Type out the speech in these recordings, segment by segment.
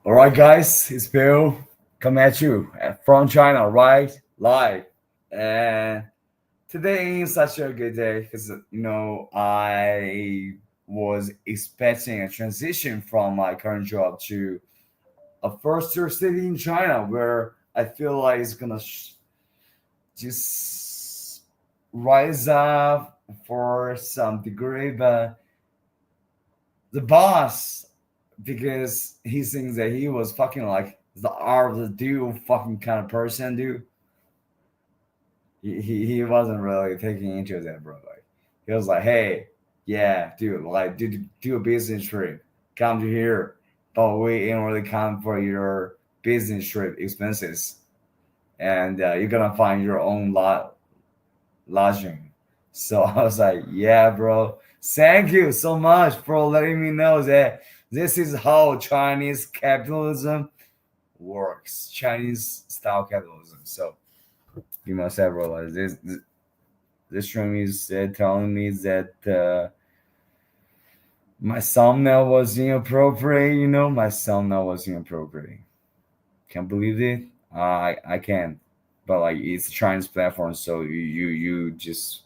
All right, guys, it's Bill coming at you from China, right? Live. And today is such a good day because, I was expecting a transition from my current job to a first-tier city in China where I feel like it's going to just rise up for some degree. But the boss, because he thinks that he was fucking like the art of the deal fucking kind of person, dude. He wasn't really taking into that, bro. Like he was like, hey, yeah, dude, like do a business trip, come to here, but we ain't really come for your business trip expenses, and you're gonna find your own lodging. So I was like, yeah, bro, thank you so much for letting me know that this is how Chinese capitalism works, Chinese style capitalism. So you must have realized this stream is telling me that my thumbnail was inappropriate. My thumbnail was inappropriate. Can't believe it. I can, but like it's a Chinese platform, so you just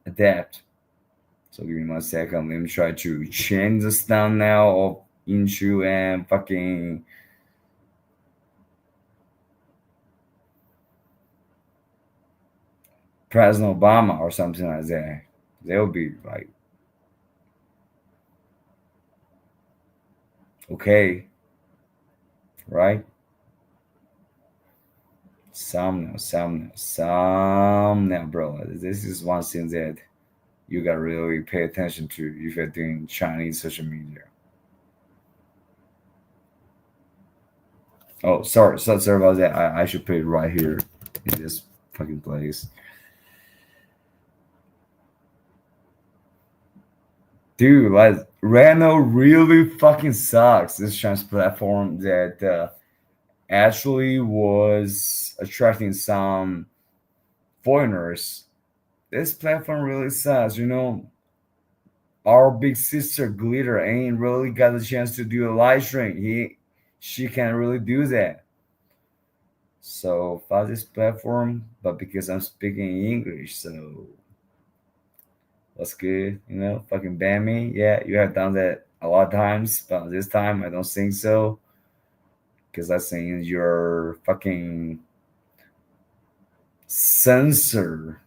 adapt. So give me 1 second. Let me try to change the thumbnail into and fucking President Obama or something like that. They'll be like, okay, right? Thumbnail, bro. This is one thing that you gotta really pay attention to if you're doing Chinese social media. Oh, sorry about that. I should put it right here in this fucking place. Dude, like Reno really fucking sucks. This Chinese platform that actually was attracting some foreigners. This platform really sucks. Our big sister Glitter ain't really got the chance to do a live stream. She can't really do that. So fuck this platform, but because I'm speaking English, so what's good? Fucking ban me. Yeah, you have done that a lot of times, but this time I don't think so. Because I think your fucking censor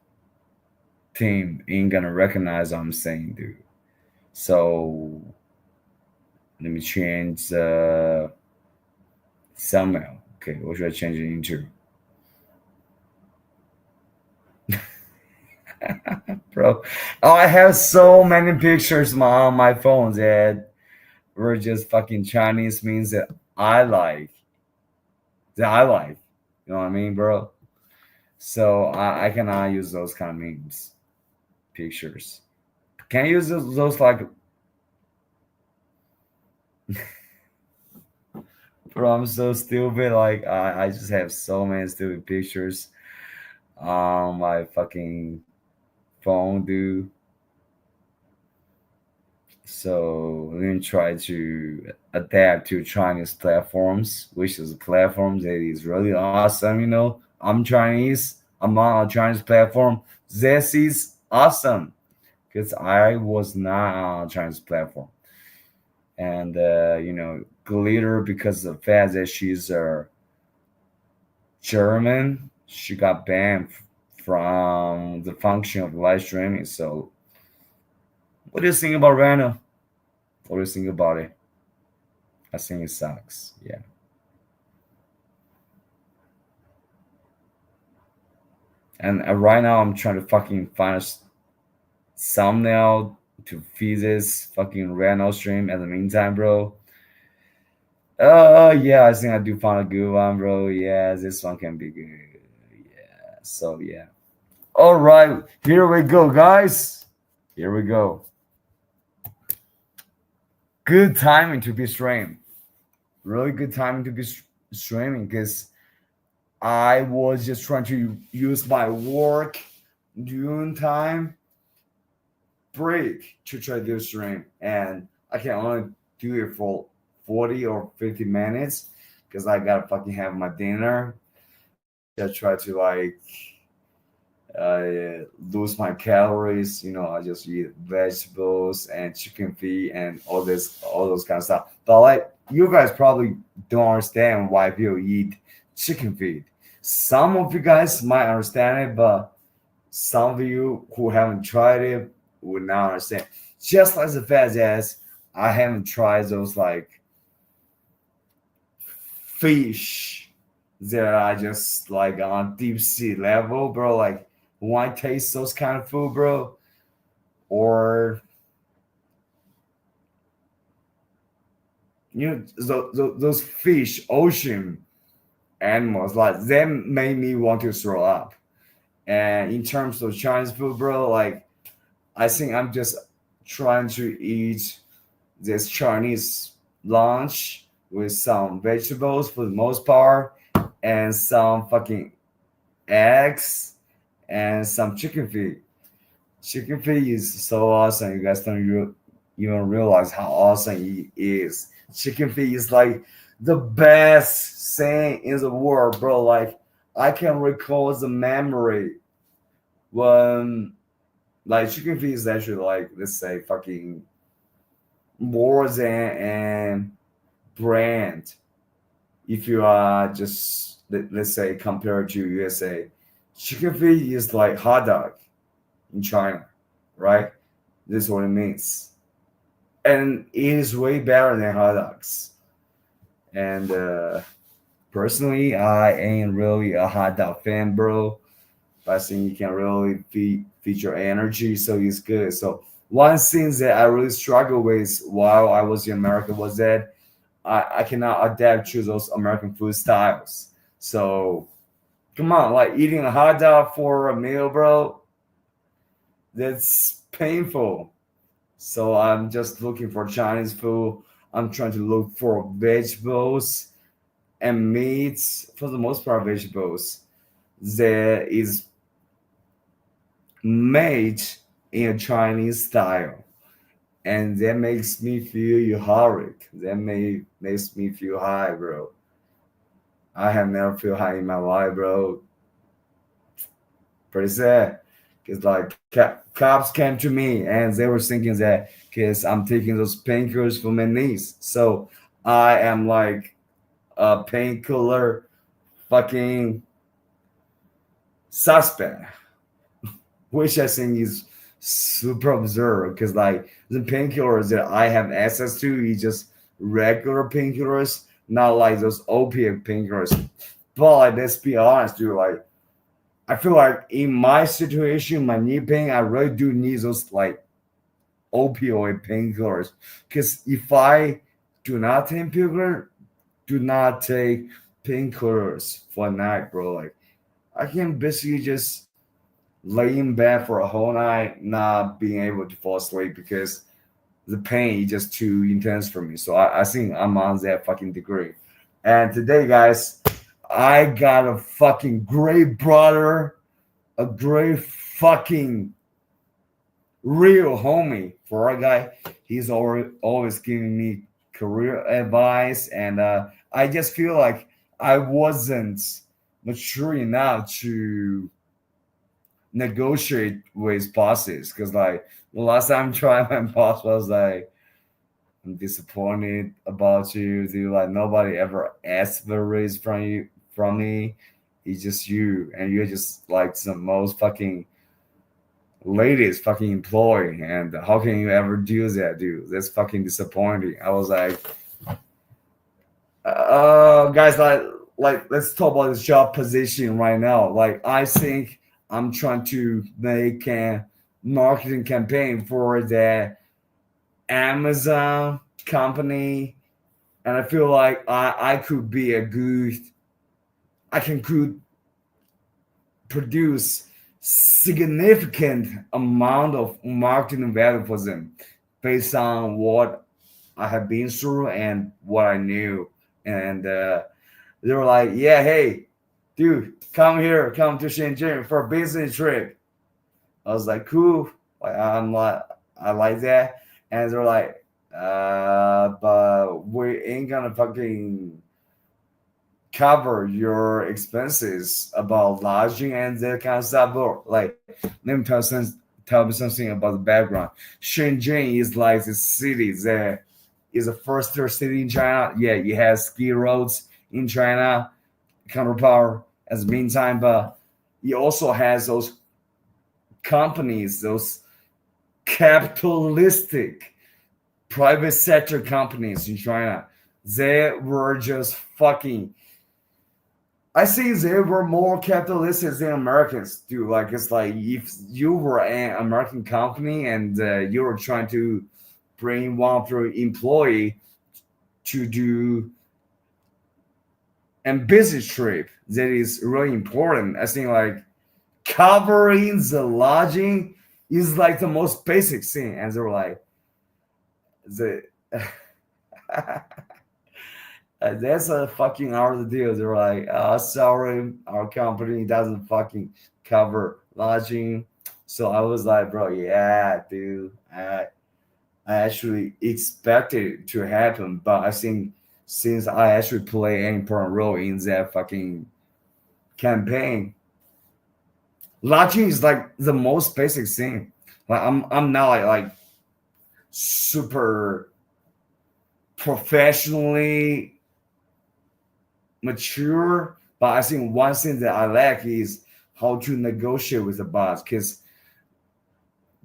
team ain't gonna recognize what I'm saying, dude. So let me change the thumbnail. Okay, what should I change it into? Bro, I have so many pictures on my phone that were just fucking Chinese means that I like. You know what I mean, bro? So I cannot use those kind of memes, pictures. Can I use those like bro, I'm so stupid. Like I just have so many stupid pictures on my fucking phone, dude. So let me try to adapt to Chinese platforms, which is a platform that is really awesome. I'm Chinese. I'm on a Chinese platform. This is awesome because I was not on a Chinese platform. And Glitter, because of the fact that she's German, she got banned from the function of live streaming. So what do you think about Rana? What do you think about it? I think it sucks. Yeah. And right now I'm trying to fucking find a thumbnail to feed this fucking Rano stream at the meantime, bro. Yeah, I think I do find a good one, bro. Yeah, this one can be good. Yeah. So yeah. All right, here we go, guys. Here we go. Good timing to be streaming. Really good timing to be streaming because I was just trying to use my work June time break to try to stream, and I can only do it for 40 or 50 minutes because I gotta fucking have my dinner. I try to like lose my calories. I just eat vegetables and chicken feet and all those kind of stuff. But like you guys probably don't understand why people eat chicken feet. Some of you guys might understand it, but some of you who haven't tried it would not understand. Just like the fact that I haven't tried those like fish that I just like on deep sea level, bro. Like when I taste those kind of food, bro, or those fish, ocean animals, like them made me want to throw up. And in terms of Chinese food, bro, like I think I'm just trying to eat this Chinese lunch with some vegetables for the most part and some fucking eggs and some chicken feet. Chicken feet is so awesome. You guys don't even realize how awesome it is. Chicken feet is like the best thing in the world, bro. Like I can recall the memory when like chicken feet is actually like let's say fucking more than a brand. If you are just let's say compared to USA, chicken feet is like hot dog in China, right? This is what it means, and it is way better than hot dogs. And personally, I ain't really a hot dog fan, bro. But I think you can really feed your energy, so it's good. So one thing that I really struggled with while I was in America was that I cannot adapt to those American food styles. So come on, like eating a hot dog for a meal, bro, that's painful. So I'm just looking for Chinese food. I'm trying to look for vegetables and meats, for the most part, vegetables that is made in a Chinese style. And that makes me feel euphoric. That makes me feel high, bro. I have never feel high in my life, bro. Pretty sad. Because like cops came to me and they were thinking that because I'm taking those painkillers for my knees. So I am like a painkiller fucking suspect, which I think is super absurd because like the painkillers that I have access to is just regular painkillers, not like those opiate painkillers. But like, let's be honest, dude. Like, I feel like in my situation, my knee pain, I really do need those like opioid painkillers. Because if I do not take painkillers for a night, bro, like I can basically just lay in bed for a whole night, not being able to fall asleep because the pain is just too intense for me. So I think I'm on that fucking degree. And today, guys, I got a fucking great brother, a great fucking real homie for a guy. He's always giving me career advice, and I just feel like I wasn't mature enough to negotiate with bosses because like the last time I tried, my boss was like, I'm disappointed about you, dude. Like nobody ever asked for a raise from me. It's just you, and you're just like the most fucking latest fucking employee. And how can you ever do that, dude? That's fucking disappointing. I was like, guys, like let's talk about this job position right now. Like I think I'm trying to make a marketing campaign for the Amazon company, and I feel like I could be I could produce significant amount of marketing value for them based on what I have been through and what I knew. And they were like, yeah, hey, dude, come here, come to Shenzhen for a business trip. I was like, cool. Like I like that. And they're like, but we ain't gonna fucking cover your expenses about lodging and that kind of stuff. But like, let me tell me something about the background. Shenzhen is like the city that is the first tier city in China. Yeah, it has ski roads in China, counterpart as the meantime, but it also has those companies, those capitalistic private sector companies in China. They were just fucking. I think they were more capitalistic than Americans do. Like it's like if you were an American company and you were trying to bring one of your employee to do a business trip that is really important. I think like covering the lodging is like the most basic thing, and they're like the. That's a fucking hour deal. They're like, sorry, our company doesn't fucking cover lodging. So I was like, bro, yeah, dude. I actually expected it to happen, but I think since I actually play an important role in that fucking campaign, lodging is like the most basic thing. Like I'm not like super professionally mature, but I think one thing that I lack is how to negotiate with the boss. Because,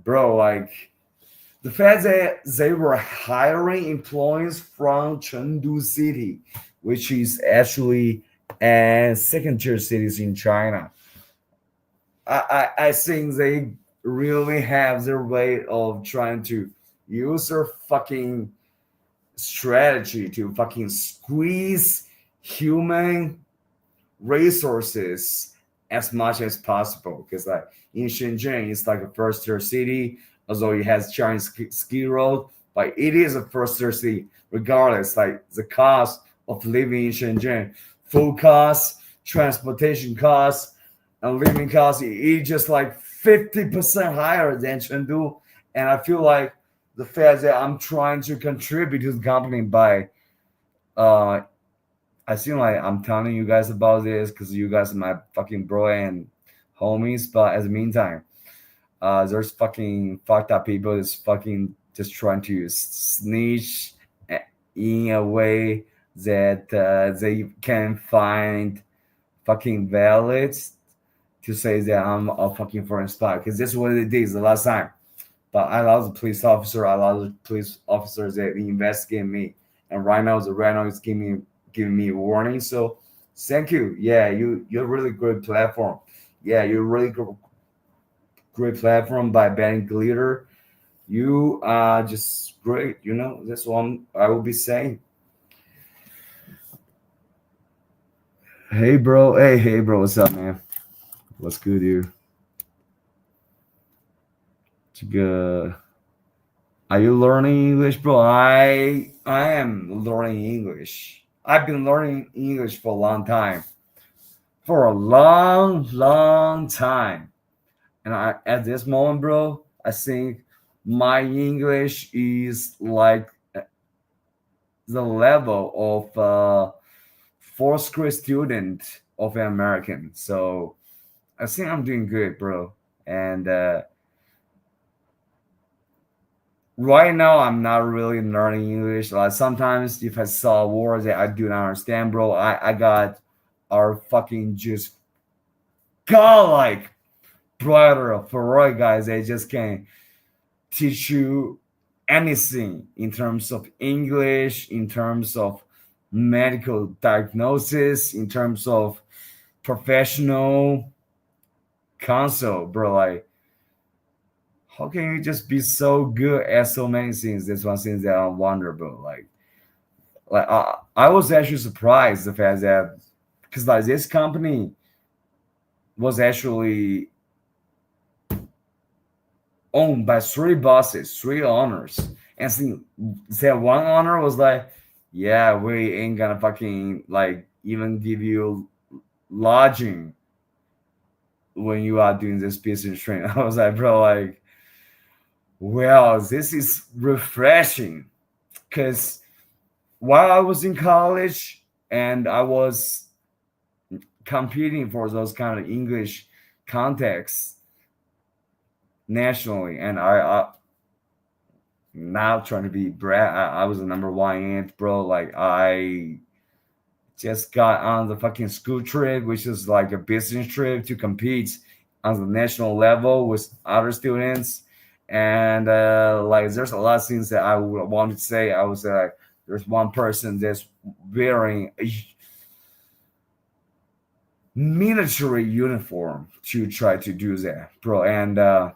bro, like the fact that they were hiring employees from Chengdu City, which is actually a second tier cities in China. I think they really have their way of trying to use their fucking strategy to fucking squeeze human resources as much as possible. Because like in Shenzhen, it's like a first tier city, although it has giant ski road, but it is a first tier city regardless. Like the cost of living in Shenzhen, food costs, transportation costs, and living costs, it's just like 50% higher than Chengdu. And I feel like the fact that I'm trying to contribute to the company by I seem like I'm telling you guys about this because you guys are my fucking bro and homies. But as the meantime, there's fucking fucked up people that's fucking just trying to snitch in a way that they can find fucking valid to say that I'm a fucking foreign spy. Because this is what it is the last time. But I love the police officer. I love the police officers that investigate me. And right now is giving me a warning. So thank you. Yeah, you're really good platform. Yeah, you're really great platform by banning glitter. You are just great. You know, that's what I will be saying. Hey bro. Hey bro. What's up, man? What's good, dude? Good. Are you learning English, bro? I am learning English. I've been learning English for a long time. For a long time. And at this moment, bro, I think my English is like the level of fourth grade student of an American. So I think I'm doing good, bro. And right now, I'm not really learning English. Like sometimes, if I saw a word that I do not understand, bro, I got our fucking just godlike brother of Ferrari guys. They just can teach you anything in terms of English, in terms of medical diagnosis, in terms of professional counsel, bro. Like, how can you just be so good at so many things? That's one thing that I wonder, bro. Like I was actually surprised the fact that because like this company was actually owned by three bosses, three owners, and see, that one owner was like, "Yeah, we ain't gonna fucking like even give you lodging when you are doing this business training." I was like, "Bro, like, well, this is refreshing." because while I was in college and I was competing for those kind of English contexts nationally, and I not trying to be brat, I was the number one ant, bro. Like I just got on the fucking school trip, which is like a business trip to compete on the national level with other students. And like there's a lot of things that I would want to say. I was like, there's one person that's wearing a military uniform to try to do that, bro. And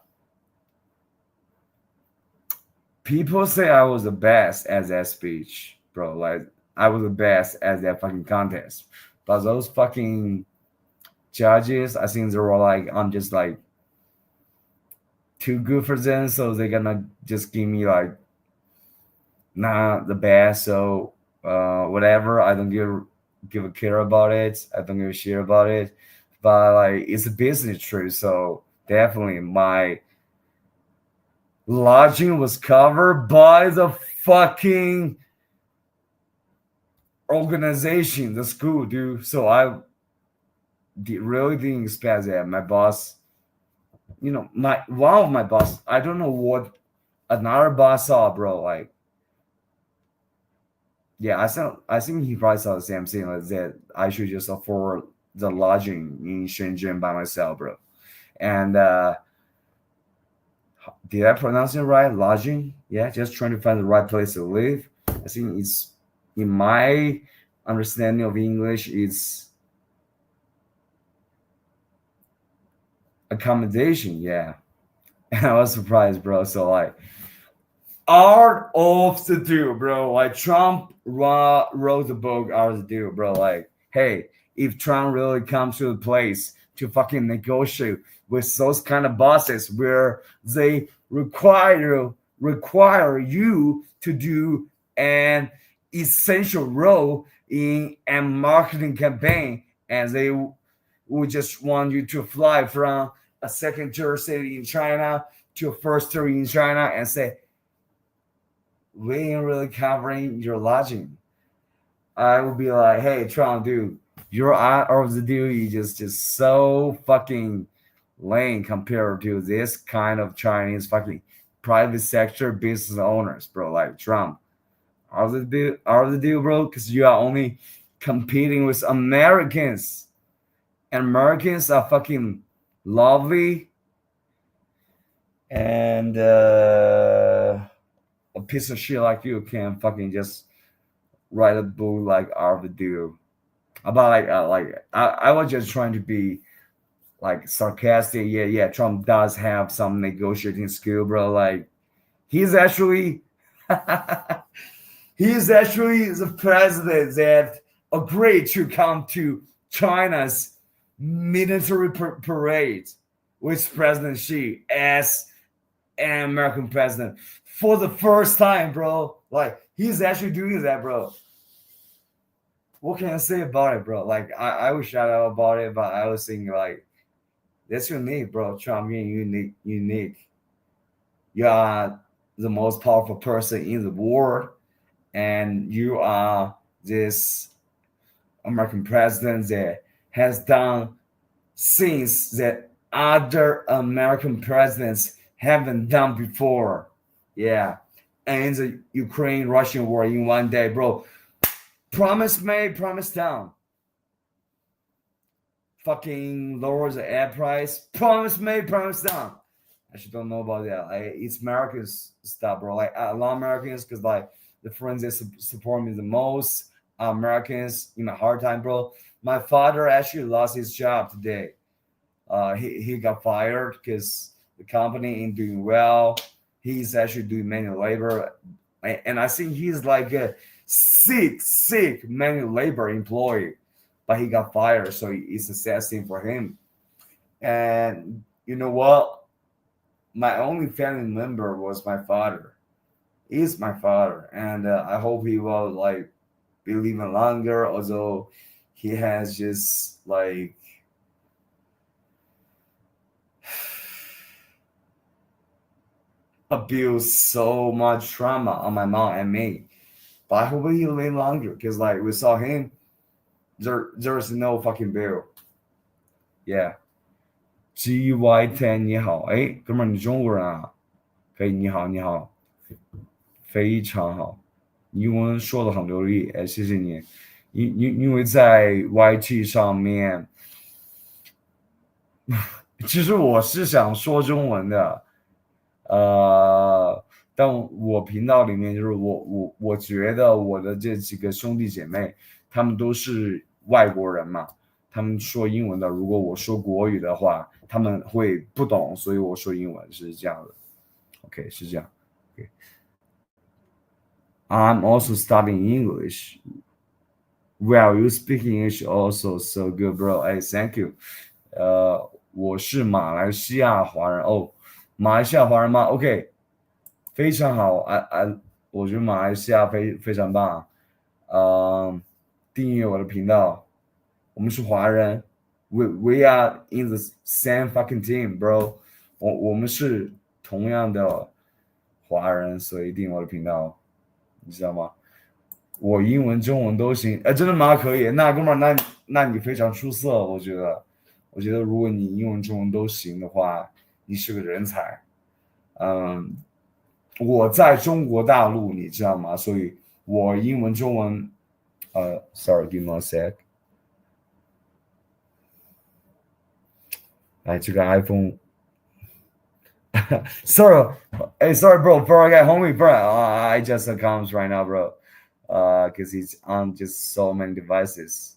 people say I was the best at that speech, bro. Like I was the best at that fucking contest. But those fucking judges, I think they were like, I'm just like too good for them, so they're gonna just give me like not the best. So whatever, I don't give a care about it. I don't give a shit about it. But like it's a business trip, so definitely my lodging was covered by the fucking organization, the school, dude. So I really didn't expect that. My boss, my one of my boss, I don't know what another boss saw, bro. Like, yeah, I think he probably saw the same thing, like that I should just afford the lodging in Shenzhen by myself, bro. And did I pronounce it right? Lodging? Yeah, just trying to find the right place to live. I think it's, in my understanding of English, it's accommodation. Yeah. And I was surprised, bro. So like, Art of the Deal, bro. Like Trump wrote the book Art of the Deal, bro. Like, hey, if Trump really comes to the place to fucking negotiate with those kind of bosses where they require you to do an essential role in a marketing campaign, and they would just want you to fly from a second tier city in China to a first tier in China and say, we ain't really covering your lodging. I would be like, hey, Trump, dude, your art of the deal is just so fucking lame compared to this kind of Chinese fucking private sector business owners, bro. Like Trump, art of the deal, bro, because you are only competing with Americans, and Americans are fucking lovely and a piece of shit like you can fucking just write a book like Art of the Deal about I was just trying to be like sarcastic. Yeah, Trump does have some negotiating skill, bro. Like he's actually he's actually the president that agreed to come to China's military parade with President Xi as an American president for the first time, bro. Like he's actually doing that, bro. What can I say about it, bro? Like I was shout out about it, but I was thinking like that's unique, bro. Trump, you're unique. You are the most powerful person in the world, and you are this American president that has done things that other American presidents haven't done before. Yeah. And the Ukraine-Russian war in one day, bro. Promise made, promise down. Fucking lower the air price. Promise made, promise down. I actually don't know about that. Like, it's Americans stuff, bro. Like I love Americans because like the friends that support me the most are Americans in my hard time, bro. My father actually lost his job today. He got fired because the company ain't doing well. He's actually doing manual labor, and I think he's like a sick manual labor employee, but he got fired, so it's a sad thing for him. And you know what? My only family member was my father. He's my father, and I hope he will like be living longer. Although he has just like abused so much trauma on my mom and me. but I hope he'll live longer because like we saw him, there's no fucking bill. Yeah. GY10 你好，哎，哥们儿，你中国人啊？可以，你好，你好，非常好，英文说的很流利，哎，谢谢你。因为在 YT 上面，其实我是想说中文的，但我频道里面就是我觉得我的这几个兄弟姐妹，他们都是外国人嘛，他们说英文的，如果我说国语的话，他们会不懂，所以我说英文是这样的。OK， 是这样。Okay. I'm also studying English. Well, you speak English also so good, bro. Hey, thank you. 我是马来西亚华人哦，马来西亚华人吗 ？OK， 非常好。我觉得马来西亚非常棒。订阅我的频道，我们是华人。We are in the same fucking team, bro. 我们是同样的华人，所以订我的频道，你知道吗？我英文、中文都行，真的吗？可以，那哥们儿，那你非常出色，我觉得如果你英文、中文都行的话，你是个人才。我在中国大陆，你知道吗？所以我英文、中文，sorry, give me a sec。哎，这个 iPhone。Sorry, sorry, bro. Before I get homie, bro, I just comes right now, bro. Because he's on just so many devices.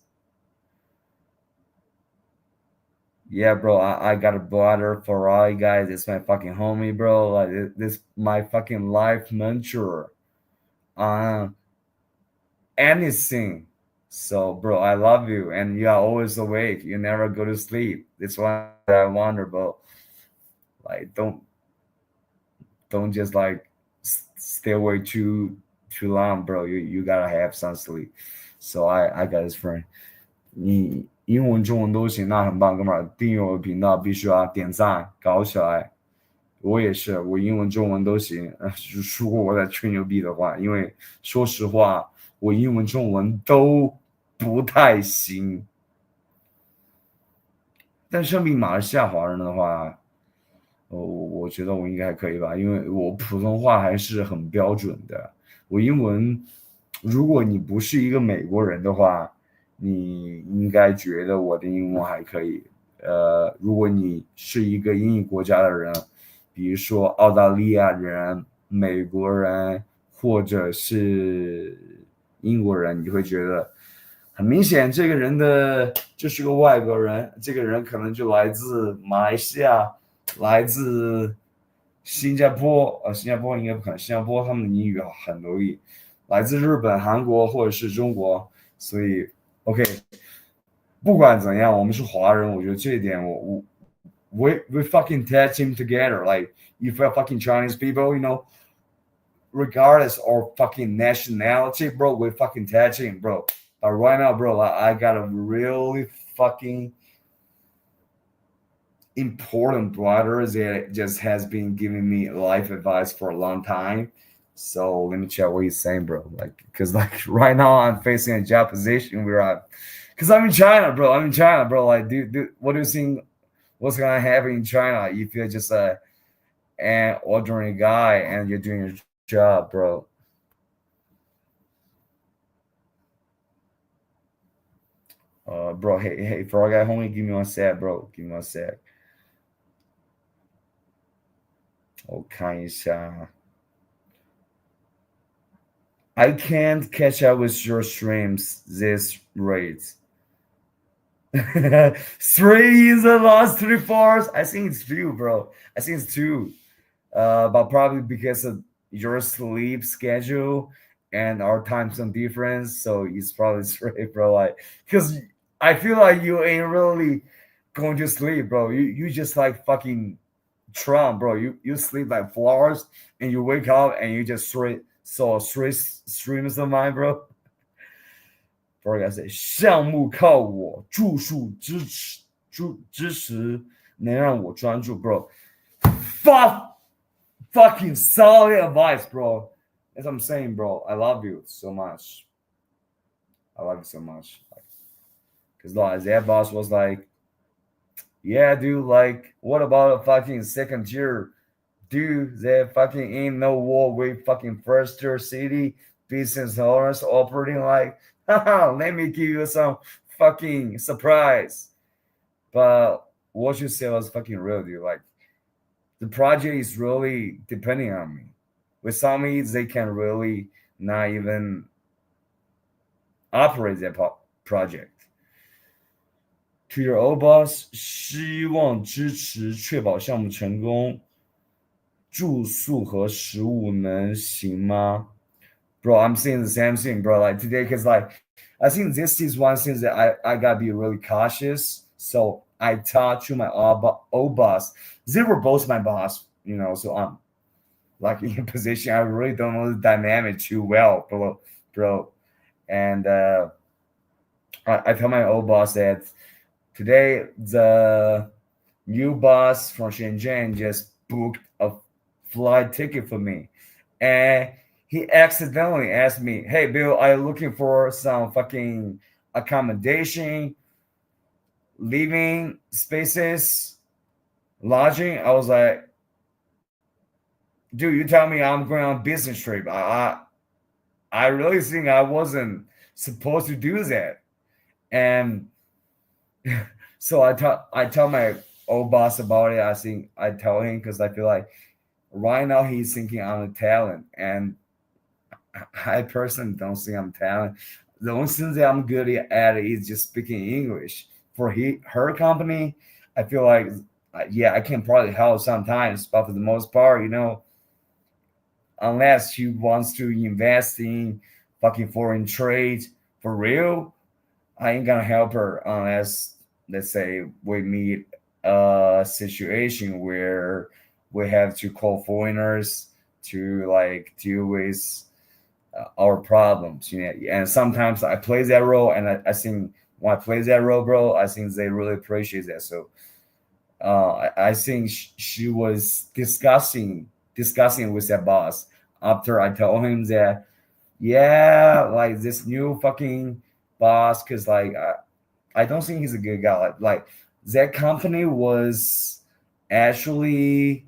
Yeah, bro. I got a brother for all you guys. It's my fucking homie, bro. Like this, my fucking life mentor. Anything. So, bro, I love you, and you are always awake. You never go to sleep. That's why I wonder, bro. Like, don't just like stay awake too long, bro. You gotta have some sleep. So I got his friend. 你英文中文都行，那很棒，哥们儿。订阅我的频道必须要点赞搞起来。我也是，我英文中文都行。如果我在吹牛逼的话，因为说实话，我英文中文都不太行。但相比马来西亚华人的话，我觉得我应该还可以吧，因为我普通话还是很标准的。我英文，如果你不是一个美国人的话，你应该觉得我的英文还可以。如果你是一个英语国家的人，比如说澳大利亚人、美国人或者是英国人，你会觉得很明显这个人就是个外国人，这个人可能就来自马来西亚，来自新加坡，新加坡应该不可能，新加坡他们的英语很流利，来自日本、韩国或者是中国，所以 OK， 不管怎样，我们是华人，我觉得这一点we fucking tag team together. Like if we're fucking Chinese people, you know, regardless of fucking nationality, bro, we fucking tag team, bro. But right now, bro, I got a really fucking important brother that just has been giving me life advice for a long time. So let me check what he's saying, bro. Like, because like right now I'm facing a job position where because I'm in China, bro. Like, dude, what do you think? What's gonna happen in China if you're just an ordinary guy and you're doing your job, bro? Bro, hey, for our guy, homie, give me one sec, bro. Give me one sec. 我看一下。I can't catch up with your streams this rate. 3 in the last 3 fours. I think it's 2, bro. I think it's 2. But probably because of your sleep schedule and our time zone difference, so it's probably 3, bro. Like, because I feel like you ain't really going to sleep, bro. You just like fucking Trump, bro. You sleep like 4 hours and you wake up and you just saw 3 streams of mine, bro. For I say 项目靠我住宿支持能让我专注 bro fucking solid advice bro That's what I'm saying, bro. I love you so much. I love you so much. Because like that boss was like, yeah, dude, like, what about a fucking second tier? Dude, that fucking ain't no war with fucking first tier city business owners operating like, haha, let me give you some fucking surprise. But what you said was fucking real, dude. Like, the project is really depending on me. With some needs, they can really not even operate that project. To your old boss, 希望支持确保项目成功。住宿和食物能行吗 Bro, I'm saying the same thing, bro. Like today, because like I think this is one thing that I gotta be really cautious. So I talked to my old boss. They were both my boss, you know. So I'm like in a position I really don't know the dynamic too well, bro. And I told my old boss that today the new boss from Shenzhen just booked a flight ticket for me, and he accidentally asked me, "Hey, Bill, are you looking for some fucking accommodation, living spaces, lodging?" I was like, "Dude, you tell me I'm going on a business trip. I really think I wasn't supposed to do that." And so I tell my old boss about it. I tell him because I feel like right now he's thinking I'm a talent, and I personally don't think I'm talent. The only thing that I'm good at is just speaking English. For her company, I feel like yeah, I can probably help sometimes, but for the most part, you know, unless she wants to invest in fucking foreign trade for real, I ain't gonna help her unless, let's say, we meet a situation where we have to call foreigners to like deal with our problems, you know. And sometimes I play that role, and I think when I play that role, bro, I think they really appreciate that. So I think she was discussing with that boss after I told him that, yeah, like this new fucking boss, because like I don't think he's a good guy. Like that company was actually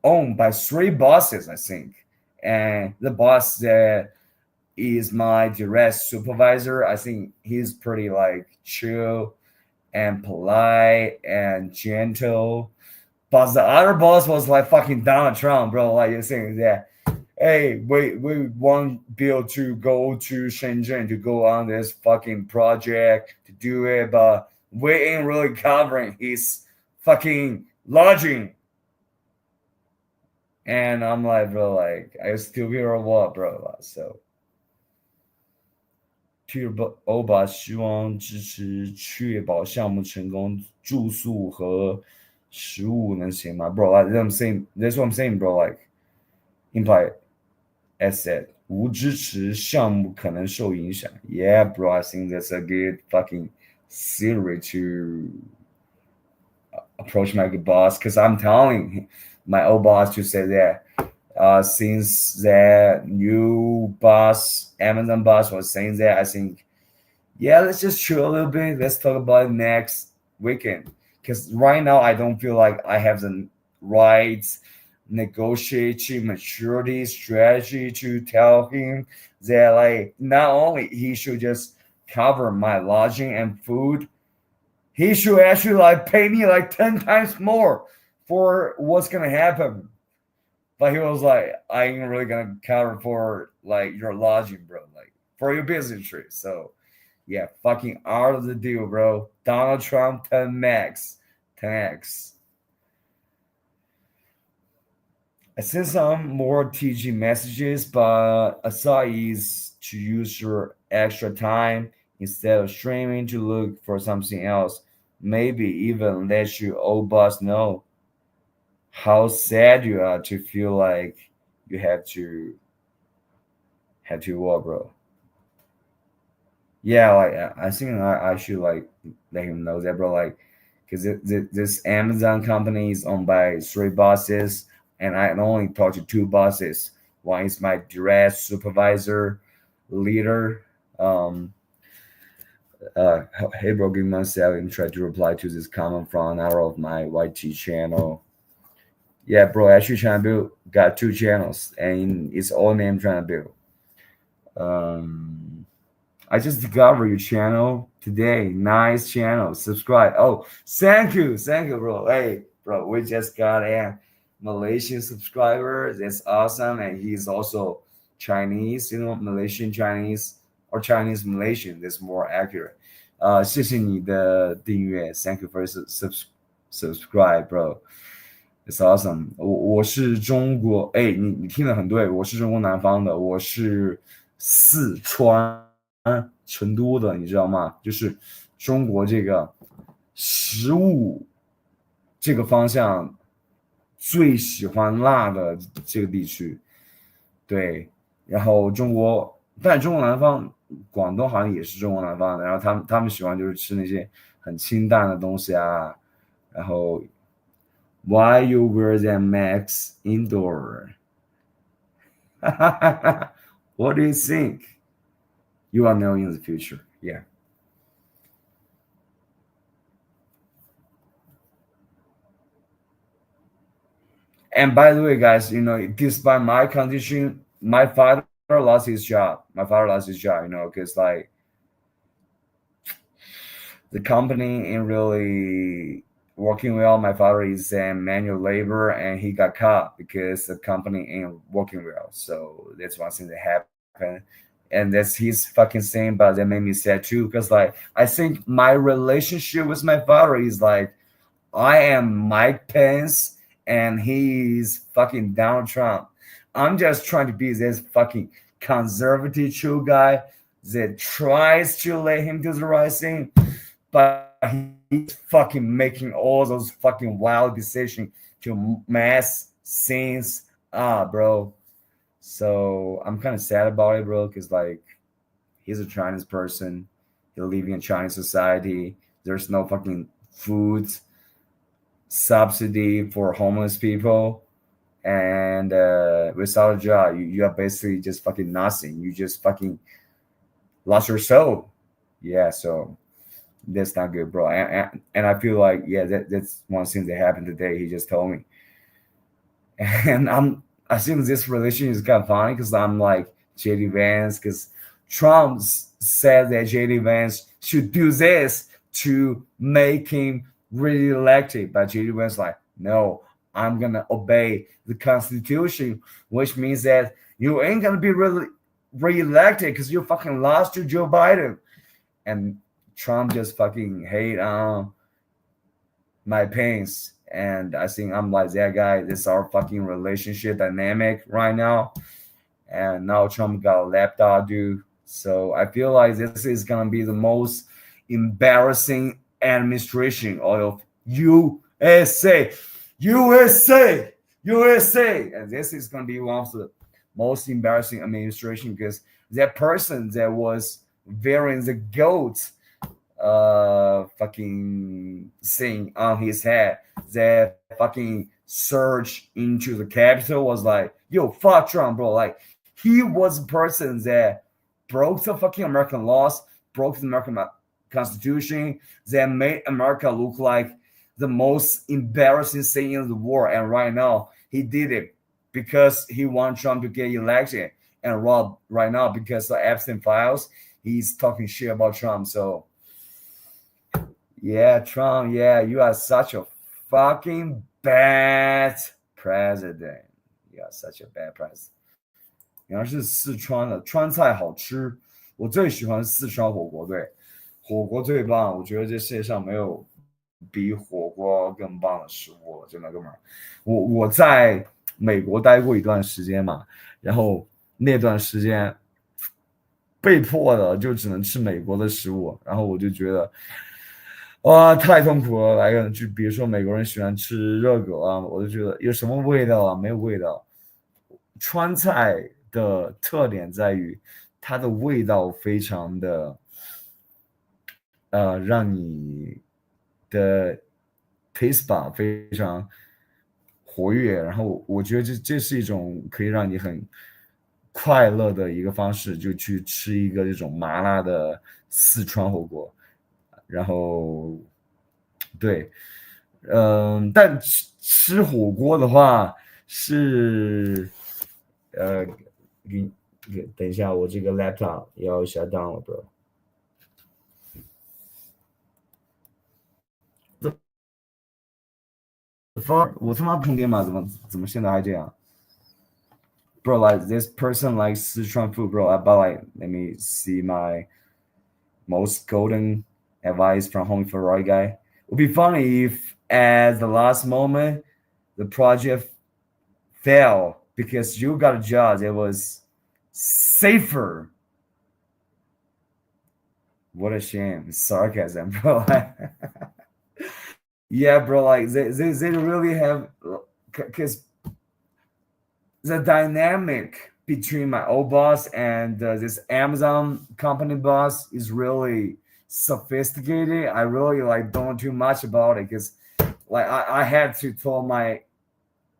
owned by three bosses, I think. And the boss that is my direct supervisor, I think he's pretty like chill and polite and gentle. But the other boss was like fucking Donald Trump, bro. Like you're saying that, hey, we want Bill to go to Shenzhen to go on this fucking project to do it, but we ain't really covering his fucking lodging. And I'm like, bro, like, are you stupid or what, bro? So, to your old boss, 希望支持确保项目成功，住宿和食物能行吗 ？Bro, like, that's what I'm saying, bro. Like, imply asset 无支持项目可能受影响。Yeah, bro, I think that's a good fucking theory to approach my good boss, because I'm telling my old boss to say that since that new boss, Amazon boss, was saying that, I think, yeah, let's just chill a little bit. Let's talk about it next weekend. Because right now, I don't feel like I have the right negotiation maturity strategy to tell him that, like, not only he should just cover my lodging and food, he should actually like pay me like 10 times more for what's gonna happen. But he was like, I ain't really gonna cover for like your lodging, bro, like for your business trip. So yeah, fucking out of the deal, bro. Donald Trump 10 max. 10x. I sent some more TG messages, but a thought is to use your extra time instead of streaming to look for something else. Maybe even let your old boss know how sad you are to feel like you have to what, bro. Yeah, like I think I should like let him know that, bro. Like, because this Amazon company is owned by three bosses, and I only talked to two bosses. One is my direct supervisor, leader. Hey bro, give me 1 second. Try to reply to this comment from another of my YT channel. Yeah, bro, actually trying to build got 2 channels and it's all name trying to build. I just discovered your channel today. Nice channel. Subscribe. Oh, thank you, bro. Hey, bro, we just got a Malaysian subscriber. That's awesome, and he's also Chinese. Malaysian Chinese or Chinese Malaysian. That's more accurate. 谢谢你的订阅 Thank you for subscribe, bro. It's awesome. 我是中国，哎，你听得很对，我是中国南方的，我是四川成都的，你知道吗？就是中国这个食物这个方向最喜欢辣的这个地区，对。然后但中国南方，广东好像也是中国南方的，然后他们喜欢就是吃那些很清淡的东西啊，然后。Why you wear that mask indoor? What do you think? You will know in the future. Yeah. And by the way, guys, despite my condition, my father lost his job. Because like the company ain't really working well. My father is manual labor and he got cut because the company ain't working well. So that's one thing that happened. And that's his fucking thing, but that made me sad too. Because like I think my relationship with my father is like I am Mike Pence and he's fucking Donald Trump. I'm just trying to be this fucking conservative chill guy that tries to let him do the right thing, but he's fucking making all those fucking wild decisions to mess things up, bro. So I'm kind of sad about it, bro, because like he's a Chinese person. He's living in Chinese society. There's no fucking food subsidy for homeless people. And without a job, you are basically just fucking nothing. You just fucking lost your soul. Yeah, so that's not good, bro. And I feel like, yeah, that's one thing that happened today. He just told me. And I think this relation is kind of funny because I'm like JD Vance, because Trump said that JD Vance should do this to make him re-elected. But JD Vance like, no, I'm going to obey the Constitution, which means that you ain't going to be re-elected because you fucking lost to Joe Biden. And Trump just fucking hate on my Pence. And I think I'm like that guy. This is our fucking relationship dynamic right now. And now Trump got a lapdog, dude. So I feel like this is going to be the most embarrassing administration of USA. And this is going to be one of the most embarrassing administration because that person that was wearing the goat fucking thing on his head that fucking surge into the Capitol was like, yo, fuck Trump, bro. Like, he was a person that broke the fucking American laws, broke the American Constitution, that made America look like the most embarrassing thing in the world. And right now, he did it because he wanted Trump to get elected. And right now, because of Epstein files, he's talking shit about Trump. So, yeah, Trump, yeah, you are such a fucking bad president. You are such a bad president. 原来是四川的，川菜好吃，我最喜欢四川火锅队，火锅最棒，我觉得这世界上没有比火锅更棒的食物了，真的哥们儿。我在美国待过一段时间嘛，然后那段时间被迫的就只能吃美国的食物，然后我就觉得。哇，太痛苦了！来个，就比如说美国人喜欢吃热狗啊，我就觉得有什么味道啊？没有味道。川菜的特点在于它的味道非常的，让你的 taste bar 非常活跃，然后我觉得这是一种可以让你很快乐的一个方式，就去吃一个这种麻辣的四川火锅，然后对，但吃火锅的话是，等一下，我这个 laptop 要下档了，bro。我他妈不充电吗？怎么现在还这样？Bro, like this person likes Sichuan food, bro. But like, let me see my most golden advice from Homie Ferrari guy. It would be funny if, at the last moment, the project failed because you got a job. It was safer. What a shame. Sarcasm, bro. Yeah, bro. Like they really have, because the dynamic between my old boss and this Amazon company boss is really sophisticated. I really like don't know too much about it because like I had to tell my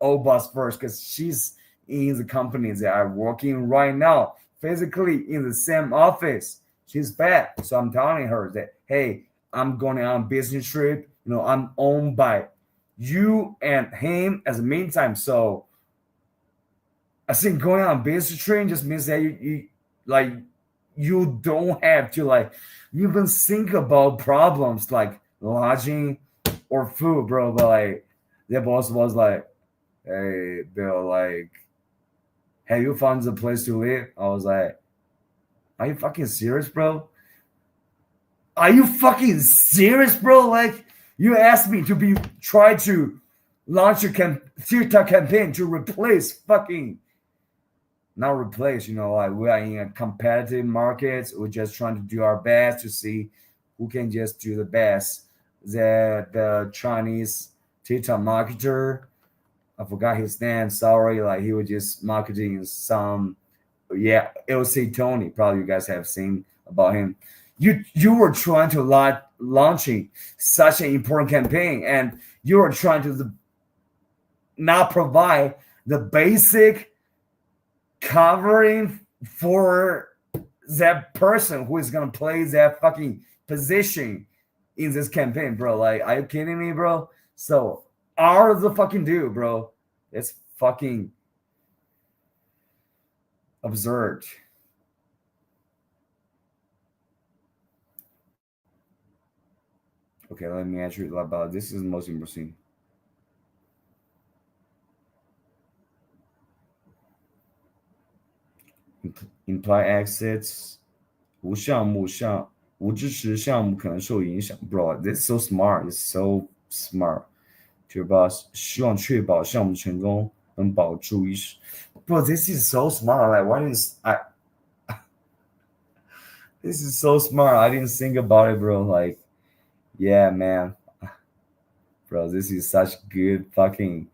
old boss first because she's in the company that I'm working right now, physically in the same office. She's back. So I'm telling her that, hey, I'm going on a business trip. I'm owned by you and him as a meantime. So I think going on a business trip just means that you don't have to like even think about problems like lodging or food, bro. But like their boss was like, hey, Bill, like, have you found a place to live? I was like, are you fucking serious, bro? Are you fucking serious, bro? Like, you asked me to try to launch a TikTok campaign to replace fucking, not replace, like we are in a competitive market. We're just trying to do our best to see who can just do the best. The Chinese TikTok marketer, I forgot his name. Sorry, like he was just marketing some. Yeah, LC Tony. Probably you guys have seen about him. You were trying to launching such an important campaign, and you were trying to not provide the basic covering for that person who is gonna play that fucking position in this campaign, bro. Like, are you kidding me, bro? So are the fucking dude, bro. It's fucking absurd. Okay, let me ask you about this. Is the most interesting. Imply exits. 无支持项目可能受影响。Bro, this is so smart. It's so smart. 就是把希望确保项目成功能保住意识。Bro, this is so smart. Like, why didn't I? This is so smart. I didn't think about it, bro. Like, yeah, man. Bro, this is such good fucking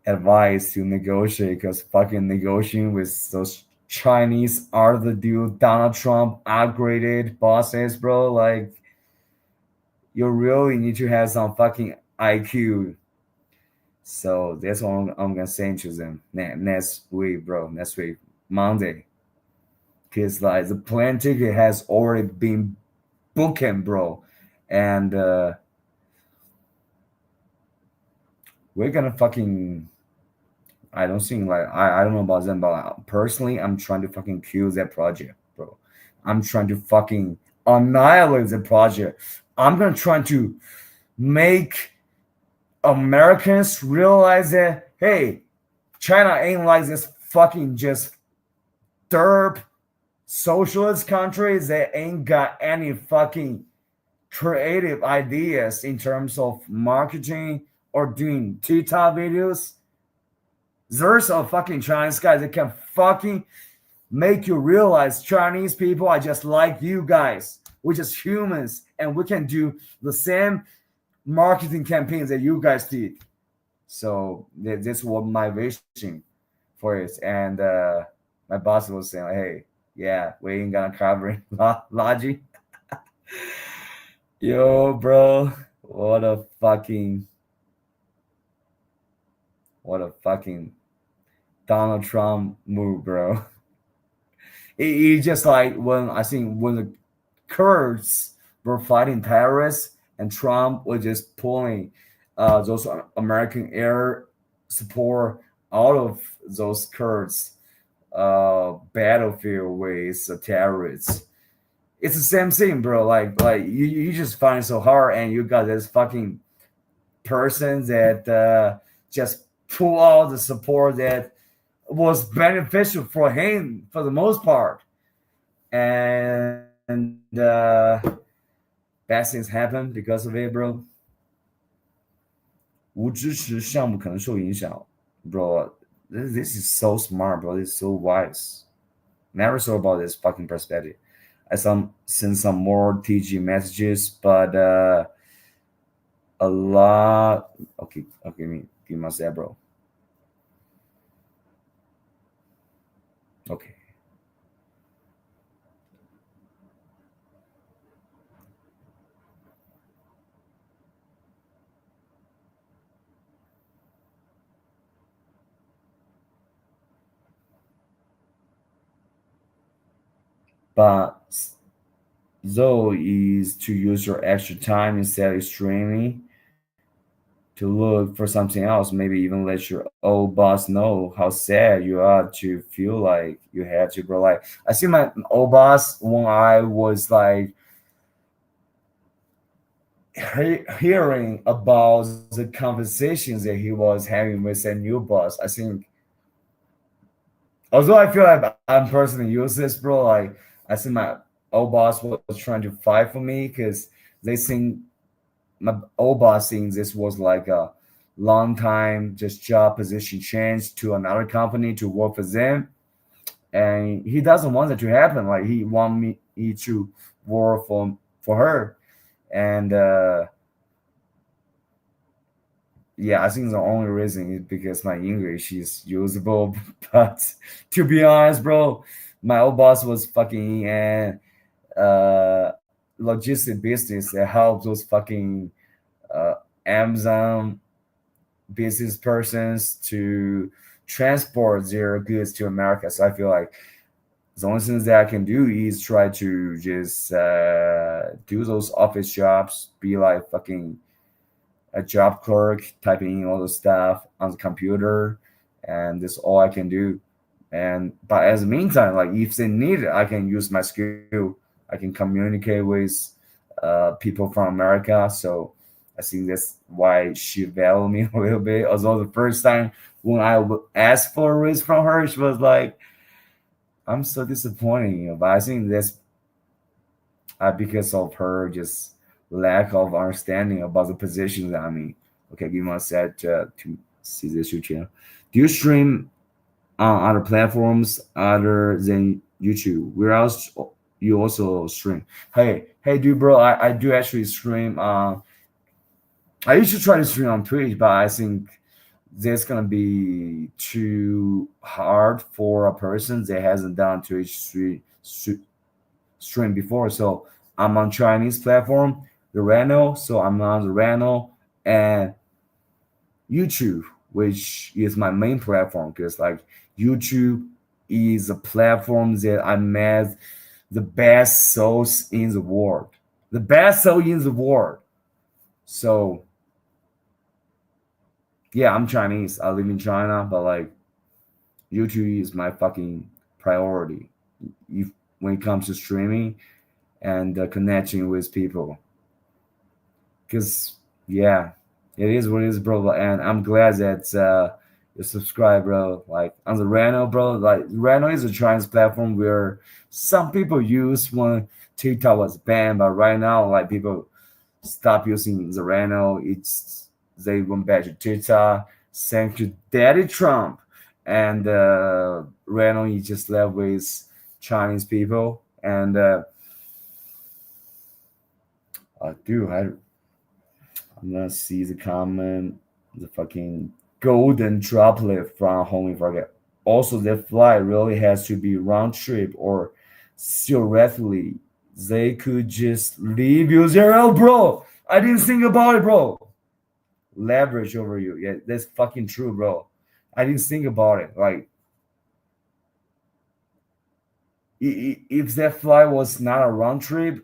advice to negotiate because fucking negotiating with those Chinese are the dude Donald Trump upgraded bosses, bro. Like, you really need to have some fucking IQ. So that's what I'm gonna say to them next week, bro. Next week, Monday. Because like the plane ticket has already been booked, bro. And we're gonna fucking, I don't think like I don't know about them, but personally I'm trying to fucking kill that project, bro. I'm trying to fucking annihilate the project. I'm gonna try to make Americans realize that, hey, China ain't like this fucking just derp socialist countries that ain't got any fucking creative ideas in terms of marketing or doing TikTok videos. There's a fucking Chinese guy that can fucking make you realize Chinese people are just like you guys. We're just humans and we can do the same marketing campaigns that you guys did. So this was my vision for it. And my boss was saying, hey, yeah, we ain't gonna cover Logic. Yo, bro, what a fucking What a fucking Donald Trump move, bro. It just like when I think when the Kurds were fighting terrorists and Trump was just pulling those American air support out of those Kurds battlefield with terrorists. It's the same thing, bro. Like you just find it so hard, and you got this fucking person that just pull out the support that was beneficial for him for the most part, and bad things happen because of it, bro. 无支持项目可能受影响 bro. This is so smart, bro. This is so wise. Never thought about this fucking perspective. I send some more TG messages, but a lot. Okay, give me a sec, bro. Okay. But though is to use your extra time instead of streaming to look for something else, maybe even let your old boss know how sad you are to feel like you had to, bro. Like I see my old boss when I was like hearing about the conversations that he was having with a new boss. I think, although I feel like I'm personally useless, bro, like I see my old boss was trying to fight for me because they think my old boss thinks this was like a long time just job position change to another company to work for them, and he doesn't want that to happen. Like he want me to work for her, and yeah, I think the only reason is because my English is usable. But to be honest, bro, my old boss was fucking in logistic business that helps those fucking Amazon business persons to transport their goods to America. So I feel like the only thing that I can do is try to just do those office jobs, be like fucking a job clerk, typing in all the stuff on the computer, and that's all I can do. And but as the meantime, like if they need it, I can use my skill. I can communicate with people from America. So I think that's why she valued me a little bit. Although the first time when I asked for a raise from her, she was like, "I'm so disappointed," you know. But I think that's because of her just lack of understanding about the positions. I mean, okay, give me a sec to see this channel. Do you stream on other platforms other than YouTube? Where else you also stream? Hey, dude, bro, I do actually stream. I used to try to stream on Twitch, but I think that's gonna be too hard for a person that hasn't done Twitch stream before. So I'm on Chinese platform, the Reno. So I'm on the Reno and YouTube, which is my main platform, because like YouTube is a platform that I met the best souls in the world. The best soul in the world. So yeah, I'm Chinese. I live in China, but like YouTube is my fucking priority when it comes to streaming and connecting with people. Because yeah, it is what it is, bro. And I'm glad that you subscribe, bro. Like on the Reno, bro. Like Reno is a Chinese platform where some people use when TikTok was banned, but right now, like people stop using the Reno. They went back to TikTok, thanks to Daddy Trump, and Reno is just left with Chinese people. And dude, I'm gonna see the comment, the fucking golden droplet from home forget. Also, that flight really has to be round trip, or theoretically, they could just leave you there. Oh, bro, I didn't think about it, bro. Leverage over you. Yeah, that's fucking true, bro. I didn't think about it. Like, if that flight was not a round trip,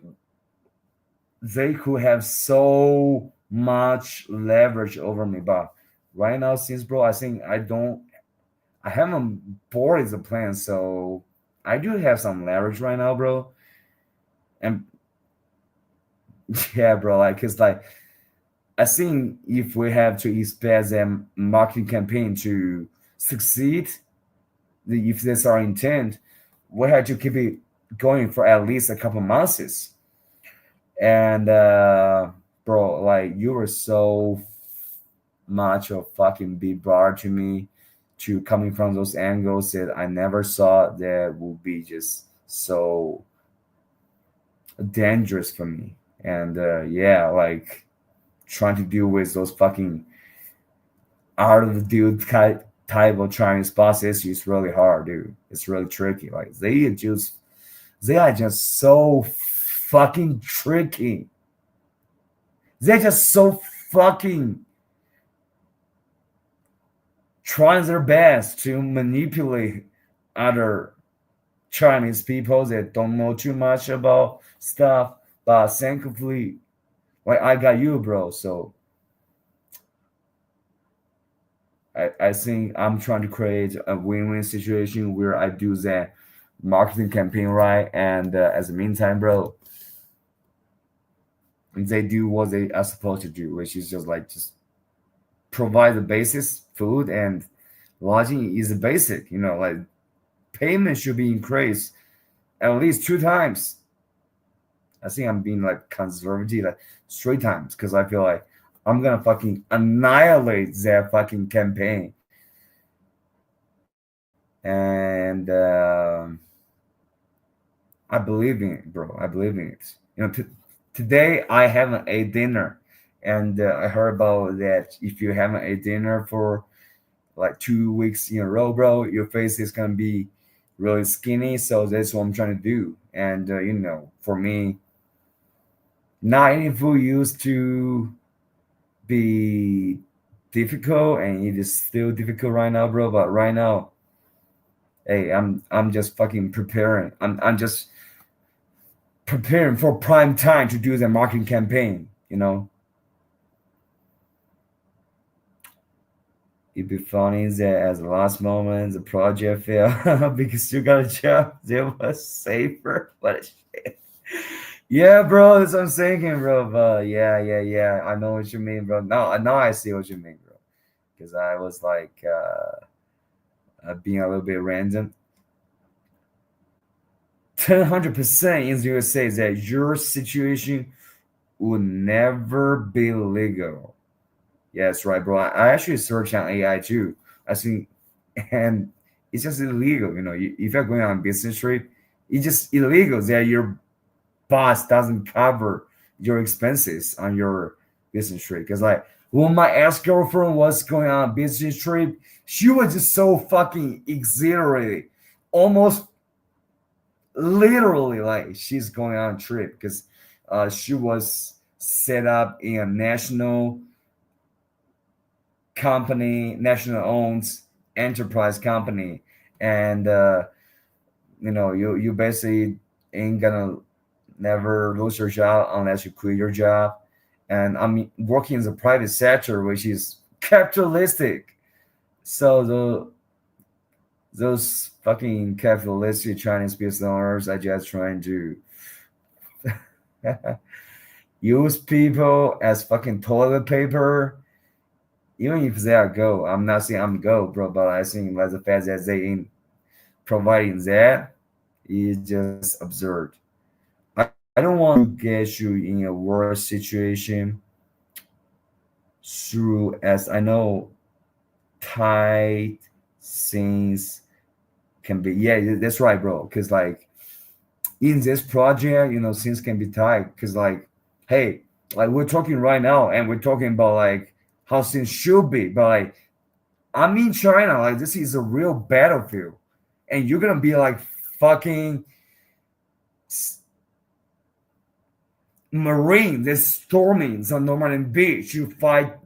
they could have so much leverage over me. But right now, since bro, I think I haven't boarded the plane, so I do have some leverage right now, bro. And yeah, bro, like, cause like I think if we have to expect a marketing campaign to succeed, if that's our intent, we have to keep it going for at least a couple months. And bro, like, you were so much of fucking big bar to me, to coming from those angles that I never saw that would be just so dangerous for me. And yeah, like, trying to deal with those fucking out of the deal type of Chinese bosses is really hard, dude. It's really tricky. Like, they are just so fucking tricky. They're just so fucking trying their best to manipulate other Chinese people that don't know too much about stuff. But thankfully, like, I got you, bro. So I think I'm trying to create a win-win situation where I do that marketing campaign right, and as a meantime, bro, they do what they are supposed to do, which is just provide the basis food, and lodging is the basic. Like, payment should be increased at least 2 times. I think I'm being like conservative, like 3 times, because I feel like I'm gonna fucking annihilate that fucking campaign. And I believe in it, bro. I believe in it. Today I haven't ate dinner, and I heard about that. If you haven't ate dinner for like 2 weeks in a row, bro, your face is gonna be really skinny. So that's what I'm trying to do. And for me, not any food used to be difficult, and it is still difficult right now, bro. But right now, hey, I'm just fucking preparing. I'm just preparing for prime time to do the marketing campaign. It'd be funny that at the last moment the project failed because you got a job that was safer. What shit. Yeah, bro, that's what I'm saying, bro. But yeah. I know what you mean, bro. Now I see what you mean, bro. Because I was like being a little bit random. 100% in the USA that your situation would never be legal. Yes, right, bro. I actually searched on AI too. I think, and it's just illegal. If you're going on a business trip, it's just illegal that your boss doesn't cover your expenses on your business trip. Because like, when my ex-girlfriend was going on a business trip, she was just so fucking exhilarated, almost literally like she's going on a trip, because she was set up in a national company, national owns enterprise company, and you basically ain't gonna never lose your job unless you quit your job. And I'm working in the private sector, which is capitalistic. So those fucking capitalistic Chinese business owners are just trying to use people as fucking toilet paper. Even if they are go, I'm not saying I'm go, bro, but I think like the fact that they ain't providing that is just absurd. I don't want to get you in a worse situation through, as I know tight things can be. Yeah, that's right, bro. Because like in this project, things can be tight. Because like, hey, like we're talking right now, and we're talking about like how things should be, but like I'm in China, like this is a real battlefield, and you're gonna be like fucking Marine that's storming the Normandy beach. You fight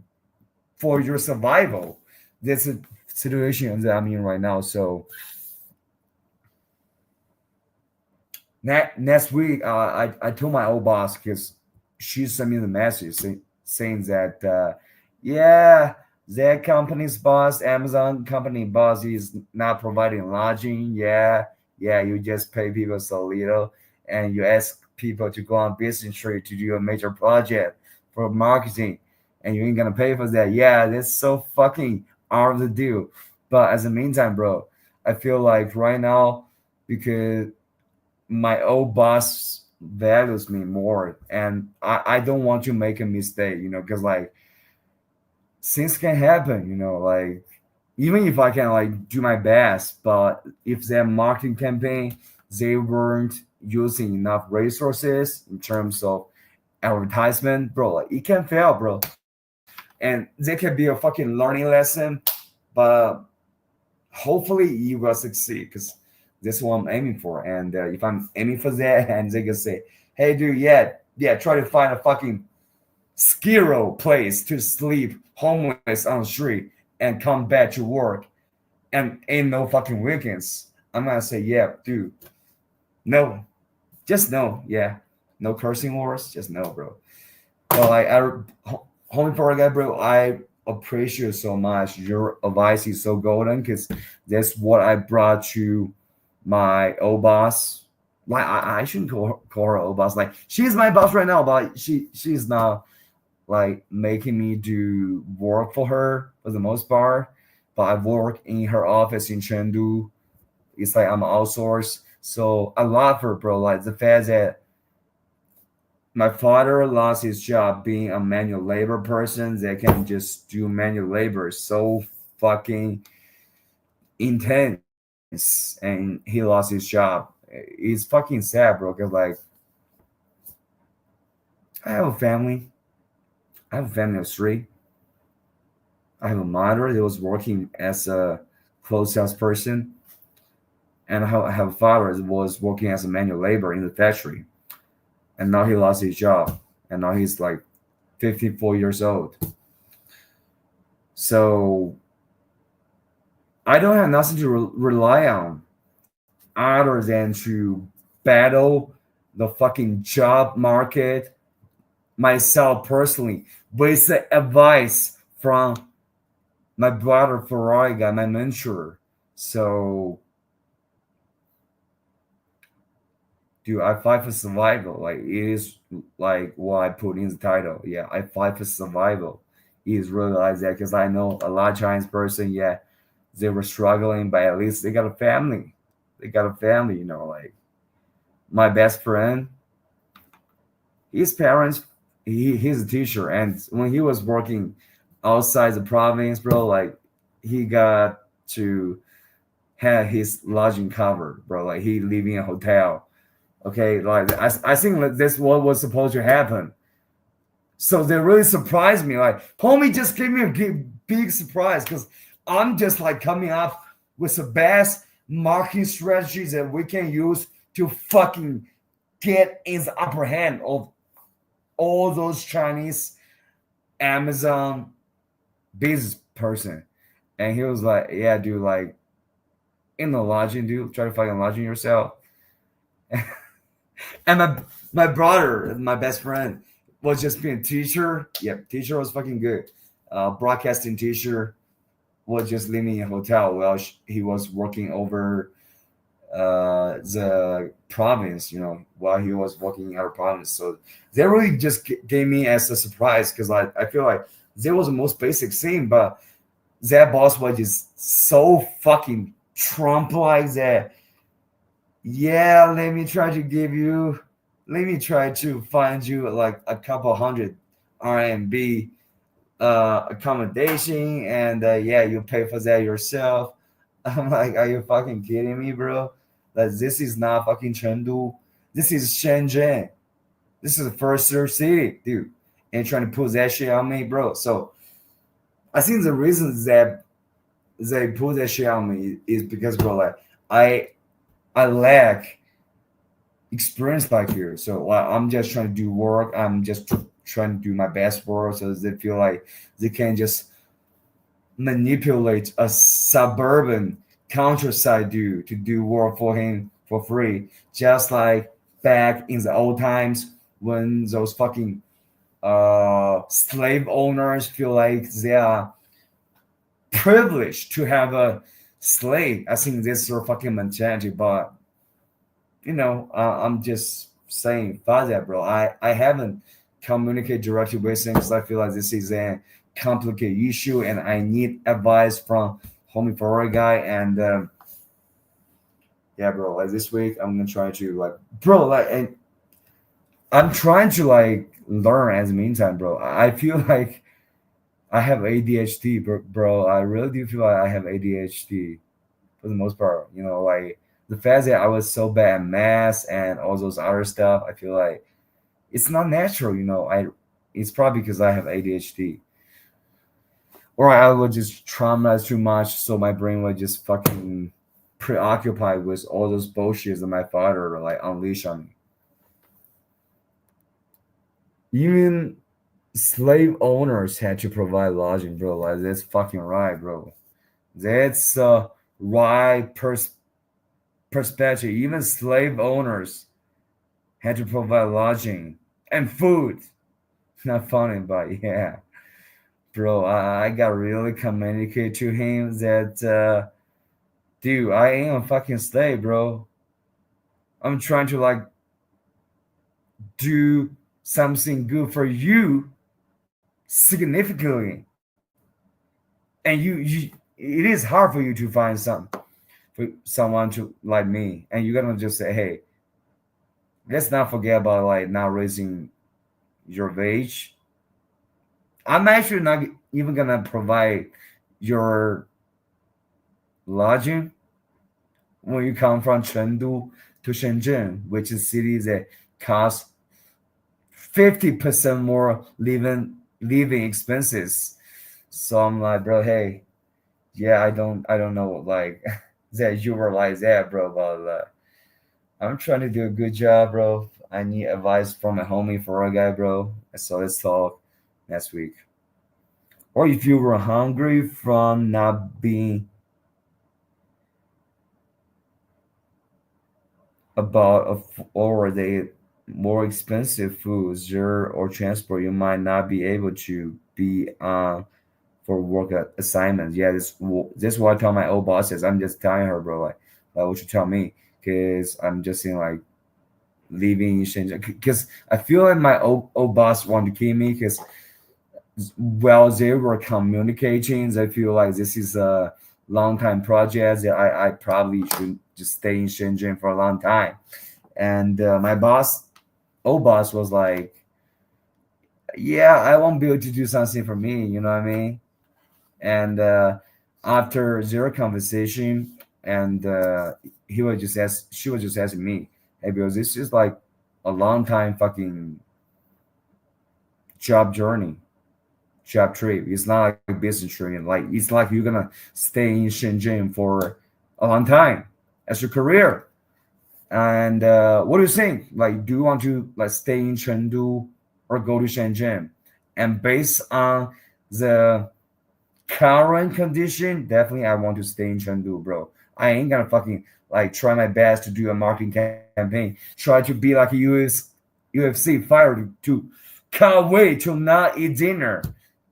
for your survival. That's situation that I'm in right now. So next week, I told my old boss because she sent me the message saying that yeah, that company's boss, Amazon company boss, is not providing lodging. Yeah, you just pay people so little, and you ask people to go on business trip to do a major project for marketing, and you ain't gonna pay for that. Yeah, that's so fucking out of the deal. But as the meantime, bro, I feel like right now because my old boss values me more, and I don't want to make a mistake, because like things can happen, like even if I can like do my best, but if their marketing campaign they weren't using enough resources in terms of advertisement, bro, like it can fail, bro. And there can be a fucking learning lesson, but hopefully you will succeed because this is what I'm aiming for. And if I'm aiming for that, and they can say, "Hey, dude, yeah, try to find a fucking skiro place to sleep, homeless on the street, and come back to work, and ain't no fucking weekends." I'm gonna say, "Yeah, dude, no, just no, yeah, no cursing words, just no, bro." But like, homie for guy, bro, I appreciate you so much. Your advice is so golden because that's what I brought to my old boss. Like I shouldn't call her old boss. Like she's my boss right now, but she's not like making me do work for her for the most part. But I work in her office in Chengdu. It's like I'm outsourced. So I love her, bro. Like the fact that my father lost his job being a manual labor person that can just do manual labor so fucking intense, and he lost his job. It's fucking sad, bro, because like I have a family. I have a family of three. I have a mother that was working as a clothes salesperson, and I have a father that was working as a manual labor in the factory. And now he lost his job, and now he's like 54 years old. So I don't have nothing to rely on other than to battle the fucking job market myself personally with the advice from my brother Ferrari guy, my mentor. So dude, I fight for survival. Like it is like what I put in the title. Yeah, I fight for survival. It is really like that because I know a lot of Chinese person, yeah, they were struggling, but at least they got a family. They got a family, like my best friend, his parents, he's a teacher, and when he was working outside the province, bro, like he got to have his lodging covered, bro. Like he living in a hotel. Okay, like I think that this what was supposed to happen. So they really surprised me. Like, homie just gave me a big surprise because I'm just like coming up with the best marketing strategies that we can use to fucking get in the upper hand of all those Chinese Amazon business person. And he was like, "Yeah, dude, like in the lodging, dude, try to fucking lodging yourself." And my brother, my best friend, was just being a teacher. Yep, teacher was fucking good. Broadcasting teacher was just living in a hotel while he was working over the province, while he was working in our province. So they really just gave me as a surprise because I feel like there was the most basic thing, but that boss was just so fucking Trump like that. Yeah, let me try to find you like a couple hundred RMB accommodation, and yeah, you pay for that yourself. I'm like, are you fucking kidding me, bro? Like, this is not fucking Chengdu. This is Shenzhen. This is the first third city, dude. And trying to put that shit on me, bro. So I think the reason that they put that shit on me is because, bro, like I lack experience like you. So I'm just trying to do work. I'm just trying to do my best work so they feel like they can just manipulate a suburban countryside dude to do work for him for free, just like back in the old times when those fucking slave owners feel like they are privileged to have a slave. I think this is their fucking mentality, but I'm just saying, fuck that, bro. I haven't communicated directly with him because I feel like this is a complicated issue and I need advice from homie for a guy. And yeah, bro, like this week I'm gonna try to like, bro, like, and I'm trying to like learn as meantime, bro. I feel like I have ADHD, bro. I really do feel like I have ADHD for the most part. Like the fact that I was so bad at math and all those other stuff, I feel like it's not natural. It's probably because I have ADHD, or I was just traumatized too much, so my brain was just fucking preoccupied with all those bullshits that my father like unleashed on me. Even slave owners had to provide lodging, bro. Like that's fucking right, bro. That's right perspective. Even slave owners had to provide lodging and food. Not funny, but yeah, bro. I got really communicate to him that, dude, I ain't a fucking slave, bro. I'm trying to like do something good for you significantly, and it is hard for you to find for someone to like me, and you're gonna just say, hey, let's not forget about like not raising your wage. I'm actually not even gonna provide your lodging when you come from Chengdu to Shenzhen, which is cities that cost 50% more living expenses. So I'm like, bro, hey, yeah, I don't know like that you were like that, bro, but I'm trying to do a good job, bro. I need advice from a homie for a guy, bro. So let's talk next week. Or if you were hungry from not being about or the more expensive foods or transport, you might not be able to be for work assignments. Yeah, this is what I tell my old bosses. I'm just telling her, bro, like what you tell me, because I'm just saying like leaving Shenzhen because I feel like my old boss want to keep me because while they were communicating, I feel like this is a long time project that I probably should just stay in Shenzhen for a long time. And my old boss was like, yeah, I won't be able to do something for me, you know what I mean? And after their conversation, and she was just asking me, hey, because this is like a long time fucking job journey, job trip. It's not like business trip. Like it's like you're gonna stay in Shenzhen for a long time as your career. And what do you think? Like, do you want to like stay in Chengdu or go to Shenzhen? And based on the current condition, definitely I want to stay in Chengdu, bro. I ain't gonna fucking like try my best to do a marketing campaign, try to be like a UFC fighter to can't wait to not eat dinner,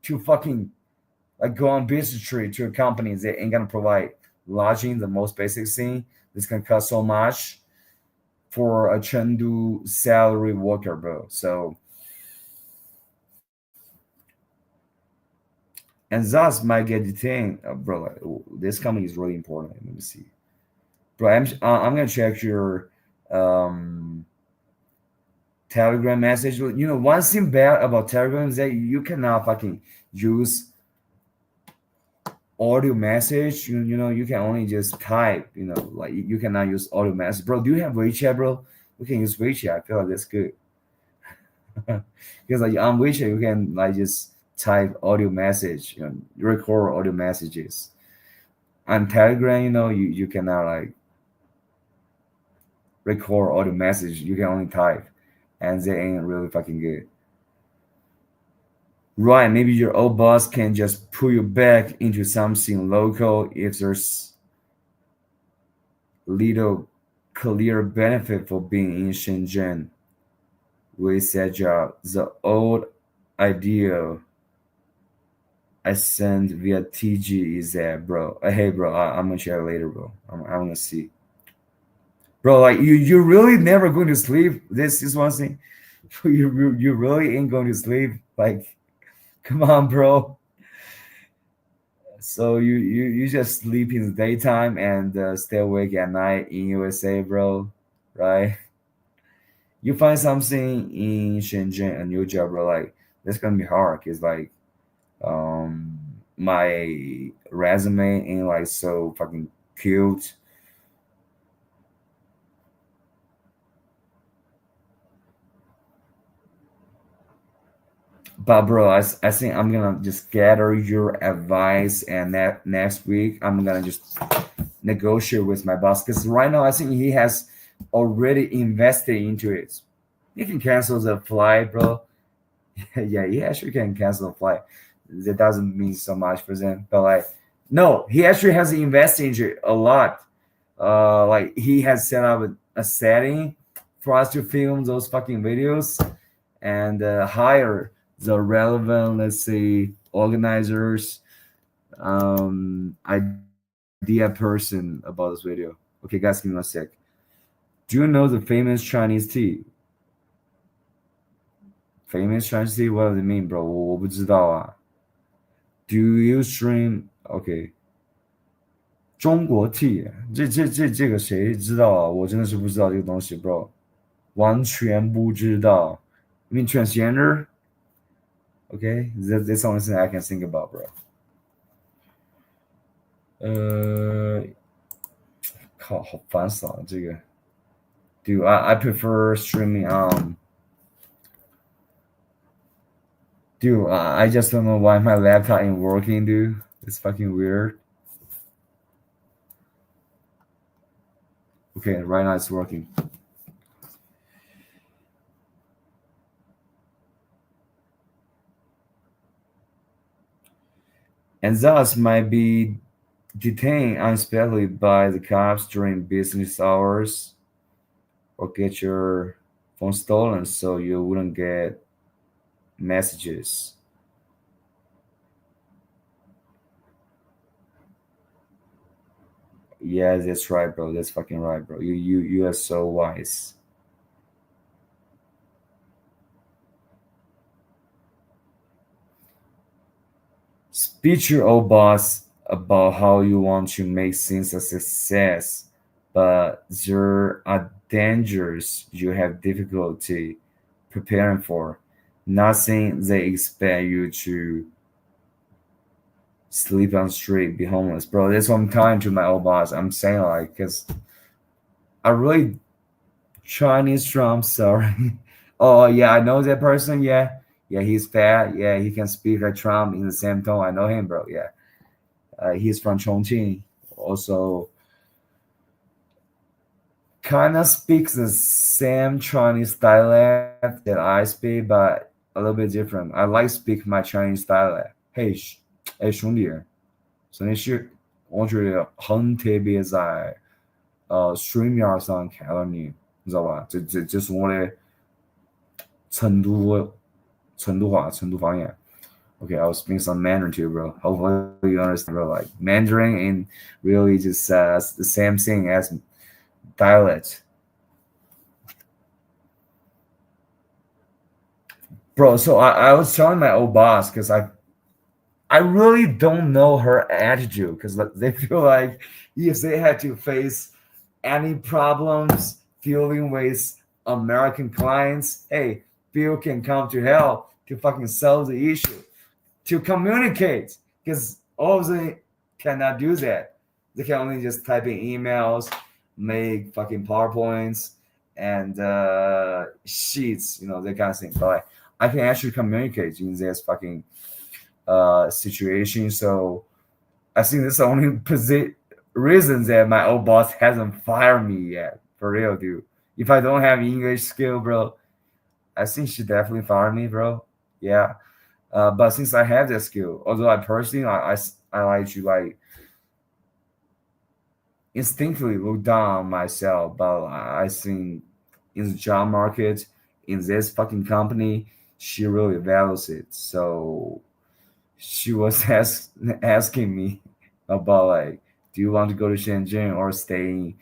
to fucking like go on business trip to a company that ain't gonna provide lodging, the most basic thing. This can cost so much for a Chengdu salary worker, bro. So, and thus might get the thing, bro. Like, this company is really important. Let me see, bro. I'm gonna check your um Telegram message. One thing bad about Telegram is that you cannot fucking use audio message. You can only just type. Like you cannot use audio message, bro. Do you have WeChat, bro? We can use WeChat. I feel like that's good. Because like on WeChat you can like just type audio message, record audio messages. On Telegram, you cannot like record audio message. You can only type, and they ain't really fucking good. Right, maybe your old boss can just pull you back into something local if there's little clear benefit for being in Shenzhen with that job. The old idea I sent via TG is that, bro. Hey, bro, I'm gonna check later, bro. I'm gonna see, bro. Like you really never going to sleep. This is one thing. You really ain't going to sleep. Like, come on, bro. So you just sleep in the daytime and stay awake at night in USA, bro, right? You find something in Shenzhen, a new job, bro. Like that's gonna be hard. Cause like um my resume ain't like so fucking cute. But bro, I think I'm gonna just gather your advice, and that next week I'm gonna just negotiate with my boss because right now I think he has already invested into it. He can cancel the flight, bro. Yeah, he actually can cancel the flight. That doesn't mean so much for them, but like, no, he actually has invested into it a lot. Like he has set up a setting for us to film those fucking videos and hire the relevant, let's say, organizers, idea person about this video. Okay, guys, give me a sec. Do you know the famous Chinese tea? Famous Chinese tea? What does it mean, bro? 我不知道啊。Do you stream? Okay. 中国 tea，这个谁知道啊？我真的是不知道这个东西，bro，完全不知道。You mean transgender? Okay, that's the only thing I can think about, bro. 靠，好烦死了，这个。Dude, I prefer streaming on. Dude, I just don't know why my laptop ain't working, dude. It's fucking weird. Okay, right now it's working. And thus might be detained unexpectedly by the cops during business hours or get your phone stolen so you wouldn't get messages. Yeah, that's right, bro. That's fucking right, bro. You are so wise. Speak to your old boss about how you want to make things a success, but there are dangers you have difficulty preparing for. Nothing they expect you to sleep on the street, be homeless, bro. That's what I'm telling to my old boss. I'm saying like, cause I really Chinese Trump. Sorry. Oh yeah, I know that person. Yeah, yeah, he's fat. Yeah, he can speak like Trump in the same tone. I know him, bro. Yeah, he's from Chongqing. Also, kind of speaks the same Chinese dialect that I speak, but a little bit different. I like speak my Chinese dialect. Hey, 哎兄弟，真的是我觉得很特别在水面上看到你，你知道吧？这是我的成都方言。Okay, I was speaking some Mandarin too, bro. Hopefully you understand, bro. Like Mandarin and really just the same thing as dialect. Bro, so I was telling my old boss because I really don't know her attitude because they feel like if they had to face any problems dealing with American clients, hey, Bill can come to help to fucking solve the issue, to communicate because all of them cannot do that. They can only just type in emails, make fucking PowerPoints and sheets, that kind of thing. But like, I can actually communicate in this fucking situation. So I think that's the only reason that my old boss hasn't fired me yet. For real, dude. If I don't have English skill, bro, I think she definitely fired me, bro. Yeah. But since I have that skill, although I personally I like to like instinctively look down on myself, but I think in the job market, in this fucking company, she really values it. So she was asking me about like, do you want to go to Shenzhen or stay in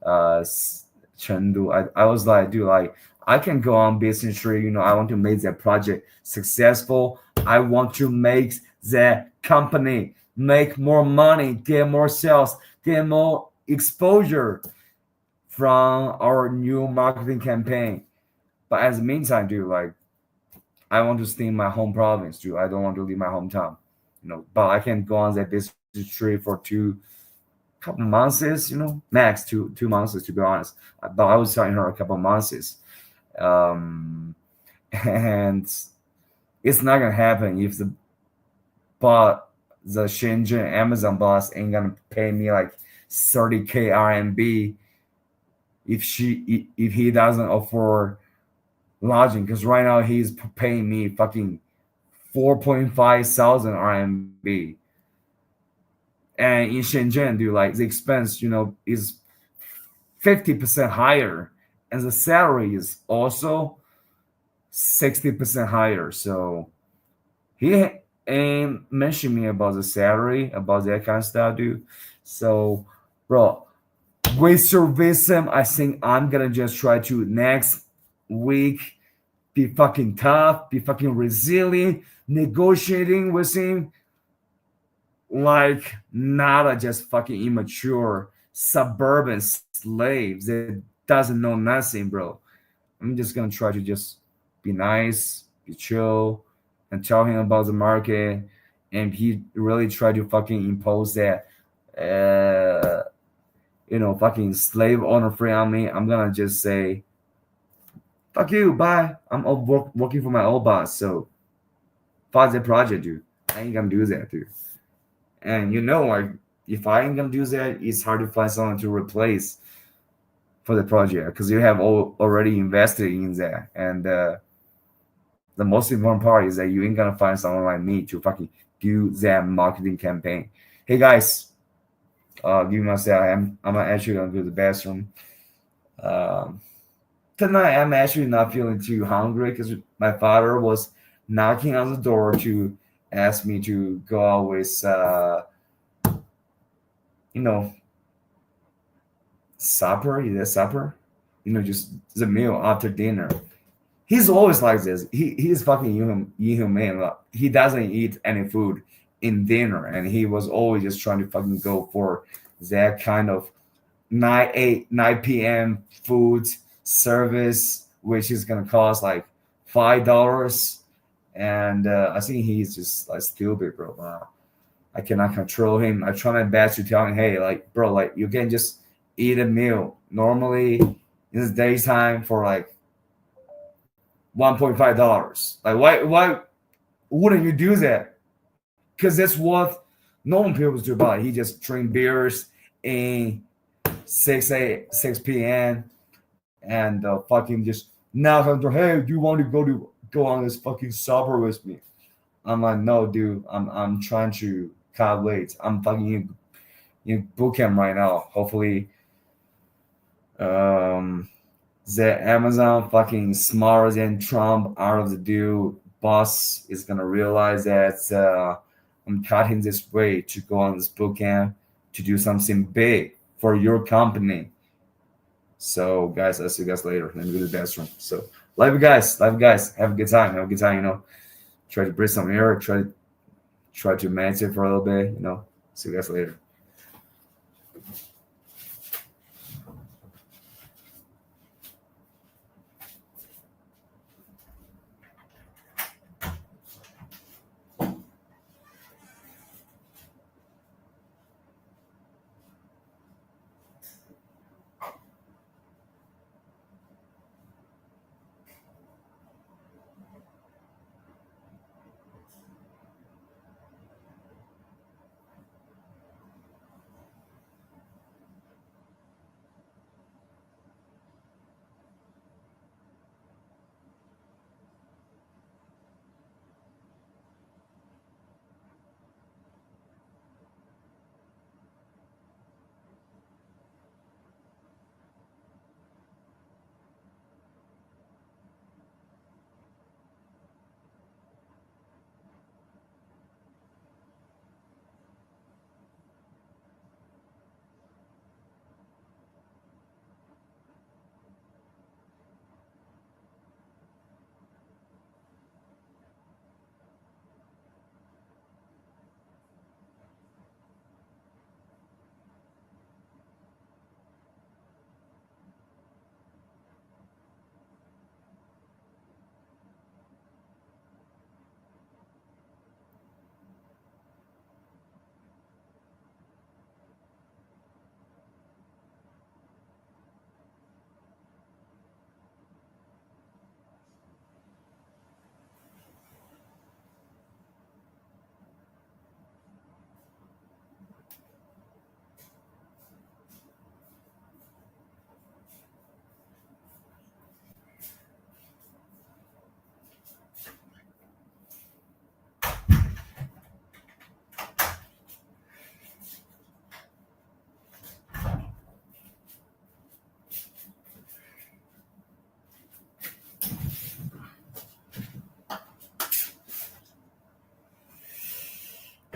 Chengdu? I was like, dude, like I can go on business trip. I want to make that project successful. I want to make that company make more money, get more sales, get more exposure from our new marketing campaign. But as the meantime, dude, like I want to stay in my home province, dude. I don't want to leave my hometown, But I can go on that business trip for couple months, max two months to be honest. But I was telling her a couple months, and it's not gonna happen if the Shenzhen Amazon boss ain't gonna pay me like 30K RMB if he doesn't afford lodging, because right now he's paying me fucking 4.5 thousand RMB. And in Shenzhen, dude, like the expense, is 50% higher, and the salary is also 60% higher. So he ain't mentioned me about the salary, about that kind of stuff, dude. So, bro, with Survive, I think I'm gonna just try to next week be fucking tough, be fucking resilient, negotiating with him like not a just fucking immature suburban slaves that doesn't know nothing, bro. I'm just gonna try to just be nice, be chill, and tell him about the market. And he really tried to fucking impose that, fucking slave owner free on me. I'm gonna just say, fuck you, bye. I'm working for my old boss, so fuck that project, dude. I ain't gonna do that, dude. And like if I ain't gonna do that, it's hard to find someone to replace for the project because you have already invested in that. And the most important part is that you ain't gonna find someone like me to fucking do that marketing campaign. Hey guys, give me a sec. I'm actually gonna go to the bathroom. Tonight I'm actually not feeling too hungry because my father was knocking on the door to ask me to go out with supper. Is that supper? Just the meal after dinner. He's always like this. He's fucking inhumane. He doesn't eat any food in dinner, and he was always just trying to fucking go for that kind of 9 p.m. food service, which is gonna cost like $5. And I think he's just like stupid, bro. I cannot control him. I try my best to tell him, hey, like, bro, like you can just eat a meal normally in the daytime for like $1.5. Like, why wouldn't you do that? Because that's what normal people do. But he just drink beers in 6 p.m. and fucking just knock on the door. Hey, do you want to go on this fucking supper with me? I'm like, no, dude. I'm trying to cut weight. I'm fucking in boot camp right now. Hopefully, the Amazon fucking smarter than Trump out of the deal boss is gonna realize that I'm cutting this weight to go on this boot camp to do something big for your company. So, guys, I'll see you guys later. Let me go to the bathroom. So, love you guys. Love you guys. Have a good time. Have a good time. Try to breathe some air. Try to meditate for a little bit. See you guys later.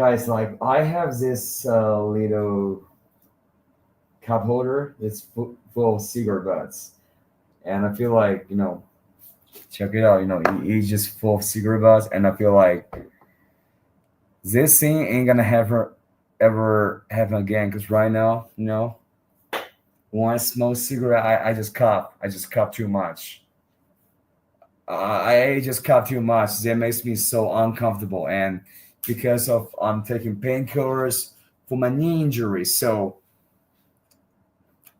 guys, like I have this little cup holder that's full of cigarette butts, and I feel like, check it out, it's just full of cigarette butts, and I feel like this thing ain't gonna ever happen again, because right now, when I smoke cigarette, I just cough too much. I just cough too much. That makes me so uncomfortable, and because of I'm taking painkillers for my knee injury, so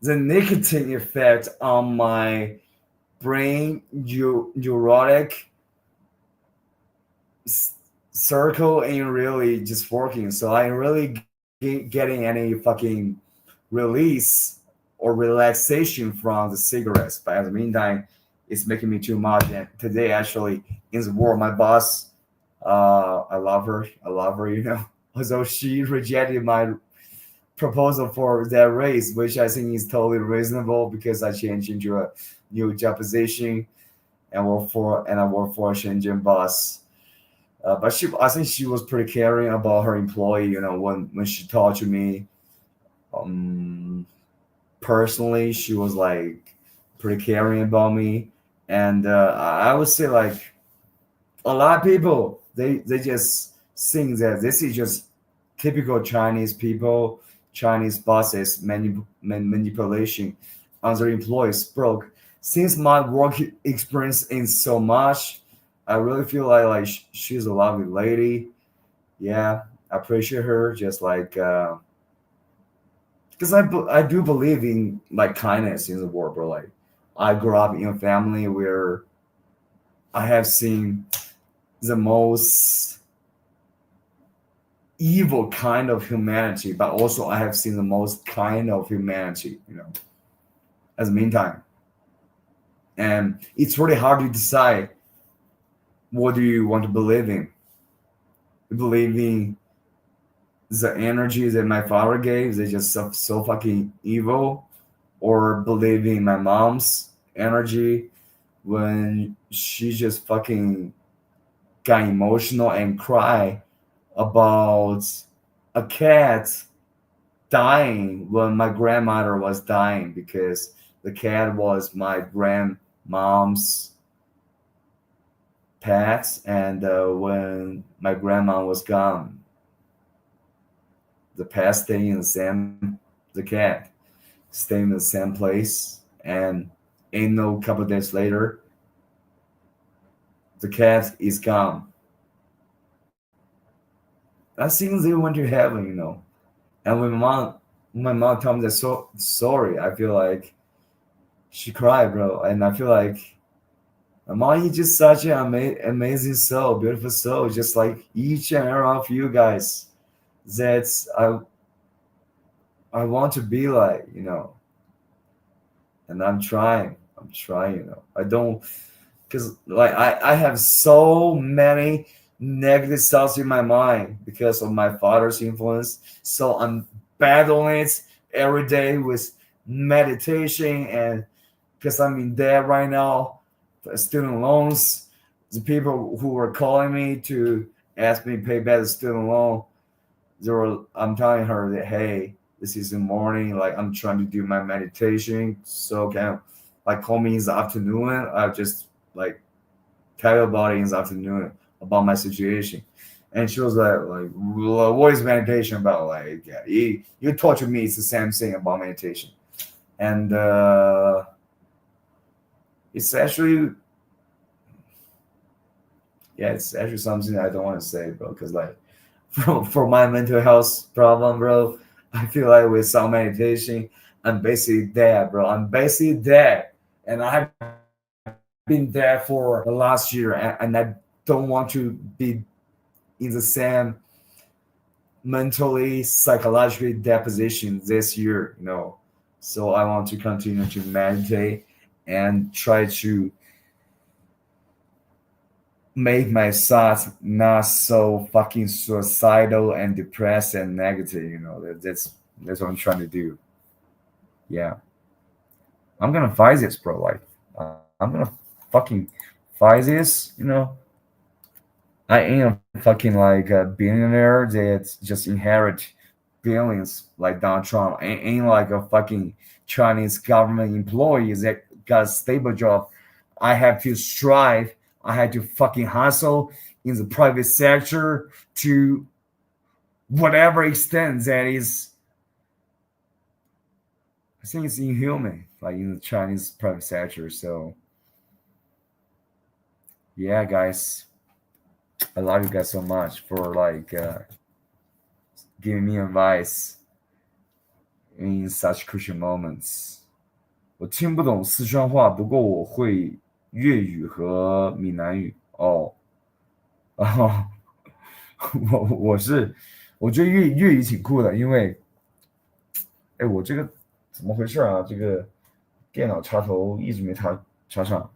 the nicotine effect on my brain neurotic circle ain't really just working. So I ain't really getting any fucking release or relaxation from the cigarettes. But at the meantime, it's making me too much. And today, actually, in the world, my boss, I love her, although she rejected my proposal for that raise, which I think is totally reasonable because I changed into a new job position and I work for a Shenzhen boss. But I think she was pretty caring about her employee. When she talked to me, personally, she was like pretty caring about me, and I would say like a lot of people they just think that this is just typical Chinese people, Chinese bosses manipulation on their employees. Broke. Since my work experience ain't so much, I really feel like she's a lovely lady. Yeah, I appreciate her. Just like because I do believe in like kindness in the world, bro. Like I grew up in a family where I have seen the most evil kind of humanity, but also I have seen the most kind of humanity, as meantime. And it's really hard to decide what do you want to believe in. You believe in the energy that my father gave, they're just so fucking evil, or believe in my mom's energy when she just fucking got emotional and cry about a cat dying when my grandmother was dying, because the cat was my grandmom's pet, and when my grandma was gone, the cat stayed in the cat stayed in the same place, and ain't no couple days later, the cat is gone. I think they went to heaven, And when my mom told me that sorry, I feel like she cried, bro, and I feel like my mom is just such an amazing soul, beautiful soul, just like each and every one of you guys. That's I want to be like, and I'm trying, I don't, because like I have so many negative thoughts in my mind because of my father's influence. So I'm battling it every day with meditation, and because I'm in debt right now, student loans. The people who were calling me to ask me to pay back the student loan, I'm telling her that, hey, this is the morning, like I'm trying to do my meditation, so can like call me in the afternoon. I just like tell your body in the afternoon about my situation. And she was like, what is meditation about? Like, yeah, you torture me, it's the same thing about meditation. And it's actually something I don't want to say, bro, because like for my mental health problem, bro, I feel like with some meditation, I'm basically dead, bro. I'm basically dead. And I've been there for the last year, and I don't want to be in the same mentally, psychologically dead position this year, So I want to continue to meditate and try to make my thoughts not so fucking suicidal and depressed and negative. That's what I'm trying to do. Yeah, I'm gonna fight this, bro. Like, I'm gonna fucking fight this. I ain't a fucking like a billionaire that just inherit billions like Donald Trump. I ain't like a fucking Chinese government employee that got a stable job. I have to strive. I had to fucking hustle in the private sector to whatever extent that is. I think it's inhuman, like in the Chinese private sector. So yeah, guys, I love you guys so much for like giving me advice in such crucial moments. 我听不懂四川话，不过我会粤语和闽南语。哦，哦，我觉得粤语挺酷的，因为，哎，我这个怎么回事啊？这个电脑插头一直没插上，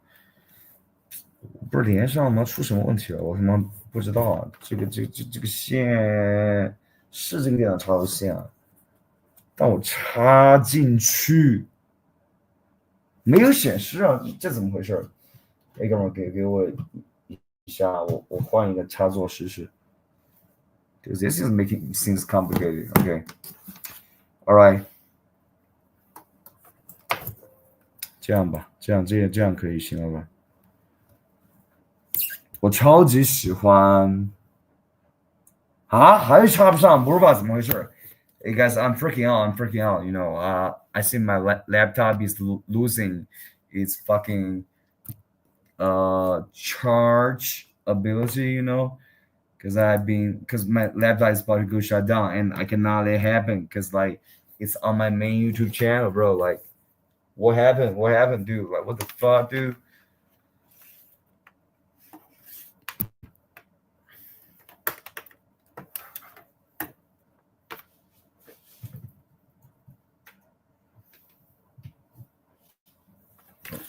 不是连上吗？出什么问题了？我他妈不知道啊！这个线是这个电脑插头线啊，但我插进去没有显示啊，这怎么回事？哎，哥们儿，给我一下，我换一个插座试试。Because this is making things complicated. Okay, all right. 这样吧，这样可以行了吧？我超级喜欢啊，还是插不上，不是吧？怎么回事？Hey guys, I'm freaking out. I'm freaking out. You know, I see my laptop is losing its fucking charge ability. You know, because my laptop is about to go shut down, and I cannot let it happen because like it's on my main YouTube channel, bro. Like, what happened? What happened, dude? Like, what the fuck, dude?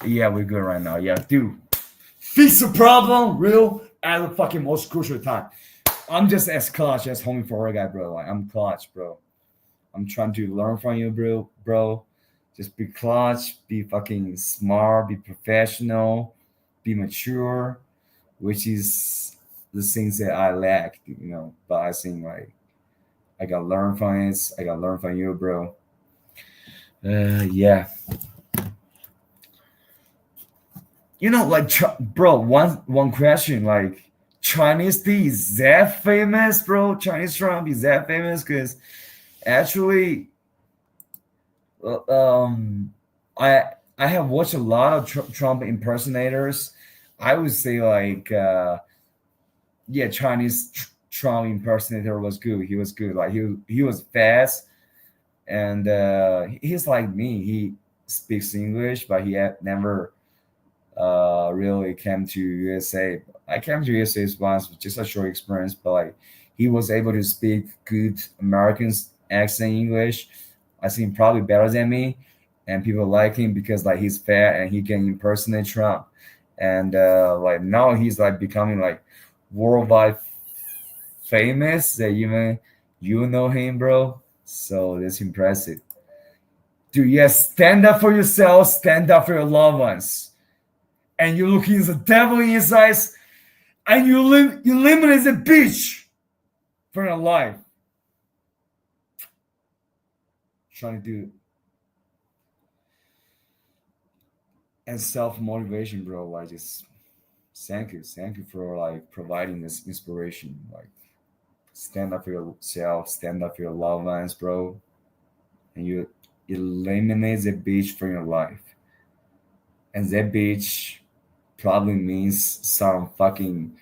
Yeah, we're good right now. Yeah, dude. Fix the problem real at the fucking most crucial time. I'm just as clutch as homie for a guy, bro. Like I'm clutch, bro. I'm trying to learn from you, bro. Just be clutch, be fucking smart, be professional, be mature, which is the things that I lack, you know. But I think like I gotta learn from it. I gotta learn from you, bro. Yeah. You know, like, bro, one question, like, Chinese tea is that famous, bro? Chinese Trump is that famous? Because actually, uh, um, I I have watched a lot of Trump impersonators. I would say like, yeah, Chinese Trump impersonator was good. He was good. Like he was fast, and he's like me. He speaks English, but he had never really came to USA. I came to USA once, just a short experience, but like he was able to speak good American accent English. I think probably better than me, and people like him because like he's fat and he can impersonate Trump, and like now he's like becoming like worldwide famous. That even you know him, bro. So that's impressive. Dude, yes, stand up for yourself, stand up for your loved ones and you're looking the devil in his eyes, and you eliminate the bitch from your life. Trying to do and self motivation, bro. Like just thank you for like providing this inspiration. Like stand up for yourself, stand up for your loved ones, bro, and you eliminate the bitch from your life. And that bitch probably means some fucking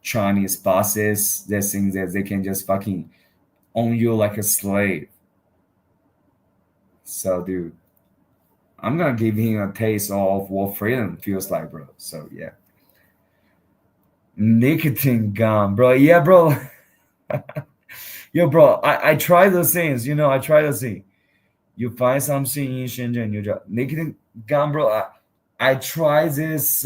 Chinese bosses that think that they can just fucking own you like a slave. So, dude, I'm gonna give him a taste of what freedom feels like, bro. So, yeah. Nicotine gum, bro. Yeah, bro. Yo, bro, I try those things. You know, I try those things. You find something in Shenzhen, you just nicotine gum, bro. I tried this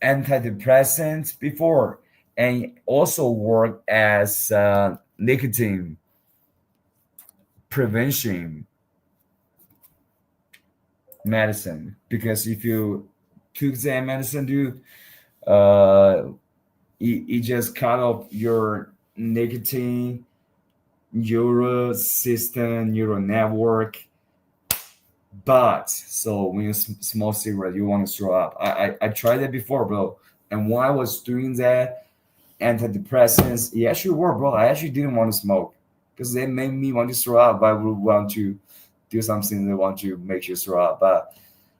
antidepressant before and also work as nicotine prevention medicine because if you took that medicine, dude, uh, it just cut off your nicotine neural system, neural network. But so when you smoke cigarette, you want to throw up. I tried that before, bro. And when I was doing that, antidepressants, it actually worked, bro. I actually didn't want to smoke because they made me want to throw up. But I would want to do something that want to make you throw up. But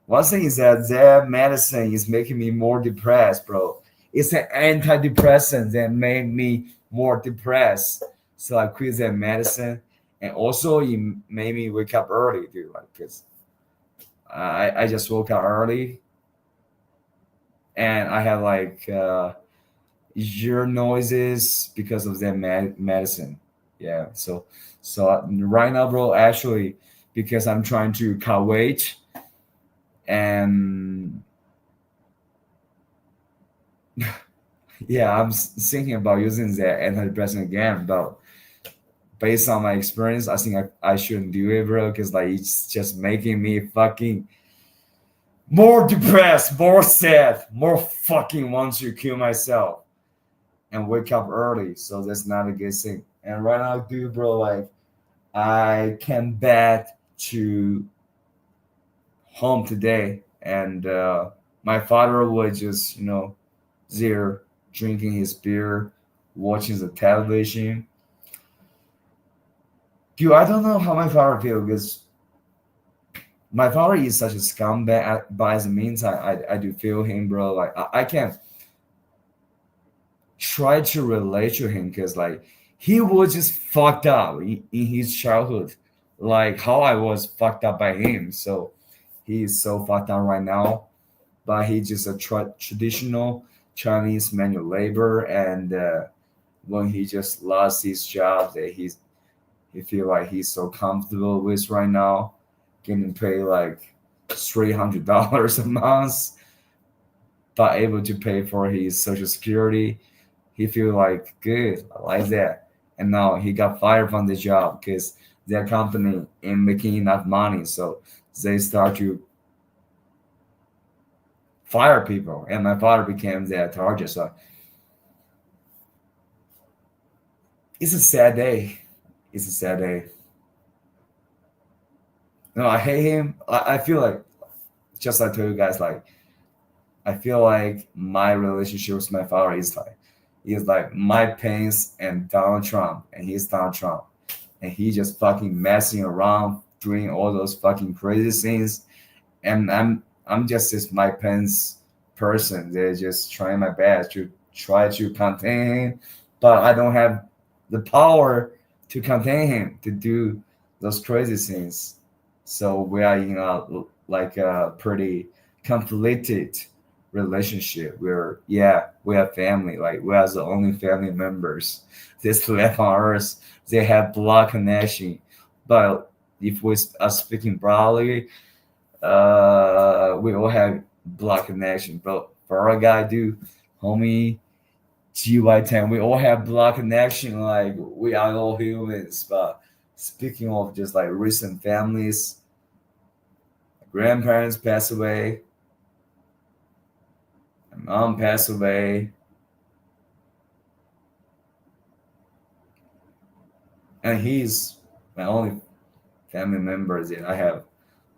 one thing is that medicine is making me more depressed, bro. It's an antidepressant that made me more depressed. So I quit that medicine. And also it made me wake up early, dude. Like, because I just woke up early and I had like ear noises because of that medicine. Yeah. So right now, bro, actually, because I'm trying to cut weight and yeah, I'm thinking about using that antidepressant again, but based on my experience, I think I shouldn't do it, bro, because like it's just making me fucking more depressed, more sad, more fucking want to kill myself and wake up early. So that's not a good thing. And right now, dude, bro, like I came back to home today, and my father was just, there drinking his beer, watching the television. Dude, I don't know how my father feels because my father is such a scumbag. By the meantime, I do feel him, bro. Like I can try to relate to him because like he was just fucked up in his childhood, like how I was fucked up by him. So he's so fucked up right now, but he's just a traditional Chinese manual labor, and when he just lost his job that he feel like he's so comfortable with right now, getting paid like $300 a month, but able to pay for his social security. He feel like good, I like that. And now he got fired from the job because their company ain't making enough money, so they start to fire people, and my father became their target. So it's a sad day. It's a sad day. No, I hate him. I feel like, just like I told you guys, like I feel like my relationship with my father is like Mike Pence and Donald Trump, and he's Donald Trump, and he just fucking messing around, doing all those fucking crazy things, and I'm just this Mike Pence person. They're just trying my best to try to contain him, but I don't have the power to contain him to do those crazy things. So we are in a pretty conflicted relationship where we have family, like we are the only family members this left on earth. They have blood connection, but if we are speaking broadly, we all have blood connection. But for our guy, dude, homie, GY10, we all have blood connection. Like we are all humans. But speaking of just like recent families, grandparents passed away, my mom passed away, and he's my only family member that I have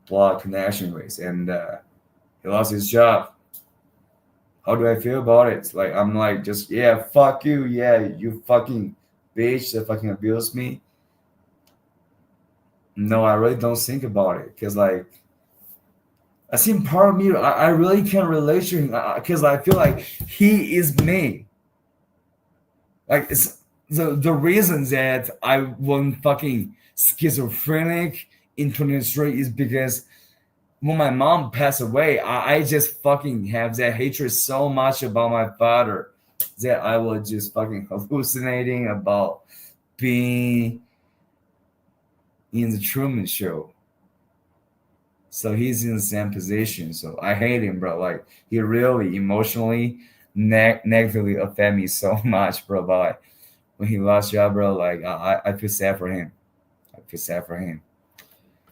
blood connection with, and he lost his job. How do I feel about it? Like I'm like just fuck you, you fucking bitch that fucking abused me. No, I really don't think about it because like I think part of me, I really can't relate to him because I feel like he is me. Like it's the reason that I went fucking schizophrenic in 23 is because when my mom passed away, I just fucking have that hatred so much about my father that I was just fucking hallucinating about being in the Truman Show. So he's in the same position. So I hate him, bro. Like he really emotionally negatively affect me so much, bro. But like, when he lost job, bro, like I feel sad for him. I feel sad for him.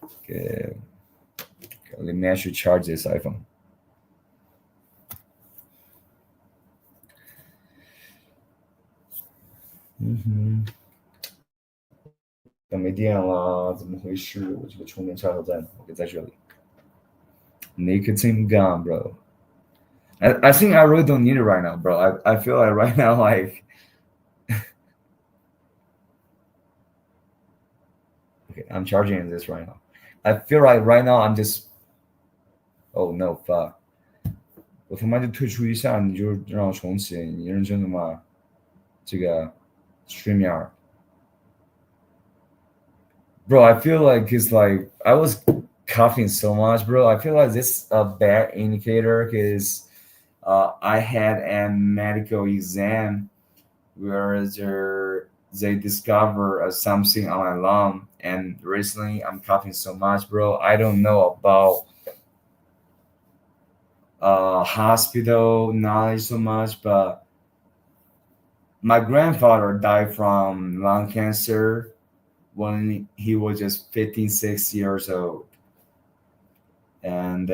Okay. Let me actually charge this iPhone. 没电了，怎么回事？我这个充电插头在哪？OK，在这里。Nicotine gum, bro. I think I really don't need it right now, bro. I feel like right now, like, okay, I'm charging this right now. I feel like right now I'm just, oh no, fuck. 我他妈就退出一下，你就让我重启，你认真的吗？这个 StreamYard。Bro, I feel like it's like I was coughing so much, bro. I feel like this is a bad indicator because I had a medical exam where they discover something on my lung, and recently I'm coughing so much, bro. I don't know about hospital knowledge so much, but my grandfather died from lung cancer when he was just 56 years old. And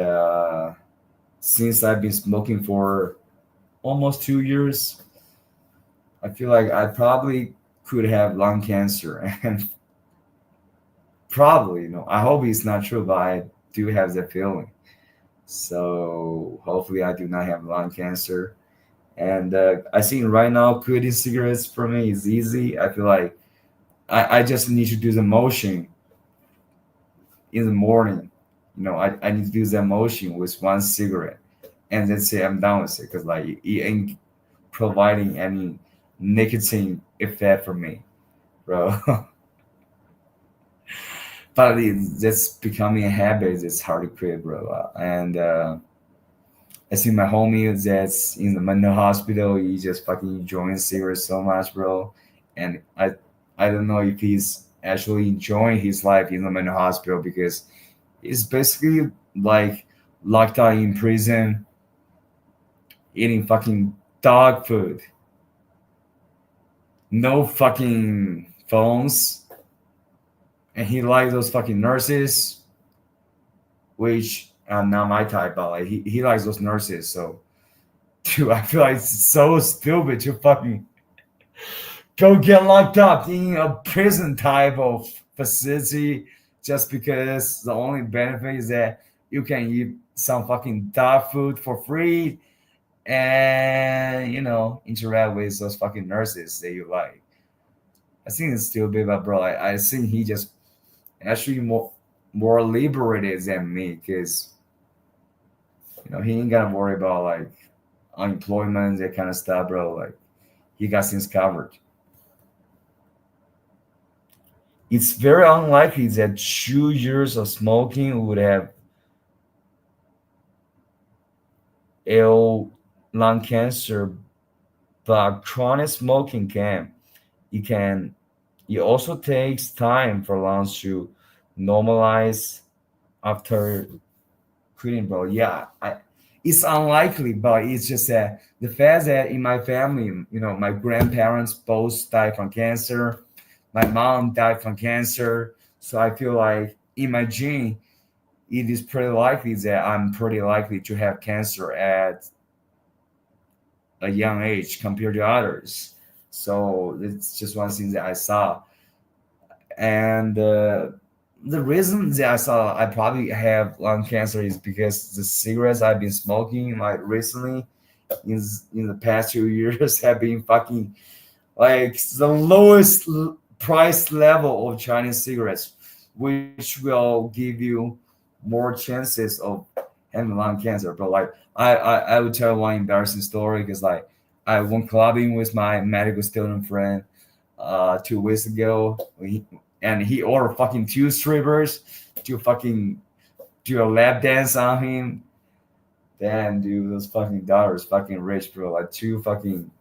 since I've been smoking for almost 2 years, I feel like I probably could have lung cancer. And probably, I hope it's not true, but I do have that feeling. So hopefully I do not have lung cancer. And I think right now quitting cigarettes for me is easy. I feel like I just need to do the motion in the morning. I need to do the motion with one cigarette, and then say I'm done with it because like it ain't providing any nicotine effect for me, bro. But that's becoming a habit. It's hard to quit, bro. And I see my homie that's in the mental hospital. He just fucking enjoying cigarettes so much, bro. And I don't know if he's actually enjoying his life in the mental hospital because he's basically like locked out in prison, eating fucking dog food, no fucking phones, and he likes those fucking nurses, which are not my type, but like he likes those nurses. So, dude, I feel like it's so stupid to fucking go get locked up in a prison type of facility just because the only benefit is that you can eat some fucking dog food for free and interact with those fucking nurses that you like. I think it's still big, but bro, I think he just actually more liberated than me because he ain't gotta worry about like unemployment, that kind of stuff, bro. Like he got things covered. It's very unlikely that 2 years of smoking would have ill lung cancer, but chronic smoking can. It also takes time for lungs to normalize after quitting, bro. Yeah, it's unlikely, but it's just that the fact that in my family, my grandparents both died from cancer. My mom died from cancer. So I feel like in my gene, it is pretty likely that I'm pretty likely to have cancer at a young age compared to others. So it's just one thing that I saw. And the reason that I saw I probably have lung cancer is because the cigarettes I've been smoking like recently in the past 2 years have been fucking like the lowest price level of Chinese cigarettes, which will give you more chances of having lung cancer. But like I would tell one embarrassing story because like I went clubbing with my medical student friend 2 weeks ago. He ordered fucking two strippers to fucking do a lap dance on him. Damn, dude, those fucking daughters fucking rich, bro. Like two fucking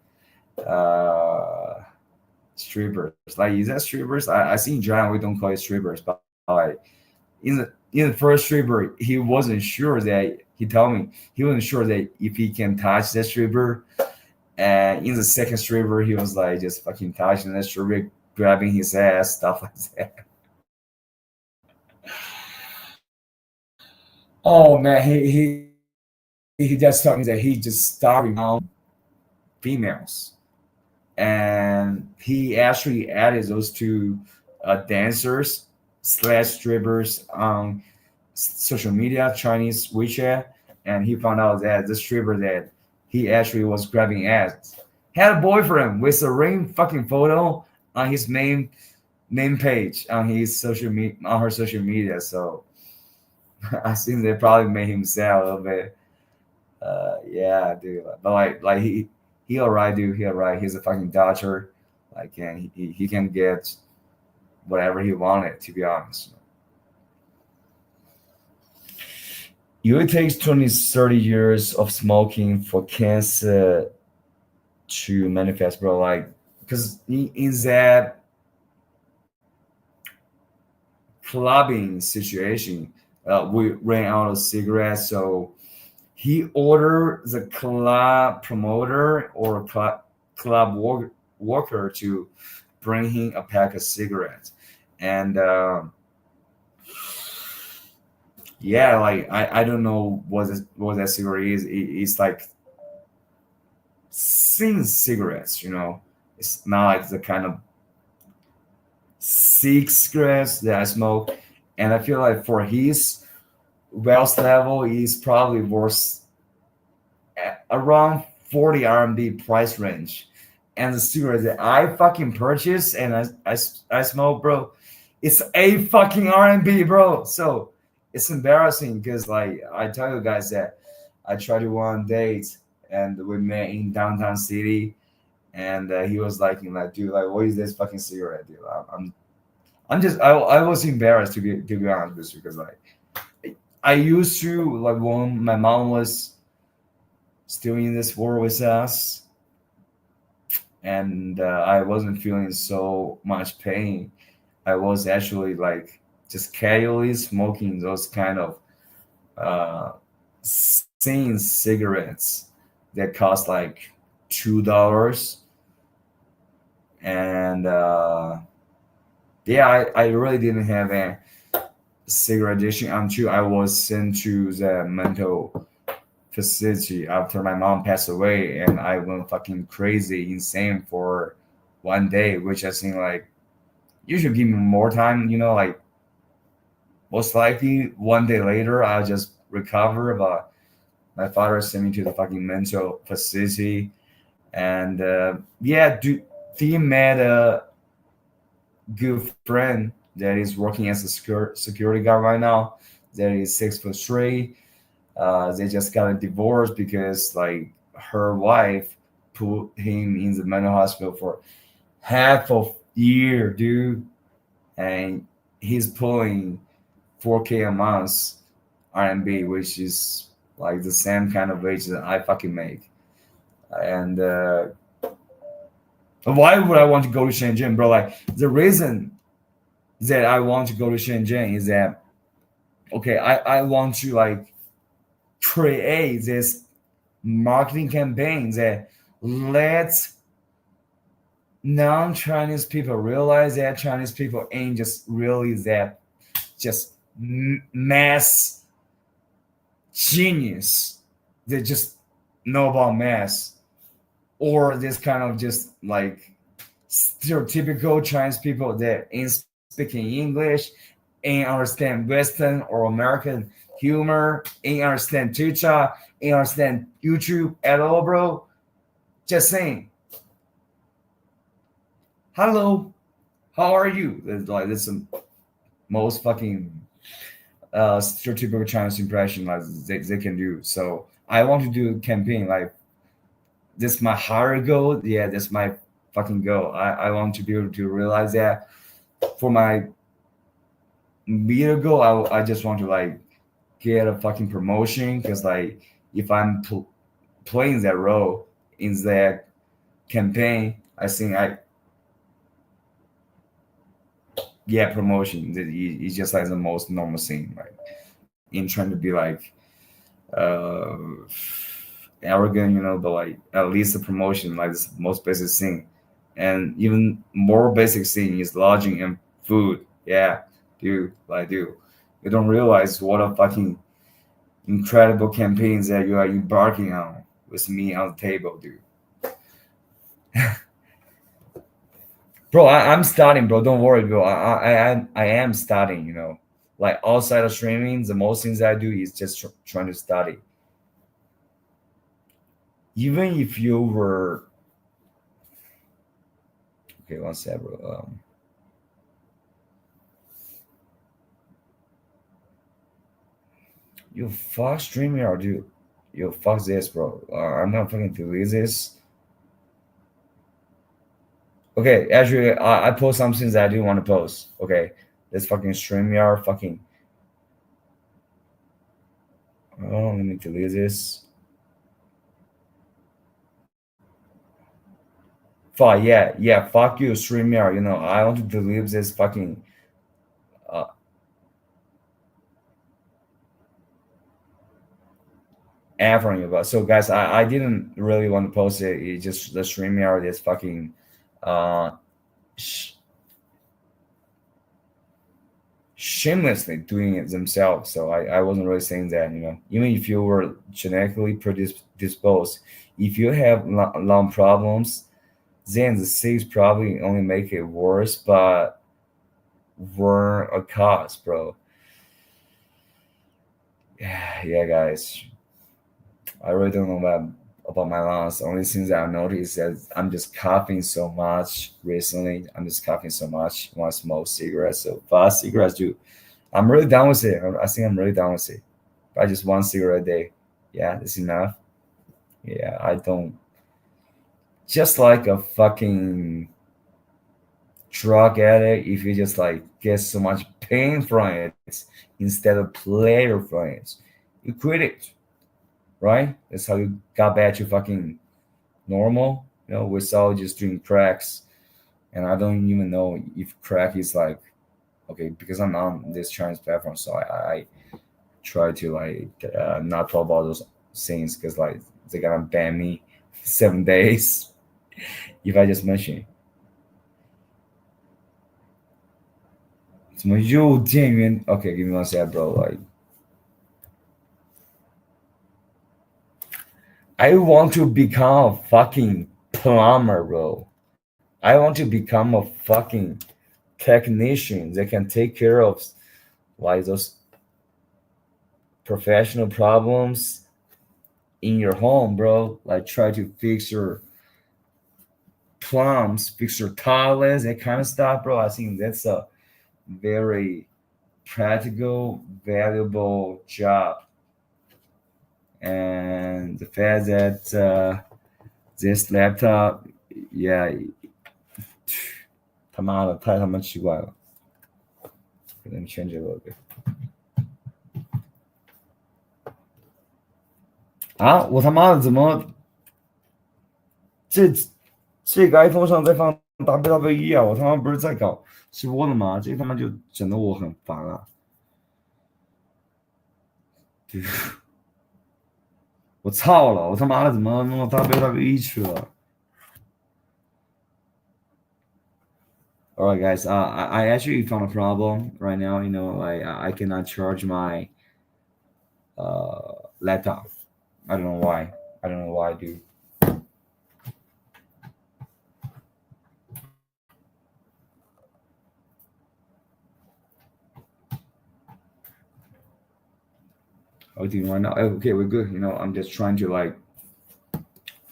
strippers. Like, is that strippers? I see in China we don't call it strippers, but like in the first stripper, he wasn't sure that he told me he wasn't sure that if he can touch that stripper. And in the second stripper, he was like just fucking touching that stripper, grabbing his ass, stuff like that. Oh man, he just told me that he just started on females. and he actually added those two dancers slash strippers on social media, Chinese WeChat, and he found out that the stripper that he actually was grabbing at had a boyfriend with a ring fucking photo on his main name page on his social media, on her social media. So I think they probably made him sad a little bit. Yeah, dude. But like he alright, dude. He alright. He's a fucking dodger. Like, and he can get whatever he wanted. To be honest. It takes 20, 30 years of smoking for cancer to manifest, bro. Like, because in that clubbing situation, we ran out of cigarettes, so he ordered the club promoter or club worker to bring him a pack of cigarettes, and yeah, like I don't know what that cigarette is. It's like thin cigarettes, you know. It's not like the kind of cigarettes that I smoke, and I feel like for his wealth level, he's probably worth around 40 RMB price range. And the cigarette that I fucking purchased and I smoke, bro, it's 8 fucking RMB, bro. So it's embarrassing because, like, I tell you guys that I tried to go on dates and we met in downtown city, and he was like, dude, like, what is this fucking cigarette, dude? I'm just, I was embarrassed to be honest with you, because like I used to, like, when my mom was still in this world with us, and I wasn't feeling so much pain. I was actually like just casually smoking those kind of thin cigarettes that cost like $2, and yeah, I really didn't have a cigarette addiction until I was sent to the mental facility after my mom passed away, and I went fucking crazy, insane for 1 day, which I think like you should give me more time, you know, like most likely 1 day later I'll just recover. But my father sent me to the fucking mental facility, and yeah, he met a good friend that is working as a security guard right now. That is 6'3". They just got a divorce because like her wife put him in the mental hospital for half of year, dude, and he's pulling 4K a month RMB, which is like the same kind of wage that I fucking make. And why would I want to go to Shenzhen, bro? Like, the reason that I want to go to Shenzhen is that, okay, I want to like create this marketing campaign that lets non-Chinese people realize that Chinese people ain't just really that just mass genius. They just know about math, or this kind of just like stereotypical Chinese people that ain't speaking English, ain't understand Western or American humor, ain't understand Twitcha, ain't understand YouTube at all, bro. Just saying, hello, how are you? It's like this the most fucking stereotypical Chinese impression like they can do. So I want to do a campaign like this. My higher goal, yeah, that's my fucking goal. I want to be able to realize that. For my middle goal, I just want to like get a fucking promotion, because like if I'm playing that role in that campaign, I think I get promotion. It's just like the most normal thing, like in trying to be like uh arrogant, you know, but like at least the promotion, like this most basic thing. And even more basic thing is lodging and food. Yeah, dude, like, dude, you don't realize what a fucking incredible campaigns that you are embarking on with me on the table, dude. Bro, I'm studying, bro. Don't worry, bro. I am studying. Like outside of streaming, the most things I do is just trying to study. Even if you were okay, one sec, bro. You fuck streaming or dude? Yo, fuck this, bro. I'm not fucking delete this. Okay, actually, I post some things that I didn't want to post. Okay, this fucking StreamYard fucking. Oh, let me delete this. Fuck yeah. Fuck you, StreamYard. I want to delete this fucking. Uh, ad from you, but so guys, I didn't really want to post it. It's just the StreamYard is fucking. Uh, shamelessly doing it themselves. So I wasn't really saying that, even if you were genetically predisposed, if you have lung problems, then the seeds probably only make it worse, but weren't a cause, bro. Yeah, guys. I really don't know about my lungs. The only things that I've noticed is I'm just coughing so much recently. I'm just coughing so much when I smoke cigarettes. So fast cigarettes, dude. I'm really down with it. I think I'm really down with it. I just one cigarette a day. Yeah, that's enough. Yeah, I don't. Just like a fucking drug addict, if you just like get so much pain from it instead of pleasure from it, you quit it, right? That's how you got back to fucking normal, without just doing cracks. And I don't even know if crack is like okay because I'm on this Chinese platform, so I try to like not talk about those things because like they're gonna ban me 7 days if I just mention. 怎么又电源 Okay, give me one sec, bro. Like, I want to become a fucking plumber, bro. I want to become a fucking technician that can take care of like those professional problems in your home, bro. Like try to fix your plums, fix your toilets, that kind of stuff, bro. I think that's a very practical, valuable job. And the fact that this laptop, yeah, 他妈的太他妈奇怪了。Let me change it a little bit. 啊，我他妈的怎么这个 iPhone 上在放 WWE 啊？我他妈不是在搞直播的吗？这他妈就整得我很烦啊！我操了！我他妈的怎么弄到 WWE 去了？Alright, guys. I actually found a problem right now. I cannot charge my laptop. I don't know why. I don't know why, dude. How are you doing right now? Okay, we're good. I'm just trying to like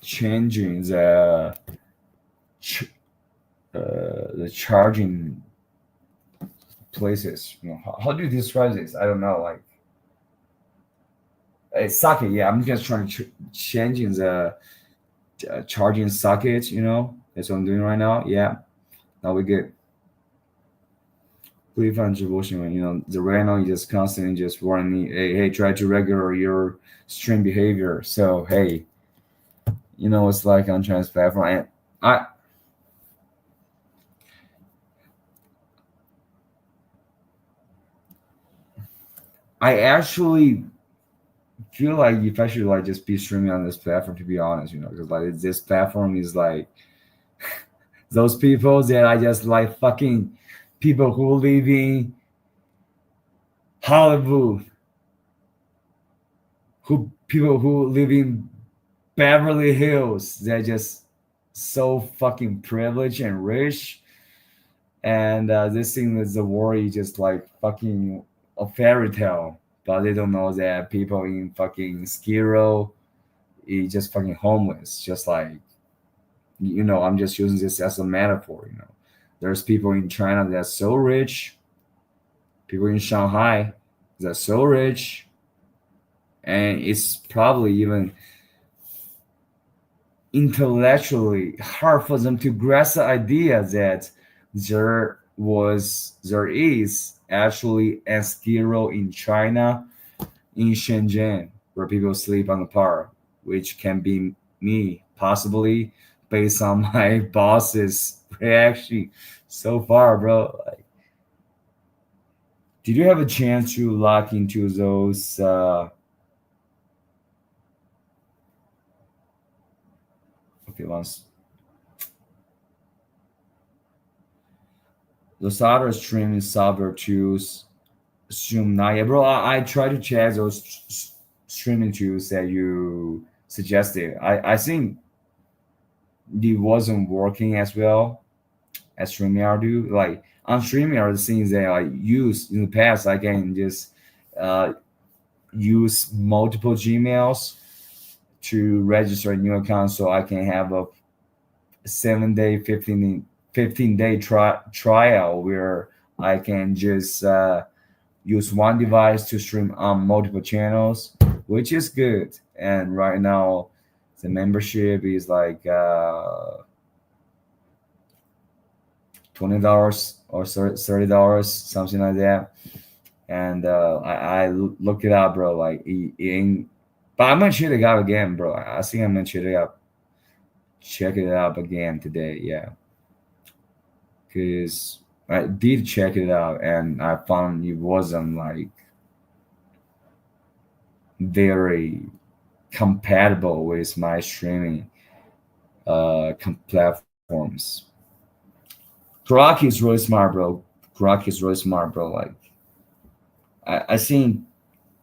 changing the charging places. How do you describe this? I don't know. Like a socket. Yeah, I'm just trying to changing the charging socket. That's what I'm doing right now. Yeah, now we're good. 规范直播行为, the right now you just constantly just warning me, hey, try to regulate your stream behavior. So hey, it's like on Chinese platform. And I actually feel like if I should like just be streaming on this platform, to be honest, because like this platform is like those people that I just like fucking people who live in Hollywood, people who live in Beverly Hills, they're just so fucking privileged and rich. And this thing is the world is just like fucking a fairy tale, but they don't know that people in fucking Skiro is just fucking homeless. Just like, I'm just using this as a metaphor. There's people in China that's so rich, people in Shanghai that's so rich, and it's probably even intellectually hard for them to grasp the idea that there is actually a Skiro in China, in Shenzhen, where people sleep on the park, which can be me, possibly based on my boss's reaction so far, bro. Like, did you have a chance to lock into those? Okay, once those other streaming software tools, Zoom now, yeah, bro. I try to check those streaming tools that you suggested. I think it wasn't working as well as StreamYard do. Like on StreamYard, the things that I used in the past, I can just uh, use multiple Gmails to register a new account, so I can have a 7 day, 15 day trial where I can just use one device to stream on multiple channels, which is good. And right now, the membership is like $20 or $30, something like that. And I look it up, bro. Like, but I'm gonna check it out again, bro. I think I'm gonna check it out again today. Yeah, because I did check it out and I found it wasn't like very compatible with my streaming platforms. Grok is really smart, bro. Grok is really smart, bro. Like I seen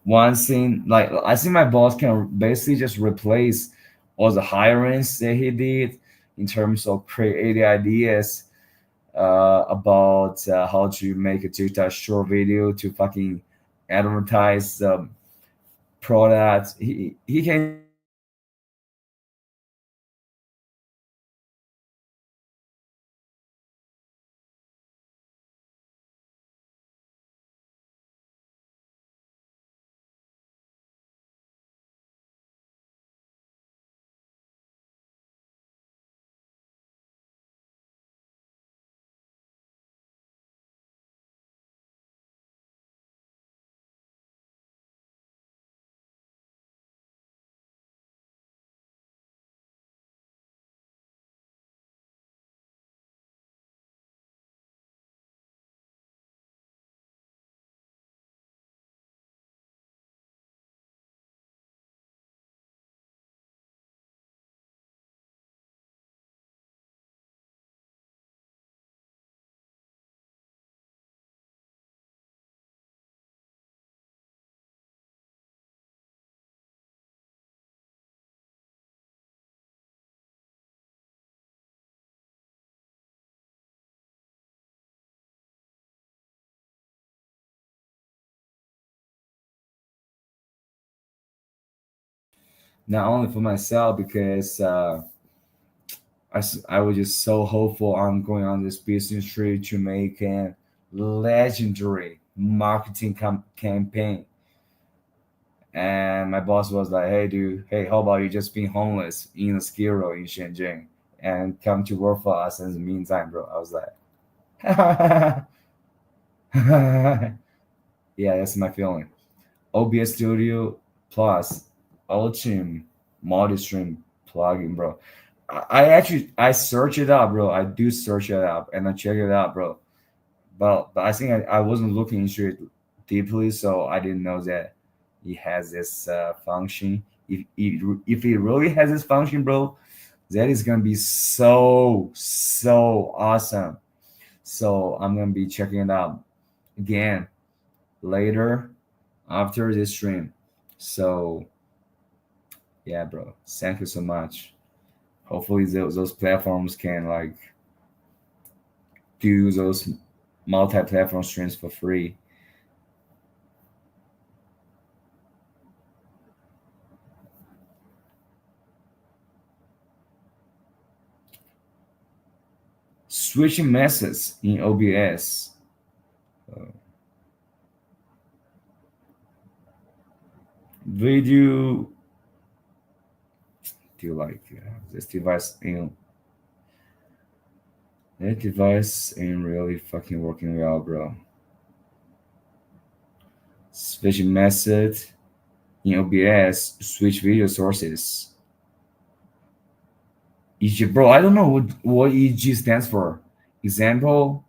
one thing, like I think my boss can basically just replace all the hirings that he did in terms of creating ideas about how to make a TikTok short video to fucking advertise the product. He can just replace all the hiring not only for myself because I was just so hopeful on going on this business trip to make a legendary marketing campaign. And my boss was like, "Hey, dude, hey, how about you just being homeless in a Skiro in Shenzhen and come to work for us in the meantime, bro?" I was like, "Yeah, that's my feeling." OBS Studio plus Ultim multi-stream plugin, bro. I search it up, bro. I do search it up and I check it out, bro. But I think I wasn't looking into it deeply, so I didn't know that it has this function. If it really has this function, bro, that is gonna be so awesome. So I'm gonna be checking it out again later after this stream. So yeah, bro, thank you so much. Hopefully those platforms can like do those multi-platform streams for free. Switching methods in OBS. Video. Do you like this device? That device ain't really fucking working well, bro. Switching method in OBS. Switch video sources. EG, bro, I don't know what EG stands for. Example,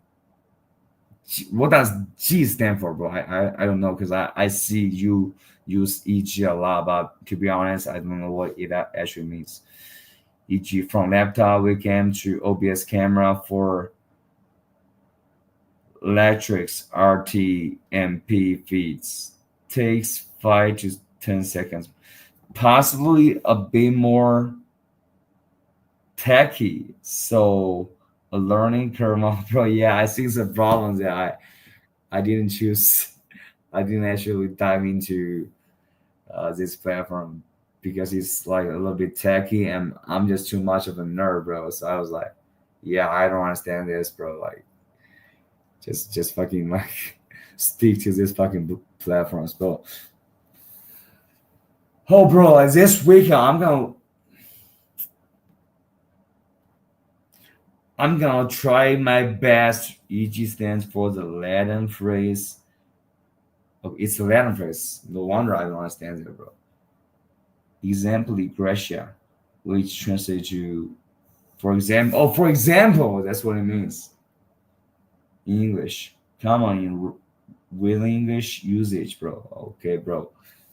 what does G stand for, bro? I don't know, because I see you use EG a lot, but to be honest, I don't know what it actually means. EG from laptop webcam to OBS camera for Lectrix RTMP feeds. Takes 5 to 10 seconds. Possibly a bit more techy, so a learning curve, bro. Yeah, I think the problem that I didn't actually dive into this platform because it's like a little bit techy, and I'm just too much of a nerd, bro. So I was like, yeah, I don't understand this, bro. Like, just fucking like stick to this fucking platforms, bro. Oh, bro, like this weekend I'm gonna try my best. EG stands for the Latin phrase. Oh, it's the Latin phrase. No wonder I don't understand it, bro. Exempli Gracia, which translates to, for example, that's what it means in English. Come on, in real English usage, bro. Okay, bro.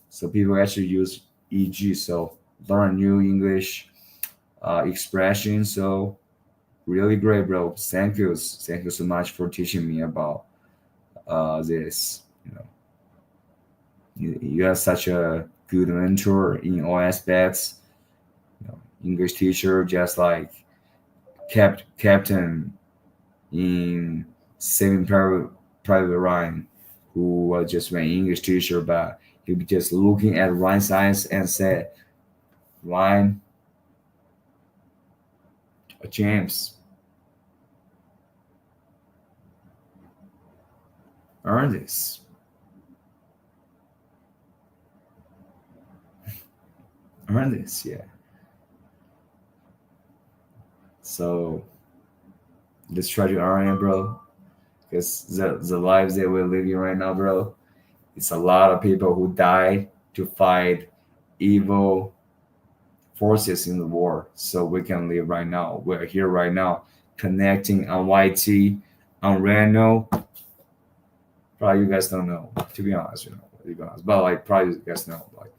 So people actually use EG, so learn new English expression. So really great, bro. Thank you so much for teaching me about this. You are such a good mentor in all aspects. English teacher, just like Captain in Saving Private Ryan, who was just an English teacher, but he was just looking at Ryan's eyes and said, "Ryan, James, earn this." Earn this, yeah. So let's try to earn it, bro. Because the lives that we're living right now, bro, it's a lot of people who die to fight evil forces in the war. So we can live right now. We're here right now, connecting on YT, on Reno. Probably you guys don't know, to be honest, but like probably you guys know, like.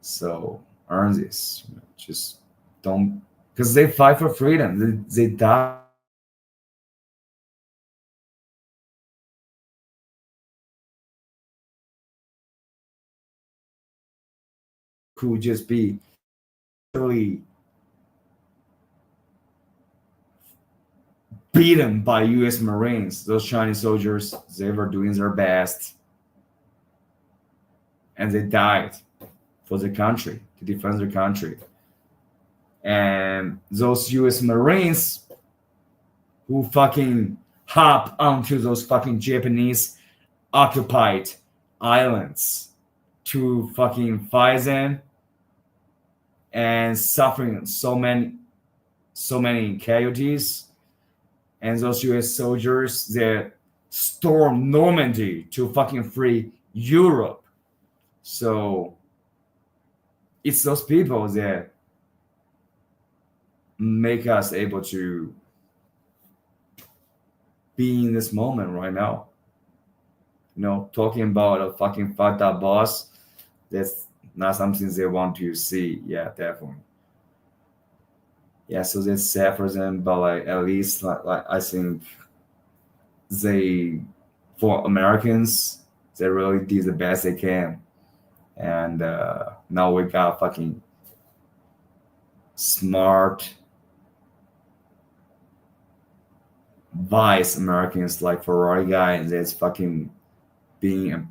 So earn this. Just don't, because they fight for freedom. They die. Could just be really beaten by U.S. Marines. Those Chinese soldiers, they were doing their best, and they died for the country, to defend their country. And those U.S. Marines who fucking hop onto those fucking Japanese occupied islands to fucking fight them, and suffering so many casualties. And those U.S. soldiers that stormed Normandy to fucking free Europe. So it's those people that make us able to be in this moment right now. Talking about a fucking fucked up boss, that's not something they want to see. Yeah, definitely. Yeah, so that's sad for them, but like at least like I think for Americans, they really did the best they can. And now we got fucking smart, vice Americans like Ferrari guy that's fucking being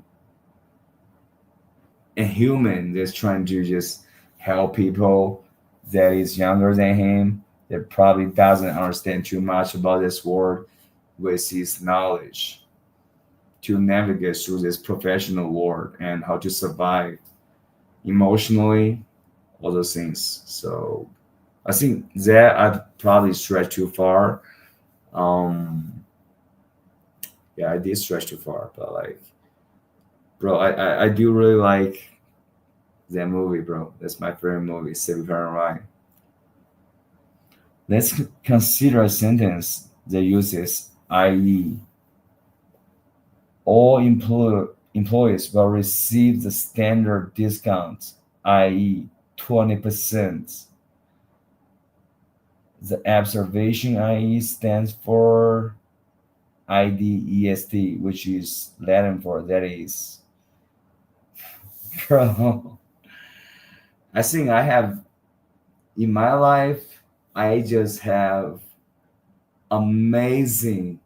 a human that's trying to just help people that is younger than him that probably doesn't understand too much about this world with his knowledge to navigate through this professional world and how to survive emotionally, all those things. So I think that I'd probably stretch too far. Yeah, I did stretch too far, but like, bro, I do really like that movie, bro. That's my favorite movie, Saving Private Ryan. Let's consider a sentence that uses IE. All employees will receive the standard discount, i.e., 20%. The observation IE stands for IDEST, which is Latin for that is. Bro, I think I have in my life, I just have amazing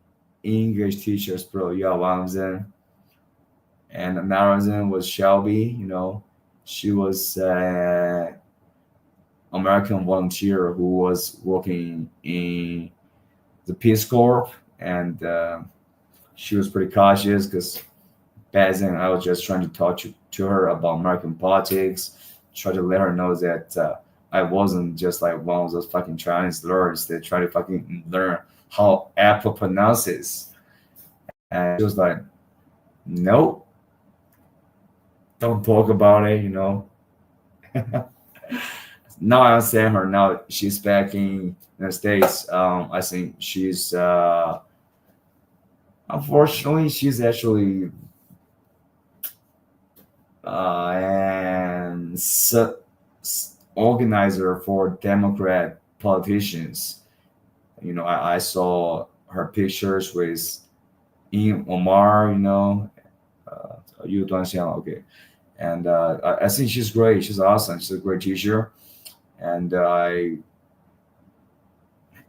English teachers, bro. Yeah, one of them. And another of them was Shelby, she was American volunteer who was working in the Peace Corps, and she was pretty cautious because back then I was just trying to talk to her about American politics, try to let her know that I wasn't just like one of those fucking Chinese lords that try to fucking learn how Apple pronounces. And she was like, nope, don't talk about it, Now I understand her. Now she's back in the States. I think she's unfortunately she's actually an organizer for Democrat politicians. I saw her pictures with Ian Omar, Yu Duanxiang, okay. And I think she's great. She's awesome. She's a great teacher. And I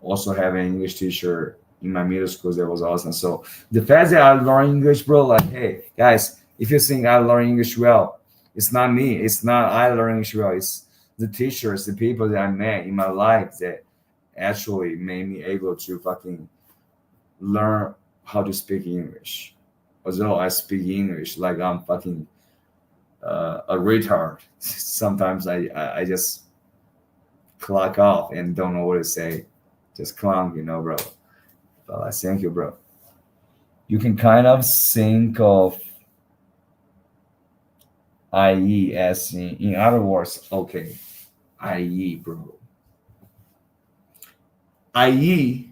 also have an English teacher in my middle school that was awesome. So the fact that I learned English, bro, like, hey, guys, if you think I learn English well, it's not me. It's not I learn English well. It's the teachers, the people that I met in my life that actually made me able to fucking learn how to speak English. Although I speak English like I'm fucking a retard. Sometimes I just clock off and don't know what to say. Just clown, bro. But thank you, bro. You can kind of think of IE as in other words, okay. IE, bro. IE,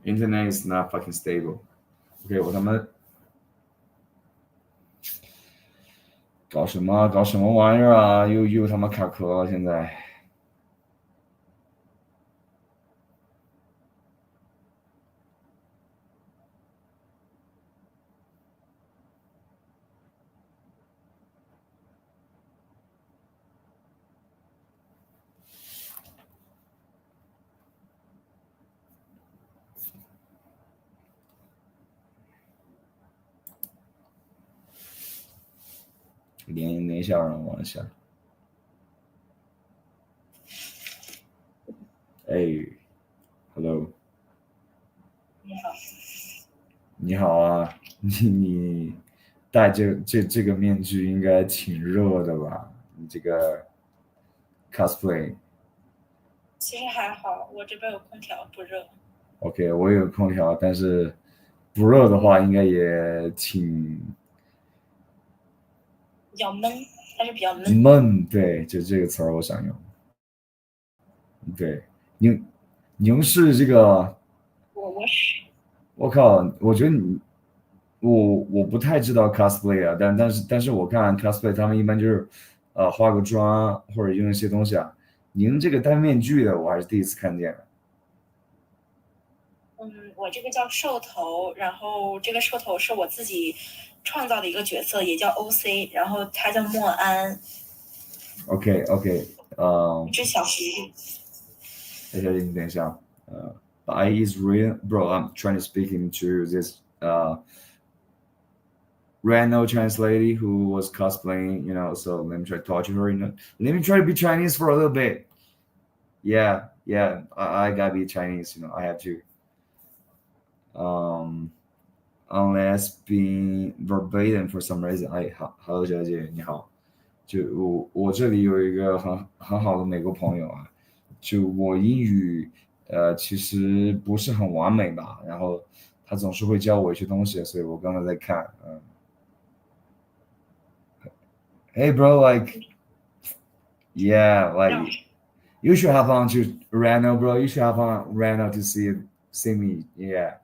internet is not fucking stable. Okay, 我他妈搞什么玩意儿啊？又他妈卡壳了，现在。连一下让我一下。哎 ，Hello， 你好。你好啊，你戴这个面具应该挺热的吧？你这个 cosplay。其实还好，我这边有空调，不热。OK， 我有空调，但是不热的话，应该也挺比较闷，还是比较闷。闷，对，就这个词儿我想用。对，您是这个，我是。我靠，我觉得我不太知道 cosplay 啊，但是我看 cosplay 他们一般就是化个妆或者用一些东西啊。您这个戴面具的，我还是第一次看见。我这个叫兽头，然后这个兽头是我自己创造的一个角色，也叫 OC， 然后他叫莫安。OK，一只小狐狸。等一下， I is real, bro. I'm trying to speak into this random Chinese lady who was cosplaying, so let me try to talk to her, let me try to be Chinese for a little bit. Yeah, I gotta be Chinese, I have to. Unless being verbatim for some reason. 好，小姐你好，就我这里有一个很好的美国朋友啊，就我英语其实不是很完美吧，然后他总是会教我一些东西，所以我刚才在看。Hey bro, like, yeah, like you should have on to Reno, bro. You should have on Reno to see me, yeah.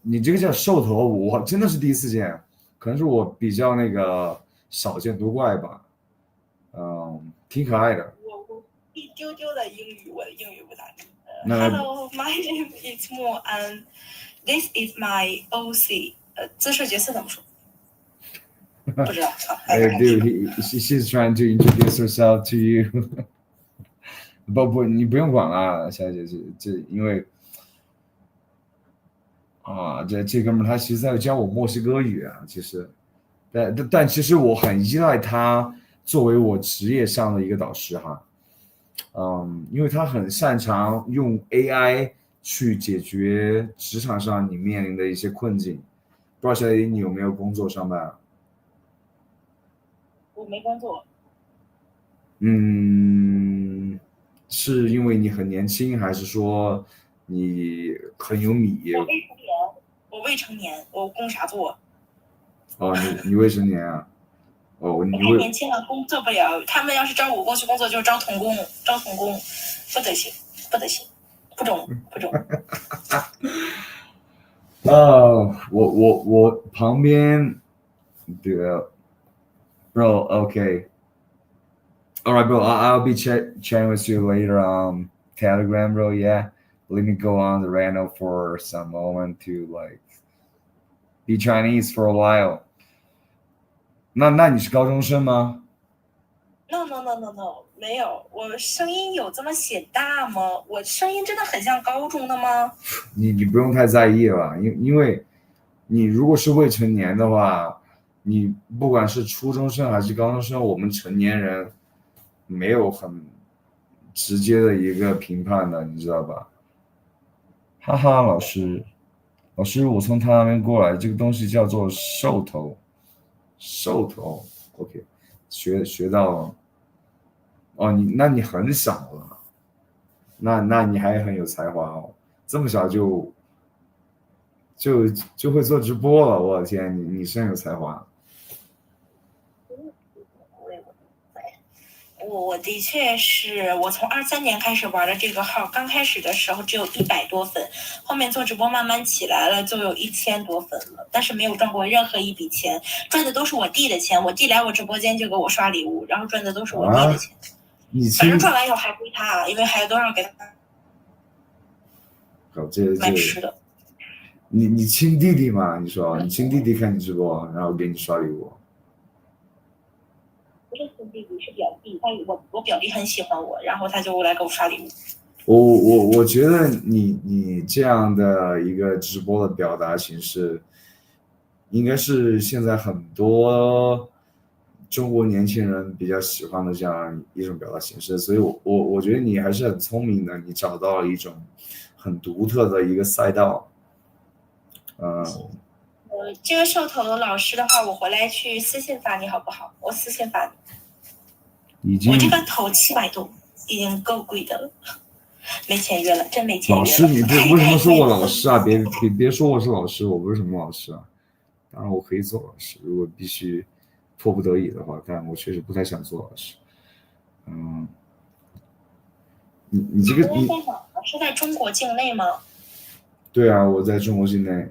你这个叫兽头，我真的是第一次见，可能是我比较那个少见多怪吧，挺可爱的。我一丢丢的英语，我的英语不咋地。Hello, my name is Mo, and this is my OC。姿势角色怎么说？不知道。Dude, she's trying to introduce herself to you 。不，你不用管啦，小姐，这因为。这哥们他其实在教我墨西哥语啊，其实，但其实我很依赖他作为我职业上的一个导师哈，因为他很擅长用 AI 去解决职场上你面临的一些困境。不知道小姐你有没有工作上班？我没工作。是因为你很年轻，还是说你很有米？我未成年，我供啥做？你未成年啊？我太年轻了，工作不了。他们要是招我过去工作，就是招童工，不得行，不中。我旁边，对啊 ，bro, okay, all right, bro, I'll be chatting with you later on Telegram, bro. Yeah, let me go on the random for some moment to like be Chinese for a while. 那你是高中生吗 ？No， 没有。我声音有这么显大吗？我声音真的很像高中的吗？你不用太在意了，因为你如果是未成年的话，你不管是初中生还是高中生，我们成年人没有很直接的一个评判的，你知道吧？哈哈，老师，我从他那边过来，这个东西叫做兽头 ，OK， 学到了。那你很小了，那你还很有才华哦，这么小就会做直播了，我的天，你真有才华。我的确是，我从23年开始玩的这个号，刚开始的时候只有100多粉，后面做直播慢慢起来了，就有1000多粉了，但是没有赚过任何一笔钱，赚的都是我弟的钱，我弟来我直播间就给我刷礼物，然后赚的都是我弟的钱，反正赚完以后还归他，因为还都让给他买吃的。你亲弟弟嘛？你说你亲弟弟看你直播，然后给你刷礼物。不是亲弟弟，是表弟。我表弟很喜欢我，然后他就来给我刷礼物。我觉得你这样的一个直播的表达形式，应该是现在很多中国年轻人比较喜欢的这样一种表达形式，所以我觉得你还是很聪明的，你找到了一种很独特的一个赛道。这个兽头老师的话，我回来去私信发你好不好？我私信发你。我这个头700多，已经够贵的了，没签约了，真没签约了。老师，你为什么说我老师啊？别说我是老师，我不是什么老师啊。当然我可以做老师，如果必须迫不得已的话，但我确实不太想做老师。你这个你是在中国境内吗？对啊，我在中国境内，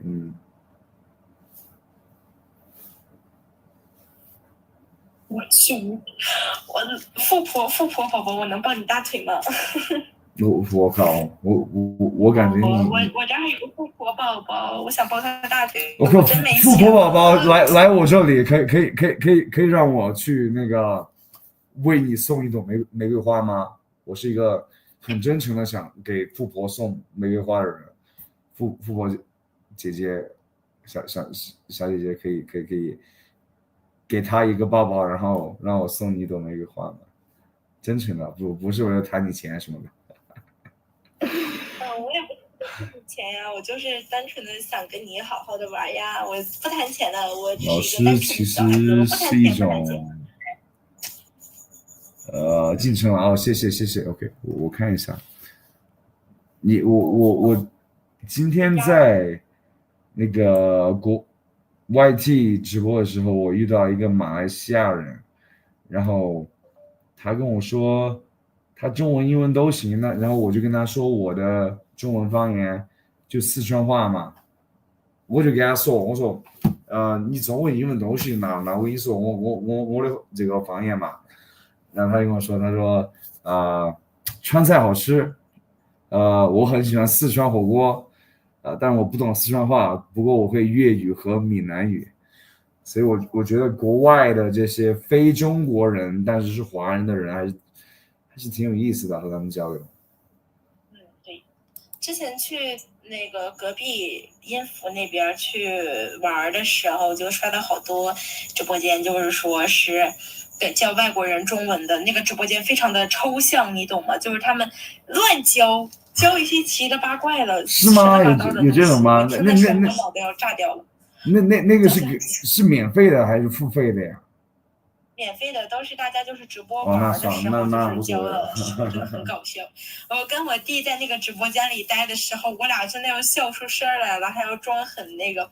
我去，我富婆宝宝，我能抱你大腿吗？我靠，我感觉你我这还有个富婆宝宝，我想抱他大腿。我靠，富婆宝宝来我这里，可以让我去那个为你送一朵玫瑰花吗？我是一个很真诚的想给富婆送玫瑰花的人，富婆姐姐小姐姐可以给她一个抱抱，然后让我送你一朵玫瑰花吗？真诚的，不是为了谈你钱什么的。我也不谈你钱呀，我就是单纯的想跟你好好的玩呀，我不谈钱的，我老是一个单纯师其的小孩子，我实不谈是一钱不谈钱。种进程了哦，谢谢 OK， 我看一下，我今天在那个YT 直播的时候，我遇到一个马来西亚人，然后他跟我说他中文英文都行，然后我就跟他说我的中文方言就四川话嘛，我就跟他说我说你中文英文都行嘛，那我跟你说我的这个方言嘛，然后他就跟我说他说川菜好吃，我很喜欢四川火锅，但是我不懂四川话，不过我会粤语和闽南语，所以我觉得国外的这些非中国人，但是是华人的人，还是挺有意思的，和他们交流。对，之前去那个隔壁音符那边去玩的时候，就刷到好多直播间，就是说是教外国人中文的那个直播间，非常的抽象，你懂吗？就是他们乱教一些奇了八怪了，是吗？有这种吗？那脑袋要炸掉了。那个是免费的还是付费的呀？免费的，都是大家就是直播玩的时候就是教的，真的很搞笑。我跟我弟在那个直播间里待的时候，我俩真的要笑出声来了，还要装很那个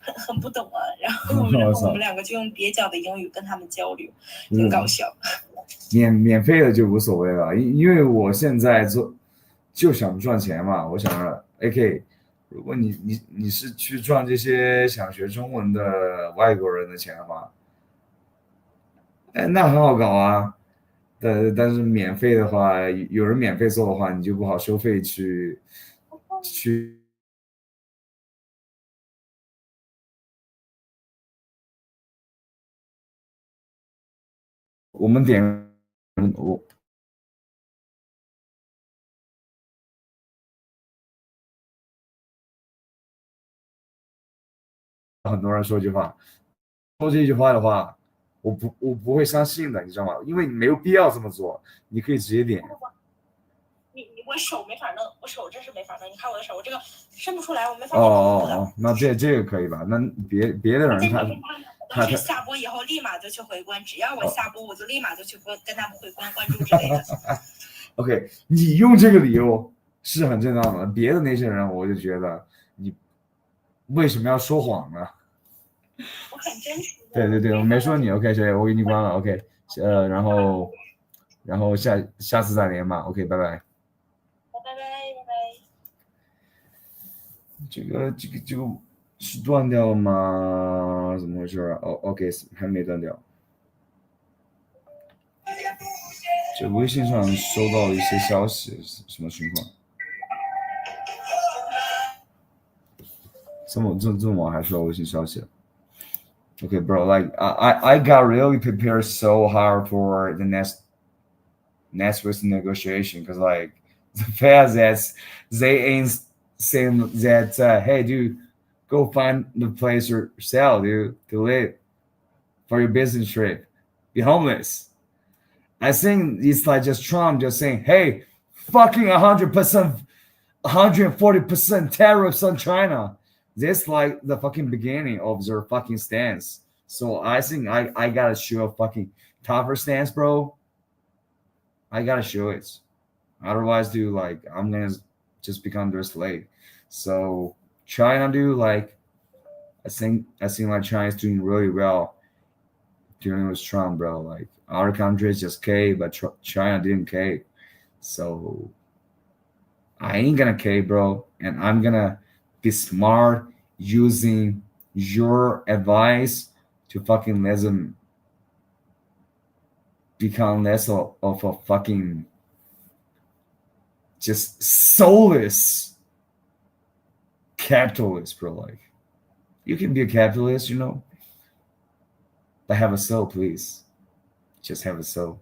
很不懂啊，然后我们两个就用蹩脚的英语跟他们交流，挺搞笑。免费的就无所谓了，因为我现在就想赚钱嘛，我想着 OK， 如果你是去赚这些想学中文的外国人的钱的话，那很好搞啊。但是免费的话，有人免费做的话，你就不好收费去。我们点很多人说一句话，说这句话的话，我不会相信的，你知道吗？因为你没有必要这么做，你可以直接点。我手没法弄，我手真是没法弄。你看我的手，我这个伸不出来，我没法点。那这个可以吧？那别的人他是下播以后立马就去回关，只要我下播，我就立马就去跟他们回关关注之类的。OK， 你用这个理由是很正当的，别的那些人我就觉得你为什么要说谎呢？我很真实。对，我没说你 OK， 谁？我给你关了 OK， 然后下次再连吧 OK， 拜拜。这个是断掉了吗？怎么回事啊？OK， 还没断掉。这微信上收到了一些消息，什么情况？这么晚还收到微信消息？Okay, bro, like I got really prepared so hard for the next week's negotiation because like the fact that they ain't saying that hey dude, go find the place yourself, dude, to live for your business trip, be homeless. I think it's like just Trump just saying, hey, fucking 100%, 140% tariffs on China. This like the fucking beginning of their fucking stance. So I think I gotta show a fucking tougher stance, bro. I gotta show it. Otherwise, dude, like I'm gonna just become their slave. So China, dude, like I think like China's doing really well dealing with Trump, bro. Like other countries just cave, but China didn't cave. So I ain't gonna cave, bro, and I'm gonna be smart using your advice to fucking let them become less of a fucking just soulless capitalist, bro. Like you can be a capitalist, but have a soul, please. Just have a soul.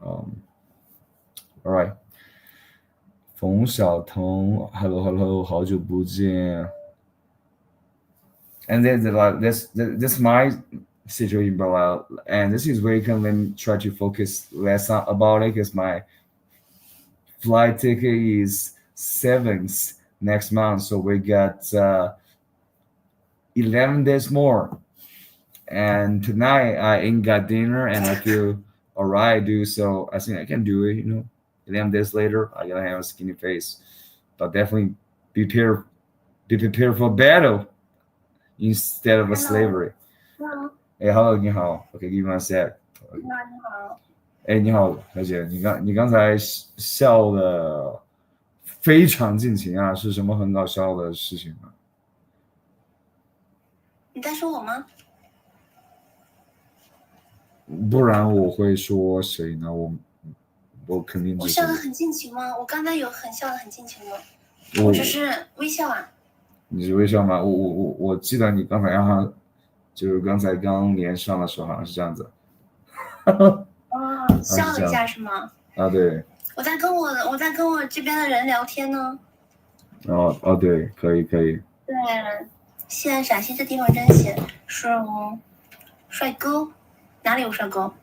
All right， 冯小彤 ，Hello， 好久不见。And that's my situation, bro. And this is where you can let me try to focus less about it, because my flight ticket is 7th next month, so we got 11 days more. And tonight I ain't got dinner, and I feel alright, dude. So I think I can do it. 11 days later, I gotta have a skinny face, but definitely be prepared for battle instead of a slavery. Hello. 哎 ，Hello， 你好。OK，give me one sec。你好。哎，你好，小姐，你刚才笑的非常尽情啊，是什么很搞笑的事情啊？你在说我吗？不然我会说谁呢？我肯定。我笑得很尽情吗？我刚才有笑得很尽情吗？我只是微笑啊。你是微笑吗？我记得你刚才就是刚才刚连上的时候好像是这样子。笑了一下是吗？啊，对。我在跟我这边的人聊天呢。哦，对，可以。对，现在陕西这地方真闲，是哦。帅哥，哪里有帅哥？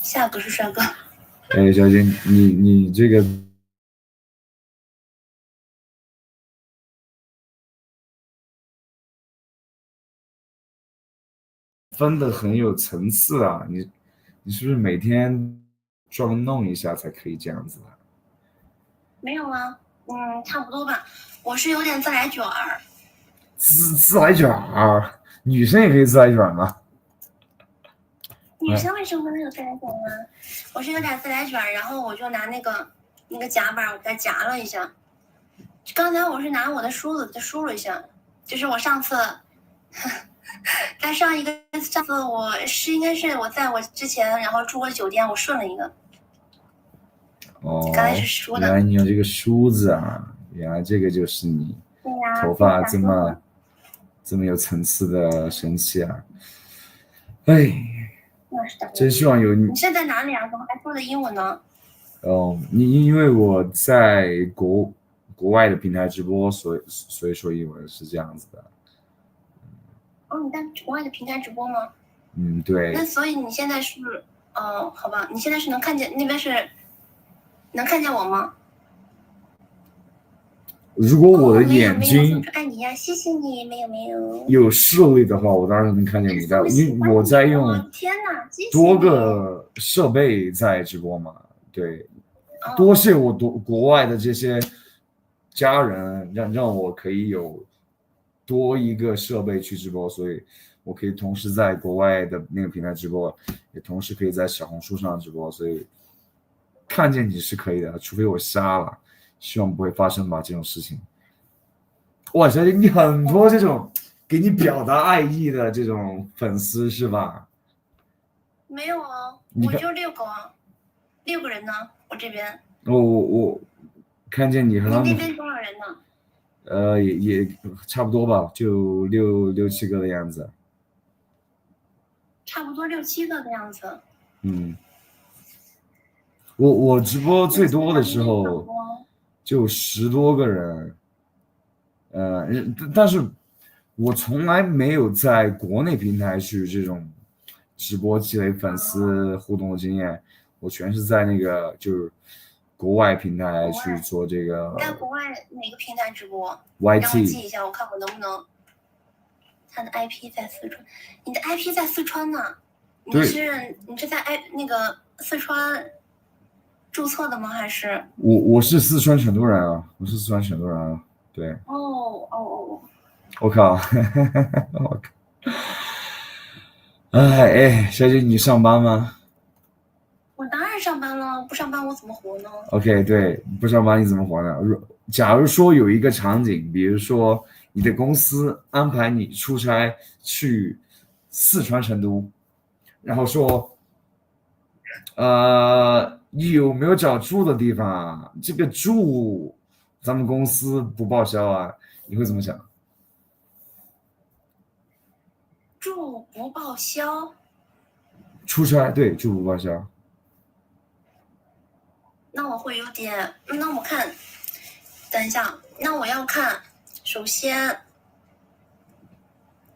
下个是帅哥。哎，小姐，你这个分的很有层次啊！你是不是每天装弄一下才可以这样子啊？没有啊，差不多吧。我是有点自来卷儿。自来卷儿，女生也可以自来卷吗？女生为什么没有自来卷啊？我是有点自来卷，然后我就拿那个夹板，我给它夹了一下。刚才我是拿我的梳子给它梳了一下，就是我上次，在上次我应该是我在我之前，然后住过酒店，我顺了一个。哦，刚才是梳的。原来你有这个梳子啊！原来这个就是你头发这么有层次的神器啊！哎，真希望有你。你是在哪里啊？怎么还说的英文呢？因为我在国外的平台直播，所以说英文是这样子的。你在国外的平台直播吗？对。那所以你现在是，好吧，你现在是能看见那边是能看见我吗？如果我的眼睛爱你呀，谢谢你，没有有视力的话，我当然能看见你的，因为我在用多个设备在直播嘛。对，多谢我国外的这些家人，让我可以有多一个设备去直播，所以我可以同时在国外的那个平台直播，也同时可以在小红书上直播，所以看见你是可以的，除非我瞎了，希望不会发生吧这种事情。哇，小姐，你很多这种给你表达爱意的这种粉丝是吧？没有啊，我就6个啊，6个人呢，我这边。我看见你和他们。你那边多少人呢？也差不多吧，就六七个的样子。差不多6、7个的样子。我直播最多的时候就10多个人，但是我从来没有在国内平台去这种直播积累粉丝互动的经验，我全是在那个就是国外平台去做这个。在国外哪个平台直播 ？YT。让我记一下，我看我能不能。他的 IP 在四川，你的 IP 在四川呢？你是在那个四川注册的吗？还是？我是四川成都人啊，对。我靠，我靠！哎，小姐，你上班吗？我当然上班了，不上班我怎么活呢 ？OK， 对，不上班你怎么活呢？假如说有一个场景，比如说你的公司安排你出差去四川成都，然后说，你有没有找住的地方啊？这个住咱们公司不报销啊，你会怎么想？住不报销。出差对，住不报销。那我会有点，那我看，等一下，那我要看，首先，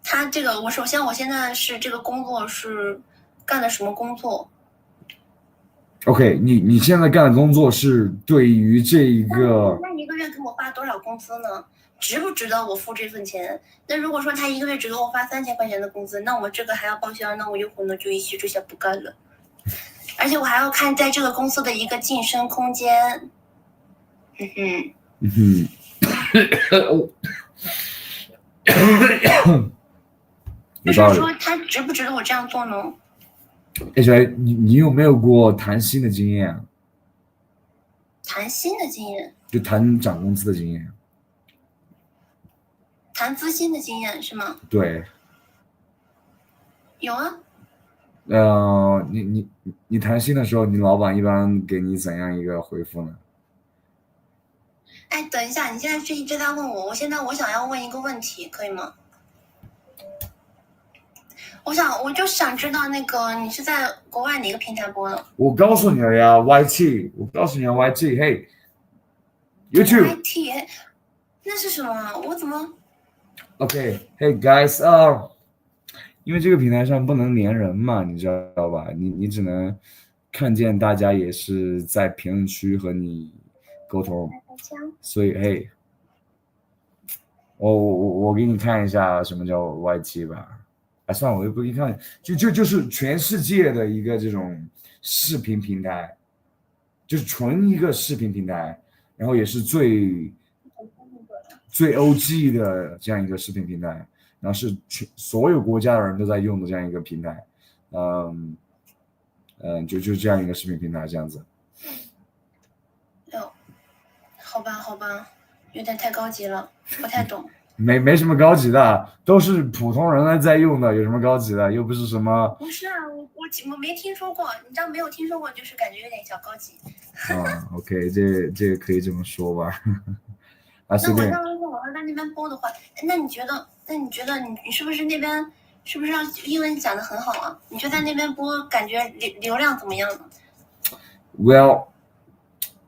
他这个我现在是这个工作是干的什么工作 ？OK， 你现在干的工作是对于这一个，那一个月给我发多少工资呢？值不值得我付这份钱？那如果说他一个月只给我发3000块钱的工资，那我这个还要报销，那我有可能就一气之下不干了。而且我还要看在这个公司的一个晋升空间。就是说他值不值得我这样做呢？你有没有过谈薪的经验啊？谈薪的经验？就谈涨工资的经验。谈资薪的经验是吗？对。有啊。你谈薪的时候，你老板一般给你怎样一个回复呢？哎，等一下，你现在是一直在问我，我想要问一个问题，可以吗？我就想知道那个你是在国外哪个平台播的？我告诉你了呀 ，YT， 我告诉你了 YT， 嘿 ，YouTube。YT， 那是什么？我怎么 ？OK，Hey guys，因为这个平台上不能连人嘛，你知道吧？你只能看见大家也是在评论区和你沟通，所以嘿，我给你看一下什么叫 YT 吧。算了，我就不给你看，就是全世界的一个这种视频平台，就是纯一个视频平台，然后也是最 OG 的这样一个视频平台。然后是所有国家的人都在用的这样一个平台，就这样一个视频平台这样子。好吧，有点太高级了，不太懂。没什么高级的，都是普通人在用的，有什么高级的？又不是什么。不是啊，我没听说过，你知道没有听说过，就是感觉有点小高级。OK， 这个可以这么说吧。那我要是我要在那边播的话，那你觉得你是不是那边是不是要英文讲得很好啊？你就在那边播，感觉流量怎么样呢 ？Well，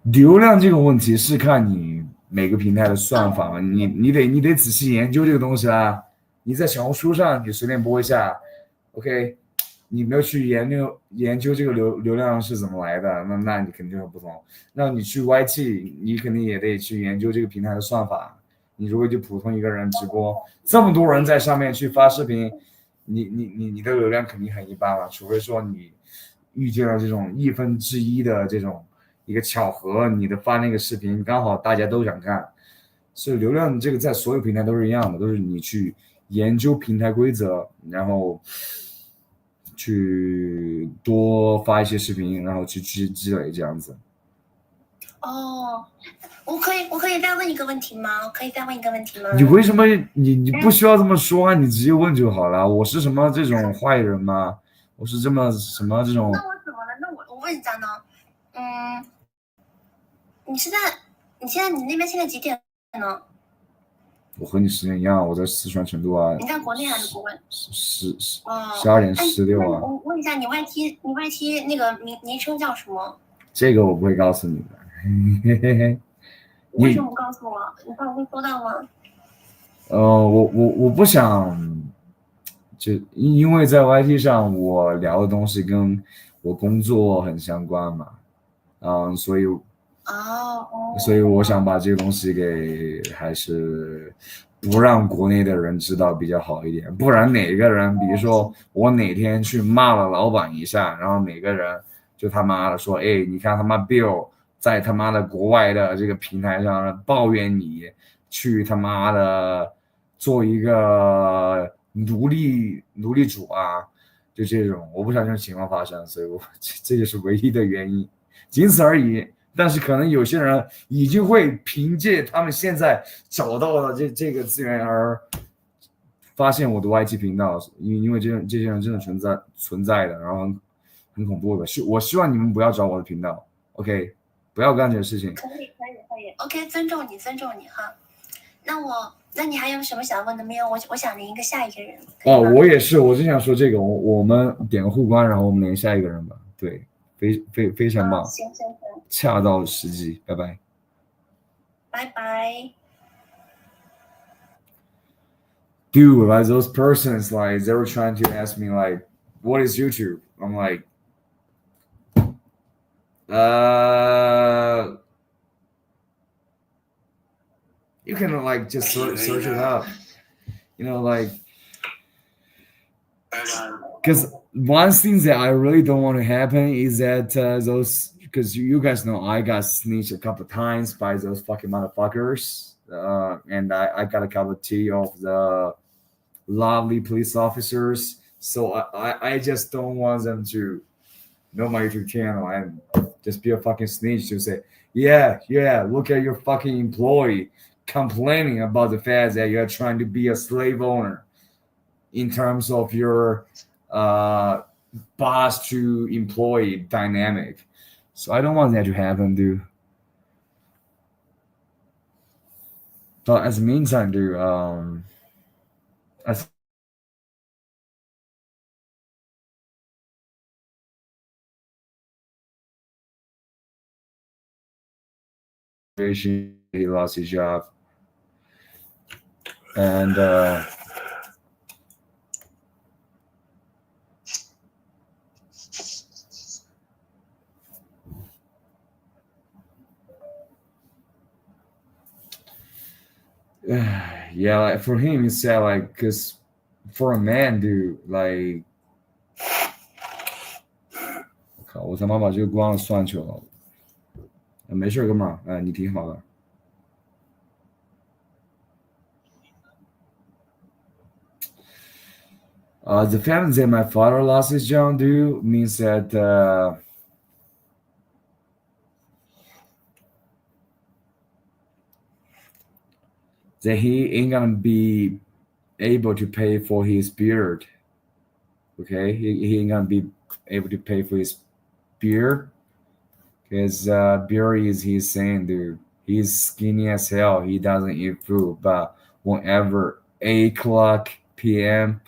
流量这个问题是看你每个平台的算法嘛，你得仔细研究这个东西啦。你在小红书上你随便播一下 ，OK， 你没有去研究这个流量是怎么来的，那你肯定会不同。那你去 YT， 你肯定也得去研究这个平台的算法。你如果就普通一个人直播，这么多人在上面去发视频，你的流量肯定很一般了，除非说你遇见了这种1/1的这种一个巧合，你的发那个视频刚好大家都想看，所以流量这个在所有平台都是一样的，都是你去研究平台规则，然后去多发一些视频，然后去积累这样子。我可以再问一个问题吗？你为什么你不需要这么说啊？你直接问就好了。我是什么这种坏人吗？我是这么什么这种？那我怎么了？那我问一下呢？你现在几点呢？我和你时间一样，我在四川成都啊。你在国内还是国外？12:16啊。我问一下，你 YT 那个昵称叫什么？这个我不会告诉你的。为什么不告诉我？你怕我会收到吗？我不想，就因为在 YT 上我聊的东西跟我工作很相关嘛，所以我想把这个东西还是不让国内的人知道比较好一点，不然哪个人，比如说我哪天去骂了老板一下，然后哪个人就他妈的说，你看他妈 Bill 在他妈的国外的这个平台上抱怨你去他妈的做一个奴隶主啊，就这种，我不想这种情况发生，所以这就是唯一的原因，仅此而已。但是可能有些人已经会凭借他们现在找到了这个资源而发现我的 YT 频道，因为这些人真的存在的，然后很恐怖的。我希望你们不要找我的频道 ，OK， 不要干这个事情。可以 ，OK， 尊重你哈。那那你还有什么想问的没有？我想连一个下一个人。哦，我也是，我就想说这个，我们点个互关，然后我们连下一个人吧。对，非常棒，行，恰到时机，拜拜。拜拜。Dude, like those persons, like they were trying to ask me, like, what is YouTube? I'm like, you can like just search it up, like, because one thing that I really don't want to happen is that those, because you guys know I got snitched a couple of times by those fucking motherfuckers, and I got a cup of tea of the lovely police officers, so I just don't want them to know my YouTube channel and just be a fucking snitch to say, yeah, look at your fucking employee complaining about the fact that you're trying to be a slave owner in terms of your boss to employee dynamic. So I don't want that to happen, dude. But as the meantime, dude, as he lost his job, and yeah, like for him, it's sad, like, because for a man, dude, like, 我靠，我他妈把这个关了算球了。没事，哥们儿，哎，你挺好的。The fact that my father lost his job, dude, means that that he ain't gonna be able to pay for his beard. Okay, he ain't gonna be able to pay for his beer because beer is his saying, dude. He's skinny as hell. He doesn't eat food, but whenever 8 o'clock p.m.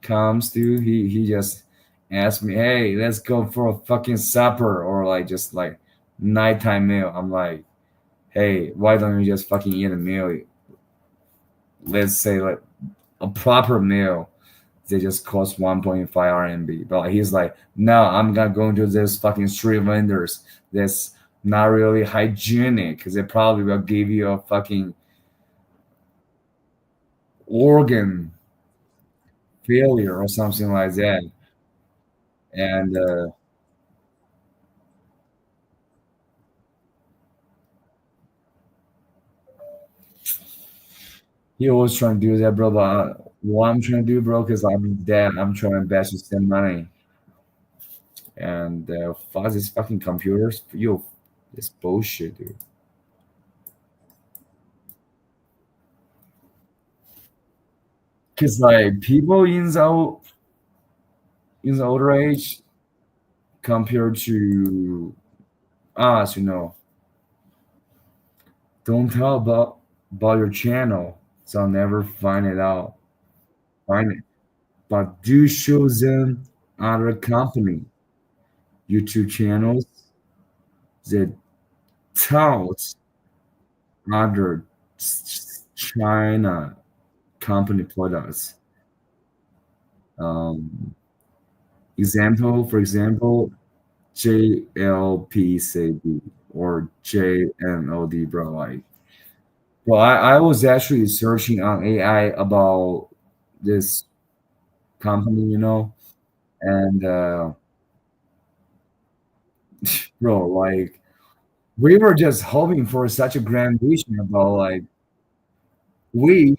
comes, dude, he just asks me, "Hey, let's go for a fucking supper," or like just like nighttime meal. I'm like, "Hey, why don't you just fucking eat a meal? Let's say like a proper meal." They just cost 1.5 RMB. But he's like, "No, I'm gonna go into this fucking street vendors that's not really hygienic because they probably will give you a fucking organ failure or something like that." And he always trying to do that, bro. But what I'm trying to do, bro, because I'm dead, I'm trying my best to spend money. And fuck these fucking computers. Yo, this bullshit, dude. Because like people in the older age compared to us, don't tell about your channel, so I'll never find it out. Find it. But do show them other company YouTube channels that tout other China company products. Um, for example, JLPCB or JNOD, bro. Like, well, I was actually searching on AI about this company, and bro, like, we were just hoping for such a grand vision about like we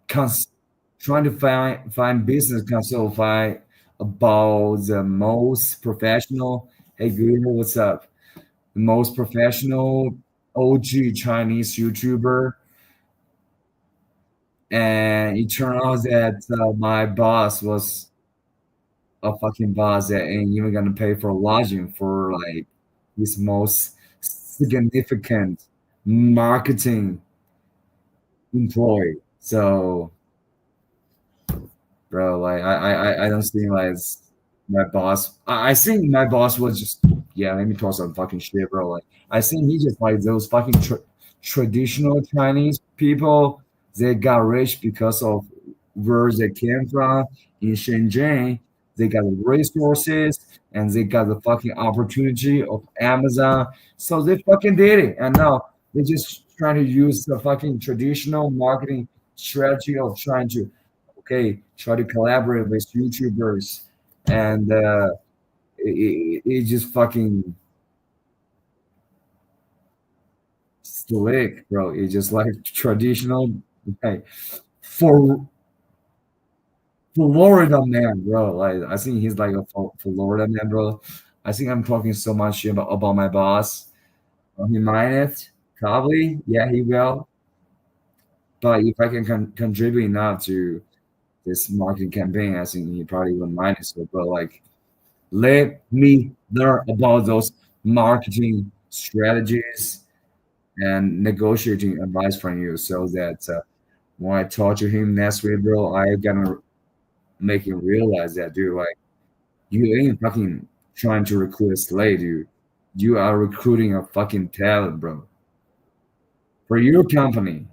cons- trying to find business consulting about the most professional. Hey Google, what's up? The most professional OG Chinese YouTuber, and it turned out that my boss was a fucking boss that ain't even gonna pay for lodging for like his most significant marketing employee. So, bro, like I don't think like my boss. I think my boss was just yeah. Let me talk some fucking shit, bro. Like I think he just like those fucking traditional Chinese people. They got rich because of where they came from in Shenzhen. They got the resources and they got the fucking opportunity of Amazon. So they fucking did it. And now they just trying to use the fucking traditional marketing strategy of trying to okay, try to collaborate with YouTubers, and it just fucking slick, bro. It's just like traditional, like for Florida man, bro. Like I think he's like a Florida man, bro. I think I'm talking so much shit about my boss. He might it, probably, yeah, he will. But if I can contribute enough to this marketing campaign, I think he probably wouldn't mind it. So, but like let me learn about those marketing strategies and negotiating advice from you so that when I talk to him next week, bro, I gonna make him realize that, dude, like, you ain't fucking trying to recruit a slave, dude. You are recruiting a fucking talent, bro. For your company,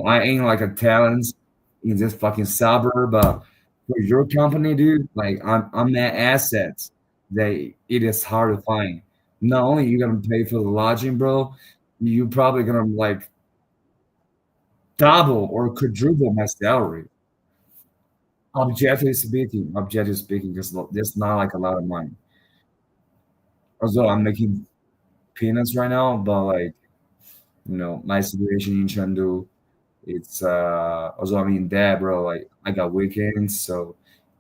I ain't like a talent in this fucking suburb, but for your company, dude, like I'm an asset that it is hard to find. Not only you gonna pay for the lodging, bro, you probably gonna like double or quadruple my salary. Objectively speaking, because there's not like a lot of money. Although I'm making peanuts right now, but like my situation in Chengdu, it's although I'm in there, bro. Like I got weekends, so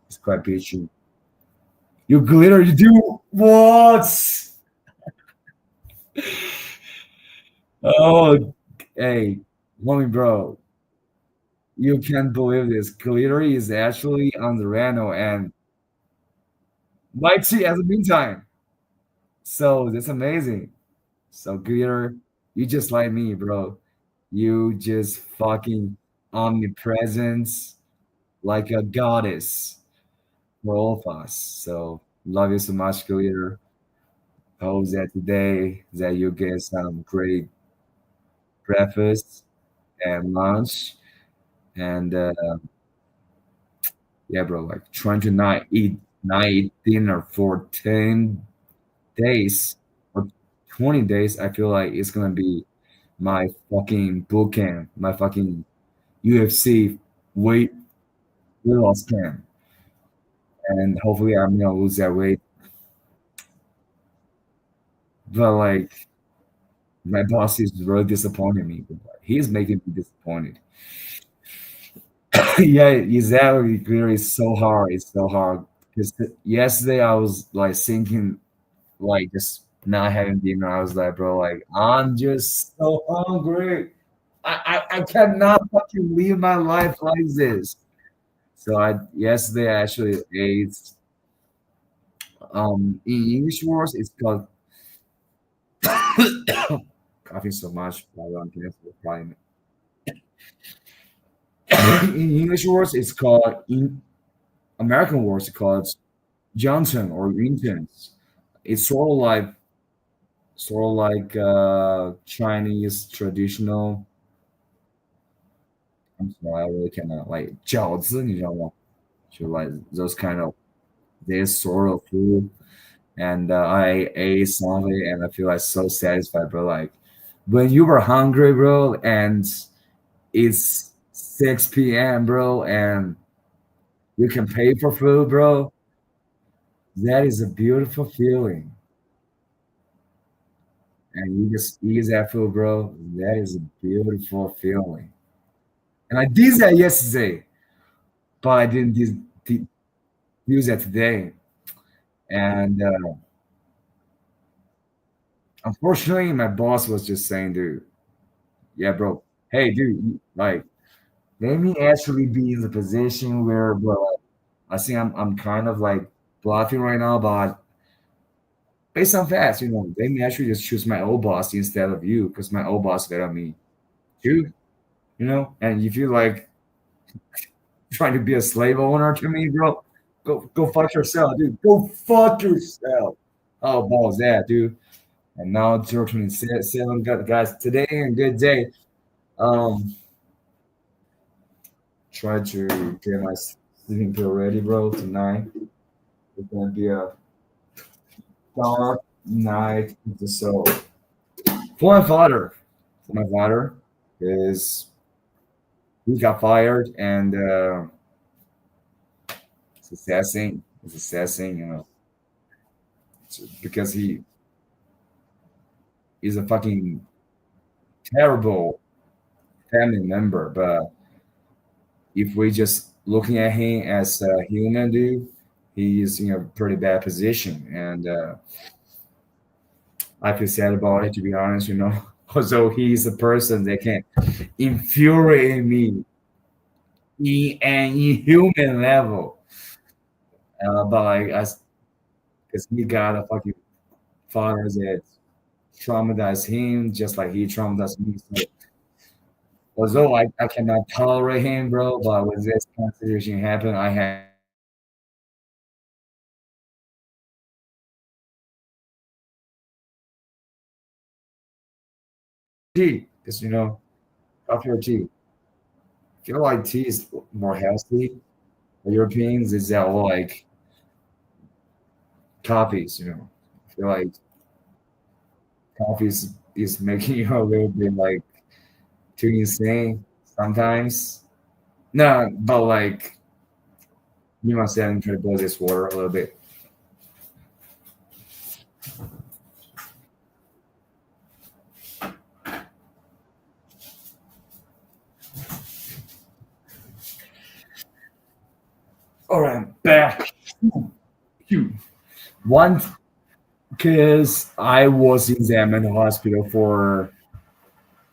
it's quite peachy. You glitter, you do what? Oh, hey, homie, bro, you can't believe this. Glitter is actually on the Reno and White Tea at the meantime. So that's amazing. So glitter, you just like me, bro. You just fucking omnipresence like a goddess for all of us. So love you so much, glitter. Hope that today that you get some great breakfast and lunch. And yeah, bro, like trying to not eat dinner for 10 days or 20 days. I feel like it's gonna be my fucking boot camp, my fucking UFC weight loss camp. And hopefully I'm gonna lose that weight. But like my boss is really disappointing me. He's making me disappointed. Yeah, exactly. Clearly, it's so hard. It's so hard. Because yesterday I was like thinking, like just not having dinner. I was like, bro, like I'm just so hungry. I cannot fucking live my life like this. So I yesterday I actually ate in English words it's called coughing so much probably on cancel probably in English words it's called in American words it's called Johnson or Intons. It's sort of like Chinese traditional. I'm sorry, I really cannot like 饺子, 你知道吗? So like those kind of this sort of food. And I ate something and I feel like so satisfied, bro. Like when you were hungry, bro, and it's 6 p.m., bro, and you can pay for food, bro. That is a beautiful feeling. And you just eat that food, bro. That is a beautiful feeling. And I did that yesterday, but I didn't use that today. And unfortunately, my boss was just saying, dude, yeah, bro, hey, dude, like, let me actually be in the position where, bro, I think I'm kind of like bluffing right now, but based on facts, let me actually just choose my old boss instead of you because my old boss better me. Dude, you know. And if you like trying to be a slave owner to me, bro, go fuck yourself, dude. Go fuck yourself. How about that, dude? And now it's your 27, guys. Today and good day. Um, try to get my sleeping pill ready, bro. Tonight it's gonna be a dark night. So for my father, is he got fired, and it's assessing. It's assessing, you know, because he is a fucking terrible family member. But if we just looking at him as a human, dude, he is in a pretty bad position, and I feel sad about it, to be honest. You know, although he is a person that can infuriate me in an inhuman level, but like as because he got a fucking father that traumatized him just like he traumatized me. So, although I cannot tolerate him, bro, but when this kind of situation happened, I had tea because you know coffee or tea. I feel like tea is more healthy. The Europeans is that all like coffees, you know. I feel like coffee is making you a little bit like too insane sometimes. No, but like you must have try to boil this water a little bit. All right, back. Phew. One, because I was in the mental hospital for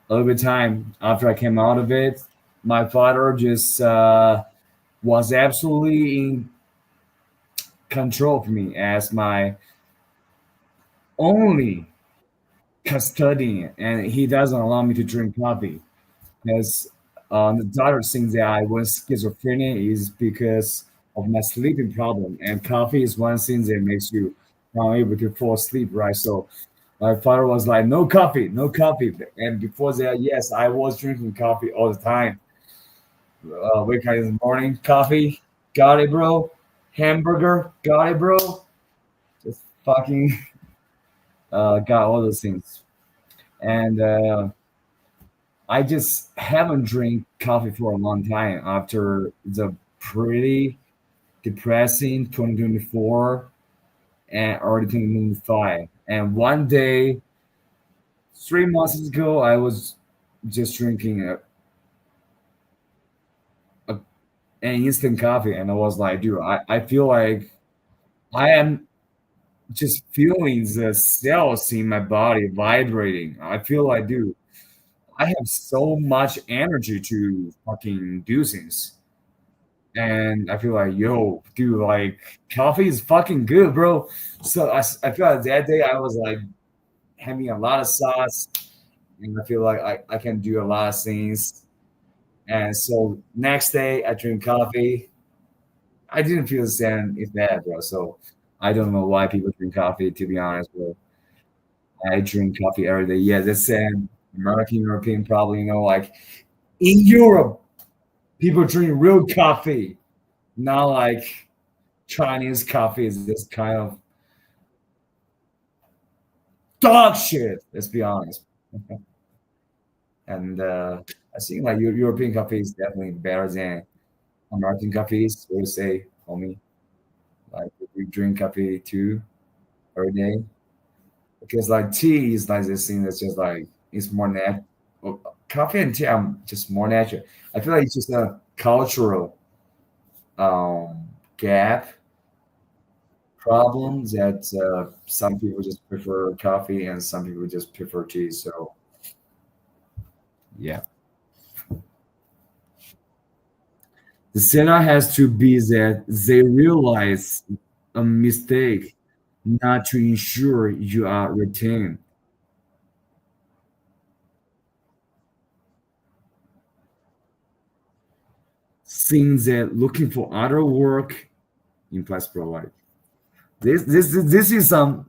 a little bit of time after I came out of it. My father just was absolutely in control of me as my only custodian, and he doesn't allow me to drink coffee because the other thing that I was schizophrenia is because of my sleeping problem, and coffee is one thing that makes you unable to fall asleep, right? So my father was like, "No coffee, no coffee," and before that, yes, I was drinking coffee all the time. Wake up in the morning, coffee, got it, bro. Hamburger, got it, bro. Just fucking got all those things, and I just haven't drank coffee for a long time after the pretty depressing 2024 and early 2025. And one day, 3 months ago, I was just drinking a, an instant coffee, and I was like, dude, I feel like I am just feeling the cells in my body vibrating. I feel like, dude, I have so much energy to fucking do things. And I feel like, yo, dude, like coffee is fucking good, bro. So I feel like that day I was like having a lot of sauce, and I feel like I can do a lot of things. And so next day I drink coffee. I didn't feel the same if bad, bro. So I don't know why people drink coffee. To be honest, bro, I drink coffee every day. Yeah, the same American European probably like in Europe people drink real coffee, not like Chinese coffee is this kind of dog shit. Let's be honest. And I think like European coffee is definitely better than American coffees. I would say, homie, like if we drink coffee too every day, because like tea is like this thing that's just like it's more nat. Well, coffee and tea, I'm just more natural. I feel like it's just a cultural gap problem that some people just prefer coffee and some people just prefer tea. So yeah, the sinner has to be that they realize a mistake, not to ensure you are retained. Things that looking for other work implies, bro. Like this is some.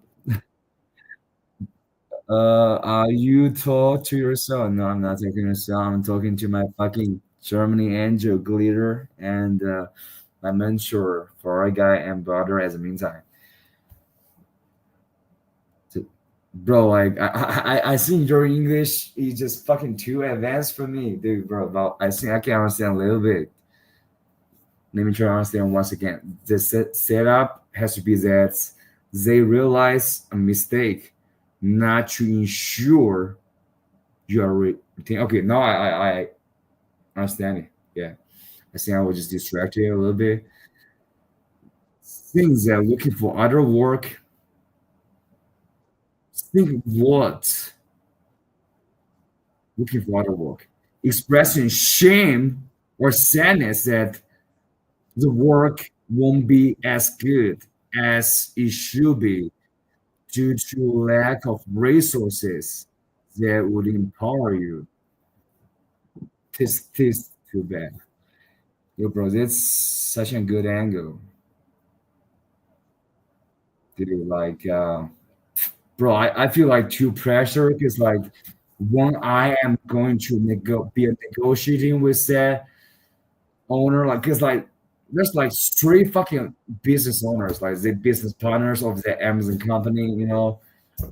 You talk to yourself? No, I'm not talking to yourself. I'm talking to my fucking Germany angel glitter and my mentor for a guy and brother as a meantime. Bro, like I think your English is just fucking too advanced for me, dude, bro. But I think I can understand a little bit. Let me try to understand once again. The setup has to be that they realize a mistake, not to ensure you are okay. Now I understand it. Yeah, I think I was just distracted a little bit. Things that are looking for other work. Think what looking for other work, expressing shame or sadness that the work won't be as good as it should be due to lack of resources that would empower you. This too bad. Yo, bro, that's such a good angle. Dude, like, bro, I feel like too pressure because, like, when I am going to be negotiating with that owner, like, because, like, there's like three fucking business owners, like the business partners of the Amazon company,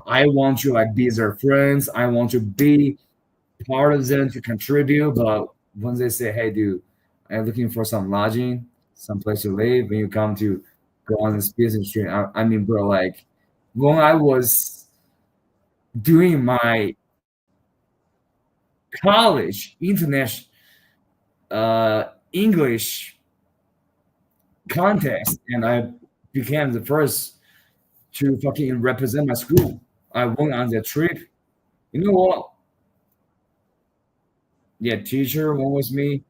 I want to like be their friends. I want to be part of them to contribute. But once they say, "Hey, dude, I'm looking for some lodging, some place to live," when you come to go on this business trip, I mean, bro, like when I was doing my college international English contest, and I became the first to fucking represent my school. I went on that trip. You know what? Yeah, teacher one was me.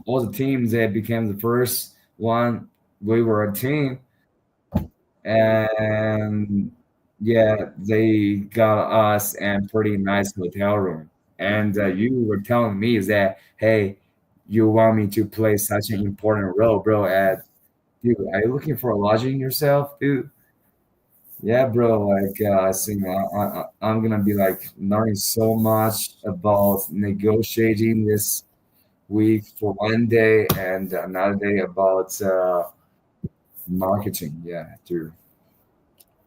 All the teams that became the first one, we were a team, and yeah, they got us and pretty nice hotel room. And you were telling me that, hey, you want me to play such an important role, bro. At dude, are you looking for a lodging yourself, dude? Yeah, bro. Like, I think I'm gonna be like learning so much about negotiating this week for one day and another day about marketing. Yeah, dude.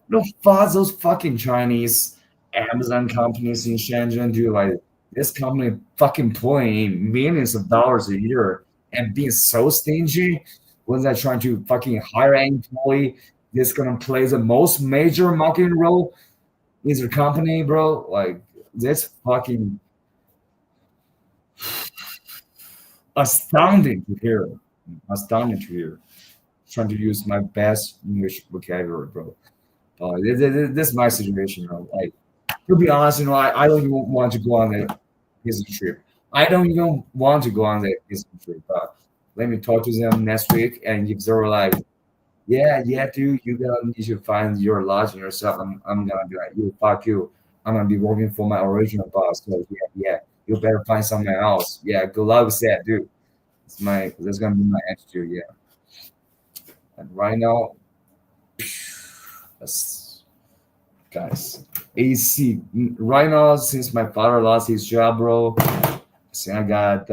No, fuck those fucking Chinese Amazon companies in Shenzhen, dude. Like, this company fucking pulling in millions of dollars a year and being so stingy when they're trying to fucking hire an employee that's gonna play the most major marketing role in their company, bro. Like, that's fucking astounding to hear. Astounding to hear. Trying to use my best English vocabulary, bro. This is my situation, bro. Like, to be honest, I don't even want to go on that business trip. I don't even want to go on that business trip. But let me talk to them next week, and if they're like, "Yeah, yeah, dude, you gotta need to find your lodging yourself," I'm gonna be like, "You fuck you. I'm gonna be working for my original boss. So yeah, yeah, you better find somewhere else. Yeah, good luck with that, dude." That's gonna be my attitude. Yeah, and right now, that's guys. AC right now since my father lost his job, bro. See, I got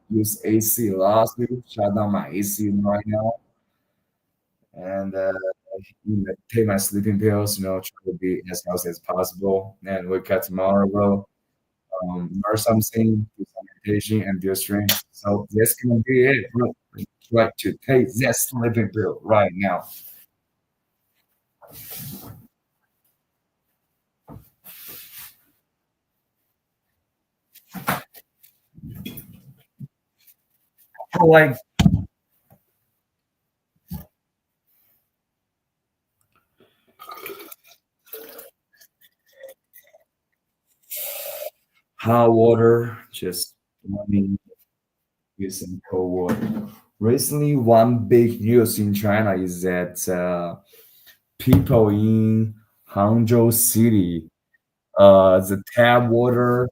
use AC last week. Shut down my AC right now, and take my sleeping pills. Try to be as healthy as possible. And wake up tomorrow, bro. Learn something, do some meditation, and do strength. So that's gonna be it, bro. Try to take that sleeping pill right now. Like hot water, just running using cold water. Recently, one big news in China is that people in Hangzhou City, the tap water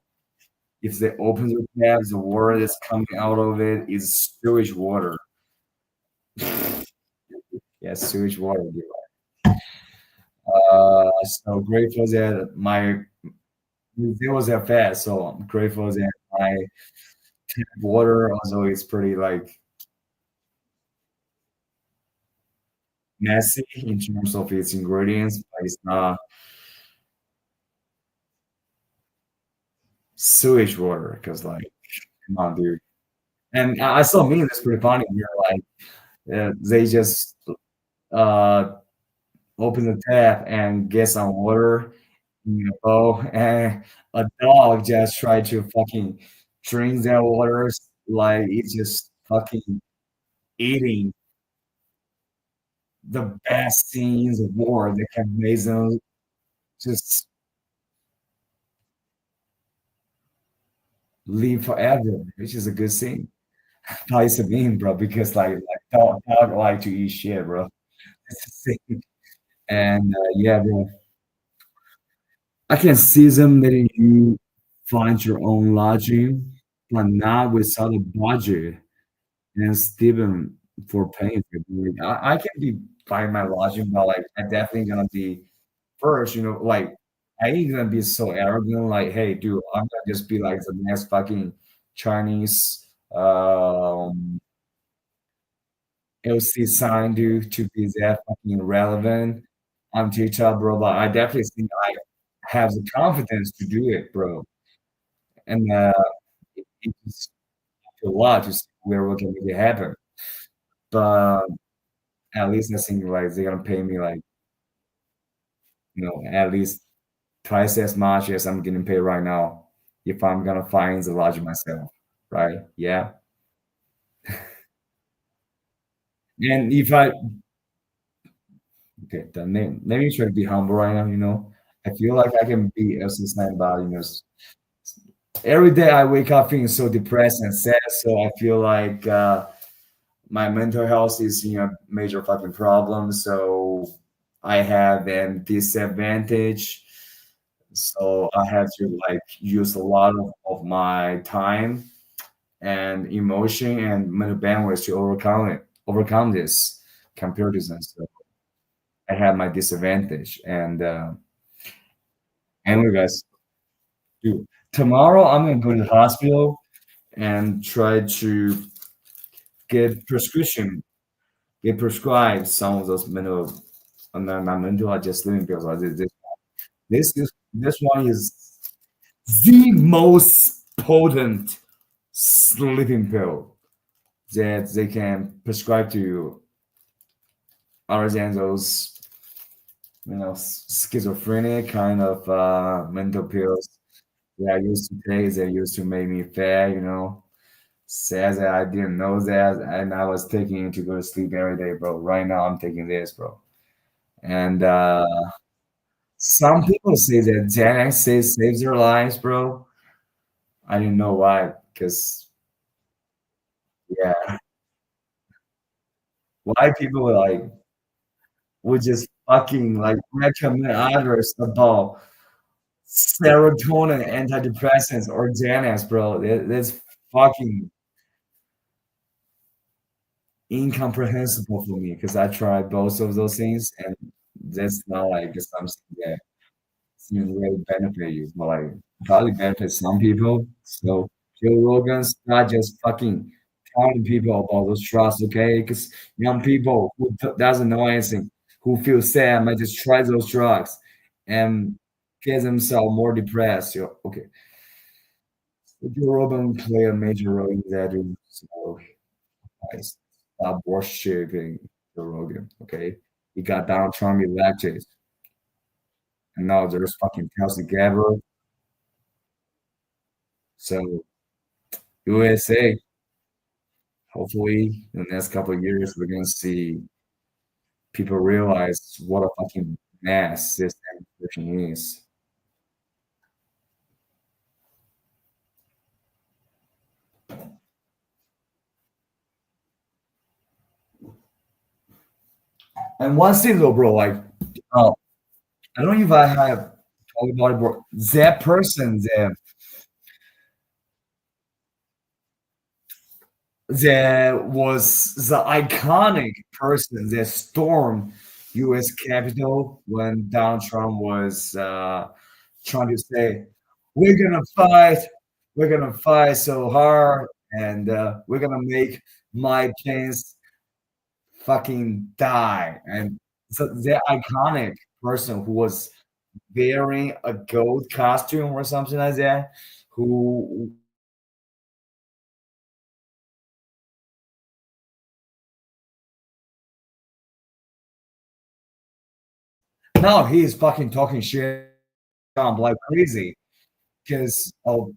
If they open the tap, the water that's coming out of it is sewage water. Yeah, sewage water. So grateful that my it was that fast. So I'm grateful that my tap water, although it's pretty like messy in terms of its ingredients, but it's not sewage water. Because like, come on, dude. And I saw me that's pretty funny. Here, like they just uh open the tap and get some water in a bowl, and a dog just tried to fucking drink that water like it's just fucking eating the best thing in the world that can make them just live forever, which is a good thing. But it's a meme, bro, because like dog like to eat shit, bro. It's the thing. And yeah, bro, I can see them letting you find your own lodging, but not without a budget and Steven for paying for it. I can be buying my lodging, but like I definitely gonna be first, like I ain't gonna be so arrogant, like, hey, dude, I'm gonna just be like the next fucking Chinese LC sign dude to be that fucking relevant on TikTok, bro. But I definitely think I have the confidence to do it, bro. And it's a lot to see where we can make it happen. But at least I think like they're gonna pay me like, at least twice as much as I'm getting paid right now if I'm gonna find the lodge myself, right? Yeah. And if I okay, then let me try to be humble right now, I feel like I can be a suicide about, every day I wake up feeling so depressed and sad, so I feel like my mental health is major fucking problem. So I have an disadvantage. So I have to like use a lot of my time and emotion and mental bandwidth to overcome this comparison. So I have my disadvantage. And anyway, guys, dude, tomorrow I'm gonna go to the hospital and try to get get prescribed some of those mental, not mental, are just sleeping pills. Like this one is the most potent sleeping pill that they can prescribe to you, other than those, schizophrenic kind of mental pills that I used to take. That used to make me fat, sad that I didn't know that, and I was taking it to go to sleep every day, bro. Right now, I'm taking this, bro. And some people say that Xanax saves their lives, bro. I didn't know why, because yeah, why people like would just fucking like recommend others about serotonin antidepressants or Xanax, bro. That's fucking incomprehensible for me because I tried both of those things and that's not like something that seems really benefit you, but like probably benefit some people. So Joe Rogan's not just fucking telling people about those drugs, okay? Because young people who doesn't know anything, who feel sad, might just try those drugs and get themselves more depressed. Okay, so Joe Rogan play a major role in that. So I stop worshiping Joe Rogan. Okay, he got Donald Trump elected, and now there's fucking Kelsey Gabbard. So USA, hopefully in the next couple of years, we're gonna see people realize what a fucking mess this education is. And one thing though, bro, like, uh, I don't know if I have talked about it, bro. That person, that there was the iconic person that stormed U.S. Capitol when Donald Trump was trying to say, "We're gonna fight, we're gonna fight so hard, and we're gonna make my Pence fucking die." And so the iconic person who was wearing a gold costume or something like that, who now he's fucking talking shit like crazy because of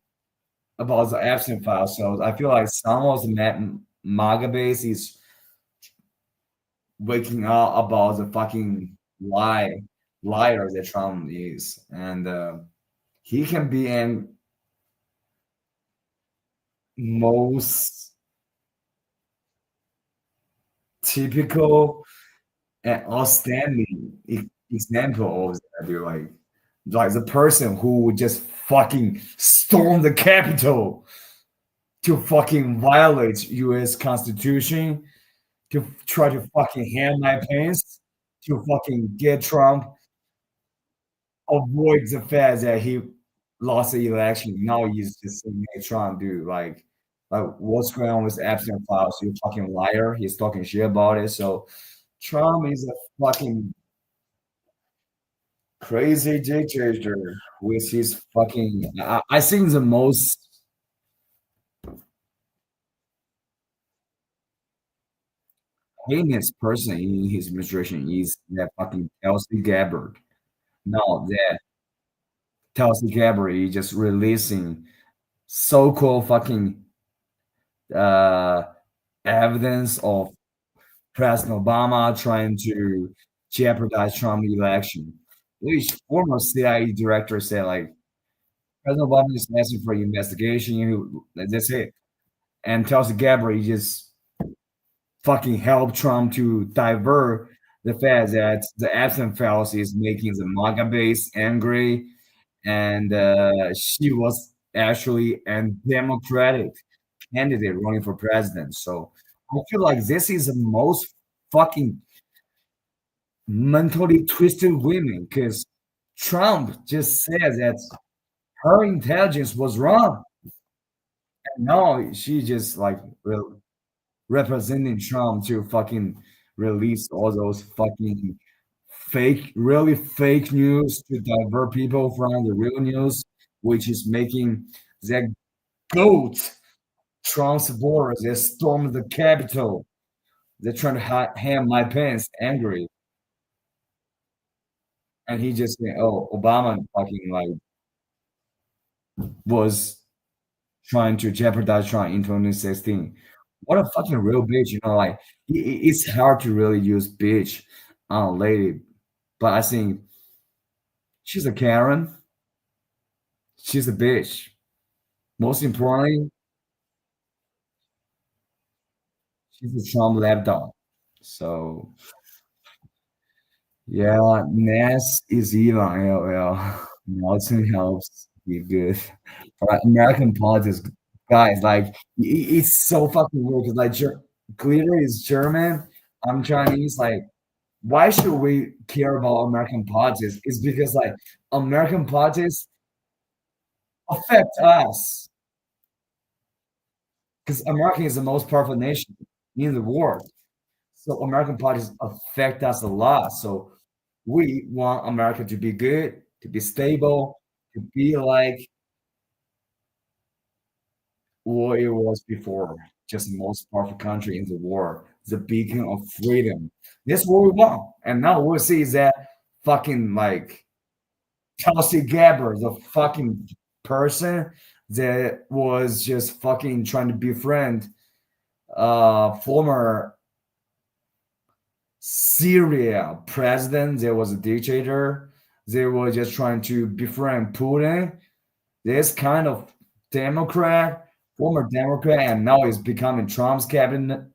about the absent file. So I feel like some of the MAGA base is waking up about the fucking liar that Trump is, and he can be an most typical and outstanding example of that. Dude. Like the person who would just fucking storm the Capitol to fucking violate U.S. Constitution, to try to fucking hand my pants, to fucking get Trump, avoid the fact that he lost the election. Now he's just saying, "Hey, Trump, dude, like what's going on with absent files? You fucking liar." He's talking shit about it. So Trump is a fucking crazy dictator with his fucking. I think the most heinous person in his administration is that fucking Kelsey Gabbard. No, that Kelsey Gabbard is just releasing so-called fucking uh, evidence of President Obama trying to jeopardize Trump election. Which former CIA director said like President Obama is asking for investigation. That's it. And Tulsi Gabbard just fucking helped Trump to divert the fact that the absent fallacy is making the MAGA base angry, and she was actually a Democratic candidate running for president. So I feel like this is the most fucking mentally twisted women because Trump just said that her intelligence was wrong. And now she just like representing Trump to fucking release all those fucking really fake news to divert people from the real news, which is making the GOAT Trump supporters that stormed the Capitol. They're trying to hand my pants angry. And he just said, "Oh, Obama fucking like was trying to jeopardize Trump in 2016." What a fucking real bitch, like it's hard to really use bitch on a lady, but I think she's a Karen, she's a bitch. Most importantly, she's a Trump lapdog. So yeah, Nas is evil, LL. Nelson helps be good. But American politics, guys, like it's so fucking weird because like Glitter is German, I'm Chinese. Like, why should we care about American politics? It's because like American politics affect us because America is the most powerful nation in the world. So American politics affect us a lot. So we want America to be good, to be stable, to be like what it was before, just the most powerful country in the world, the beacon of freedom. That's what we want. And now we'll see that fucking like Tulsi Gabbard, the fucking person that was just fucking trying to befriend former Syria president. There was a dictator. They were just trying to befriend Putin. This kind of Democrat, former Democrat, and now he's becoming Trump's cabinet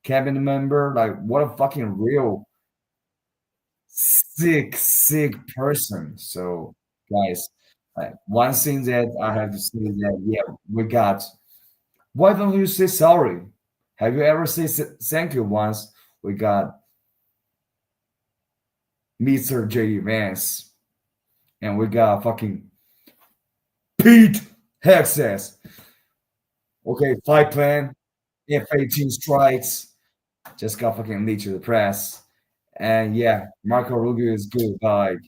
member. Like, what a fucking real sick person. So, guys, like, one thing that I have to say is that yeah, we got. Why don't you say sorry? Have you ever said thank you once? We got Mr. J.D. Vance, and we got fucking Pete Hexes. Okay, fight plan, F-18 strikes, just got fucking lead to the press. And yeah, Marco Rubio is good. Like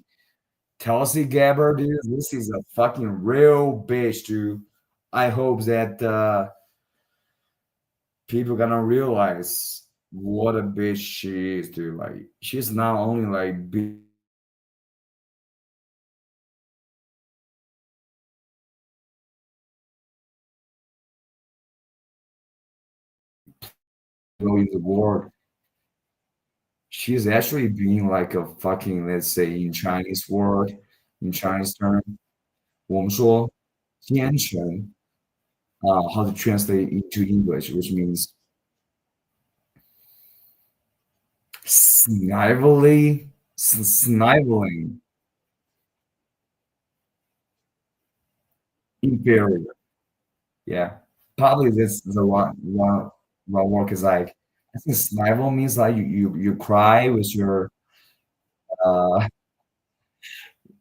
Tulsi Gabbard, dude, this is a fucking real bitch, dude. I hope that people gonna realize what a bitch she is, dude. Like she's not only like in the world, she's actually being like a fucking, let's say in Chinese word, in Chinese term, 我们说奸臣, how to translate into English, which means sniveling, inferior. Yeah, probably this is the one word is like, I think snivel means like you cry with uh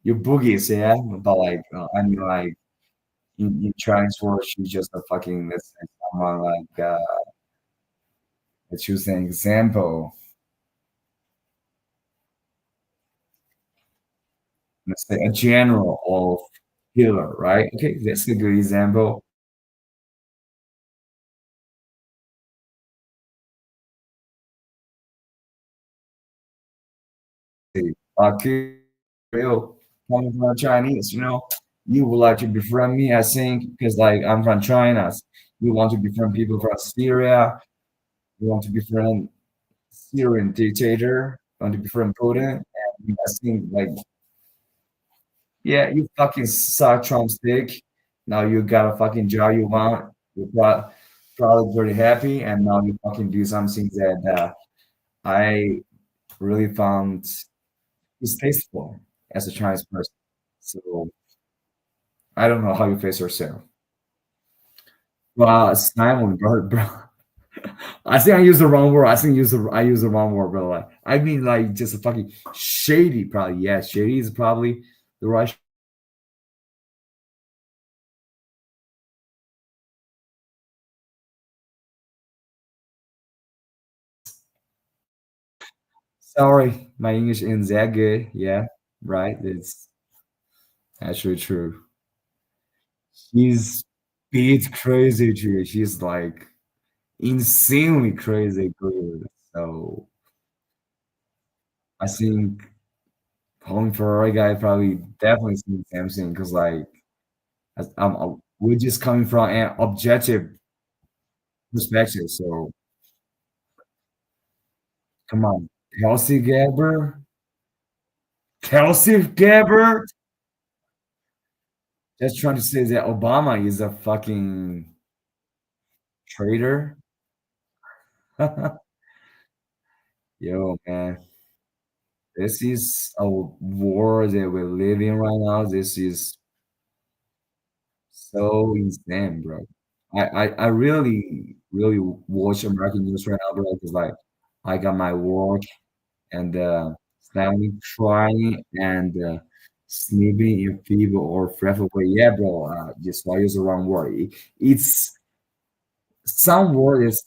your boogies, yeah. But like I mean like in Chinese word, she's just a fucking, let's say someone like let's choose an example. Let's say a general of Hitler, right? Okay, that's a good example. Okay, real coming from Chinese, you would like to befriend me, I think, because like I'm from China. You want to befriend people from Syria, you want to befriend Syrian dictator, you want to befriend Putin, and I think like, yeah, you fucking suck Trump's dick. Now you got a fucking job you want. You're probably pretty happy, and now you fucking do something that I really found distasteful as a Chinese person. So I don't know how you face yourself. Well, Simon, bro. I think I used the wrong word. I use the wrong word, bro. Like, I mean, like just a fucking shady. Probably, yeah. Shady is probably the right. Sorry, my English isn't that good. Yeah, right. It's actually true. She's bit crazy too. She's like insanely crazy good. So I think Home Ferrari guy probably definitely seen the same thing because like we're just coming from an objective perspective. So come on, Kelsey Gabbard, Kelsey Gabbard, just trying to say that Obama is a fucking traitor. Yo, man, this is a war that we're living right now. This is so insane, bro. I really watch American news right now, bro, because like I got my work and slightly crying and sniffing in fever or breath away. Yeah, bro. Just why use the wrong word? It's some word is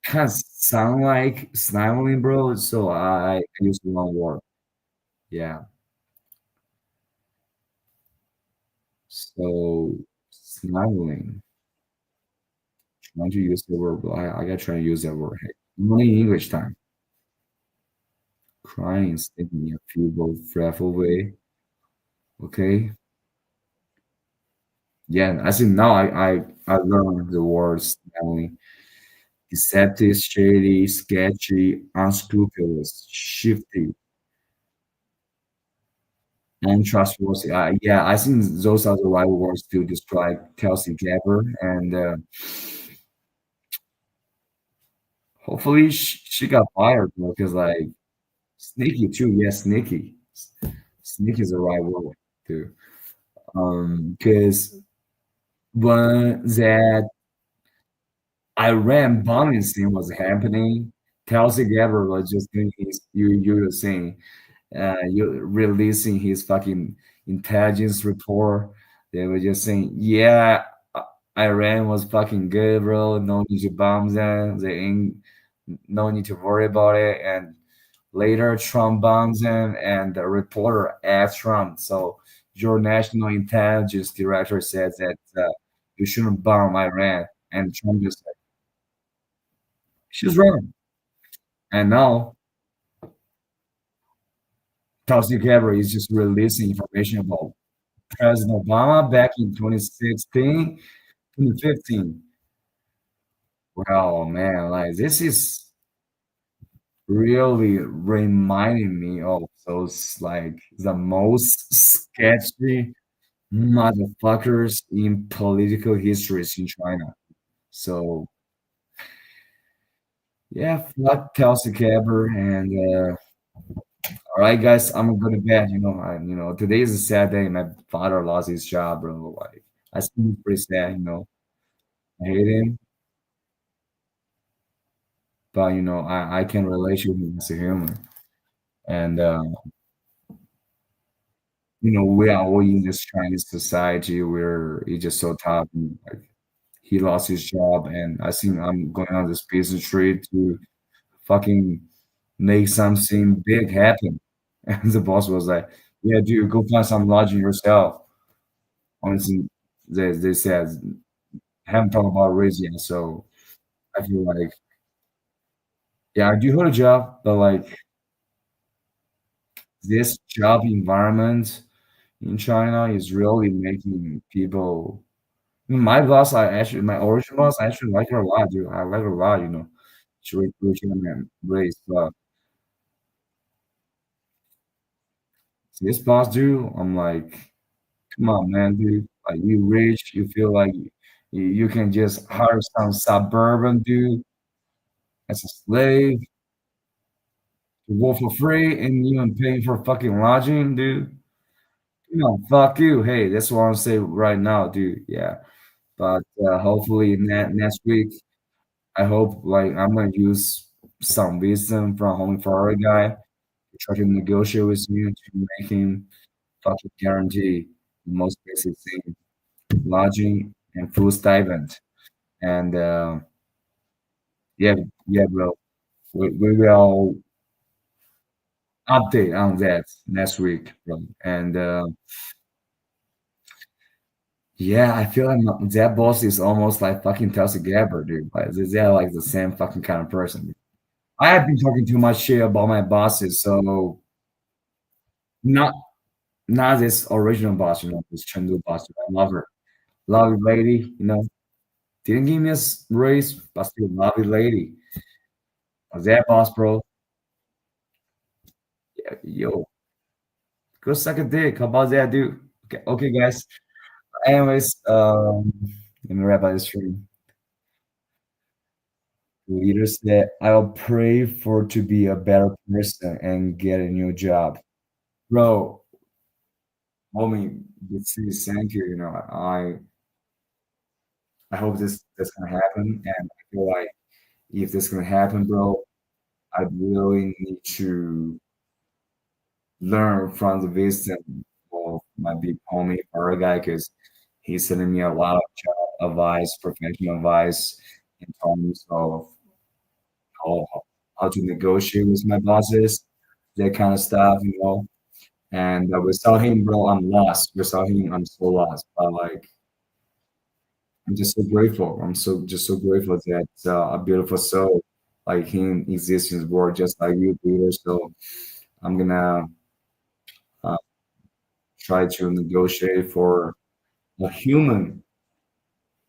kind of sound like sniveling, bro. So I use the wrong word. Yeah. So sniveling. Trying to use the word, but I gotta try to use that word. Hey, only English time. Crying, sniffing in fever, breath away. Okay. Yeah, I think now I learned the words smiling. Deceptive, shady, sketchy, unscrupulous, shifty, untrustworthy. Yeah, I think those are the right words to describe Kelsey Gabber, and hopefully she got fired because like sneaky too. Yeah, sneaky. Sneaky is the right word too. Because when that Iran bombing thing was happening. Tulsi Gabbard was just doing his you were saying you releasing his fucking intelligence report. They were just saying, yeah, Iran was fucking good, bro. No need to bomb them. They ain't no need to worry about it. And later, Trump bombs them, and the reporter asked Trump, "So your national intelligence director says that you shouldn't bomb Iran," and Trump just said, "She's wrong." And now Tulsi Gabbard is just releasing information about President Obama back in 2016, 2015. Well, man, like this is really reminding me of those like the most sketchy motherfuckers in political histories in China. So yeah, fuck Kelsey Caber and all right guys, I'm gonna go to bed. Today is a sad day. My father lost his job, bro. Like I seem pretty sad. I hate him, but I can relate to him as a human. And we are all in this Chinese society where it's just so tough. And, like, he lost his job, and I think I'm going on this business trip to fucking make something big happen. And the boss was like, "Yeah, dude, go find some lodging yourself." Honestly, they said haven't talked about race yet, so I feel like yeah, I do hold a job, but like this job environment in China is really making people. My boss, my original boss, I actually like her a lot, dude. I like her a lot. She really cool, she and race, but this boss, dude, I'm like, come on, man, dude. Like you rich, you feel like you can just hire some suburban dude as a slave to work for free and even pay for fucking lodging, dude. Fuck you. Hey, that's what I'm saying right now, dude. Yeah. But hopefully next week, I hope like I'm gonna use some wisdom from Home Florida guy to try to negotiate with you to make him fucking guarantee the most basic thing, lodging and food stipend. And yeah, yeah, bro. We will update on that next week, bro. And yeah, I feel like that boss is almost like fucking Tulsi Gabbard, dude. Like they're like the same fucking kind of person. I have been talking too much shit about my bosses, so not not this original boss, this Chengdu boss. I love her, lovely lady. Didn't give me a raise, but still lovely lady. But that boss, bro, yeah, yo, go suck a dick. How about that, dude? Okay, okay, guys. Anyways, let me wrap up this stream. Leader said, "I'll pray for to be a better person and get a new job." Bro, homie, this is thank you. I hope this gonna happen, and I feel like if this gonna happen, bro, I really need to learn from the wisdom of my big homie our guy, because he's sending me a lot of job advice, professional advice in terms of how, how to negotiate with my bosses, that kind of stuff. And without him, bro, I'm lost. Without him, I'm so lost. But like, I'm just so grateful. I'm so grateful that a beautiful soul like him exists in this world, just like you, Peter. So I'm gonna uh, try to negotiate for a human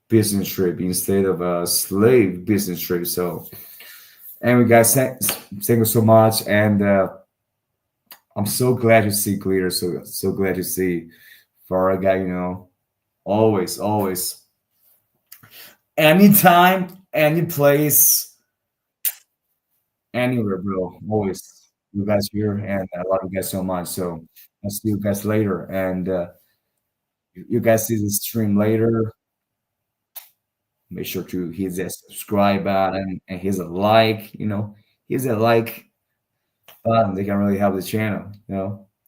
business trip instead of a slave business trip. So, anyway, guys, thank you so much, and I'm so glad to see Glitter. So glad to see for a guy. Always, always, anytime, any place, anywhere, bro. Always, you guys here, and I love you guys so much. So I'll see you guys later, and you guys see the stream later. make sure to hit that subscribe button and hit a like. Hit that like button. They can really help the channel.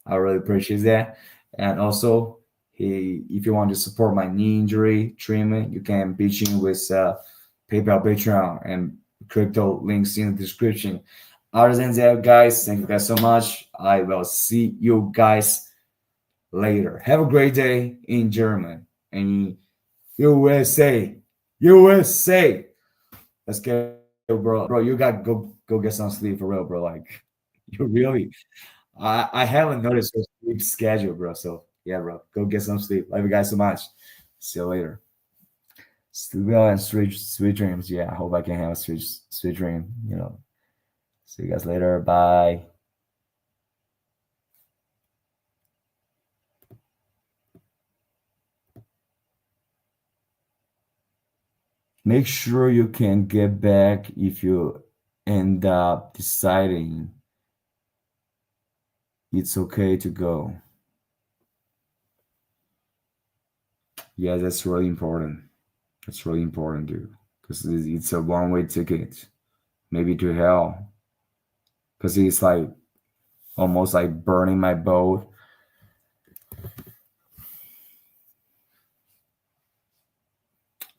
I really appreciate that. And also, if you want to support my knee injury treatment, you can pitch in with PayPal, Patreon, and crypto links in the description. Other than that, guys, thank you guys so much. I will see you guys later. Have a great day in German and USA. USA. Let's go, bro. Bro, you got to go get some sleep for real, bro. Like, you really. I haven't noticed your sleep schedule, bro. So yeah, bro, go get some sleep. Love you guys so much. See you later. Sleep well and sweet dreams. Yeah, I hope I can have a sweet dream. See you guys later. Bye. Make sure you can get back if you end up deciding it's okay to go. Yeah, that's really important. That's really important, dude. Because it's a one-way ticket, maybe to hell. Because it's like almost like burning my boat.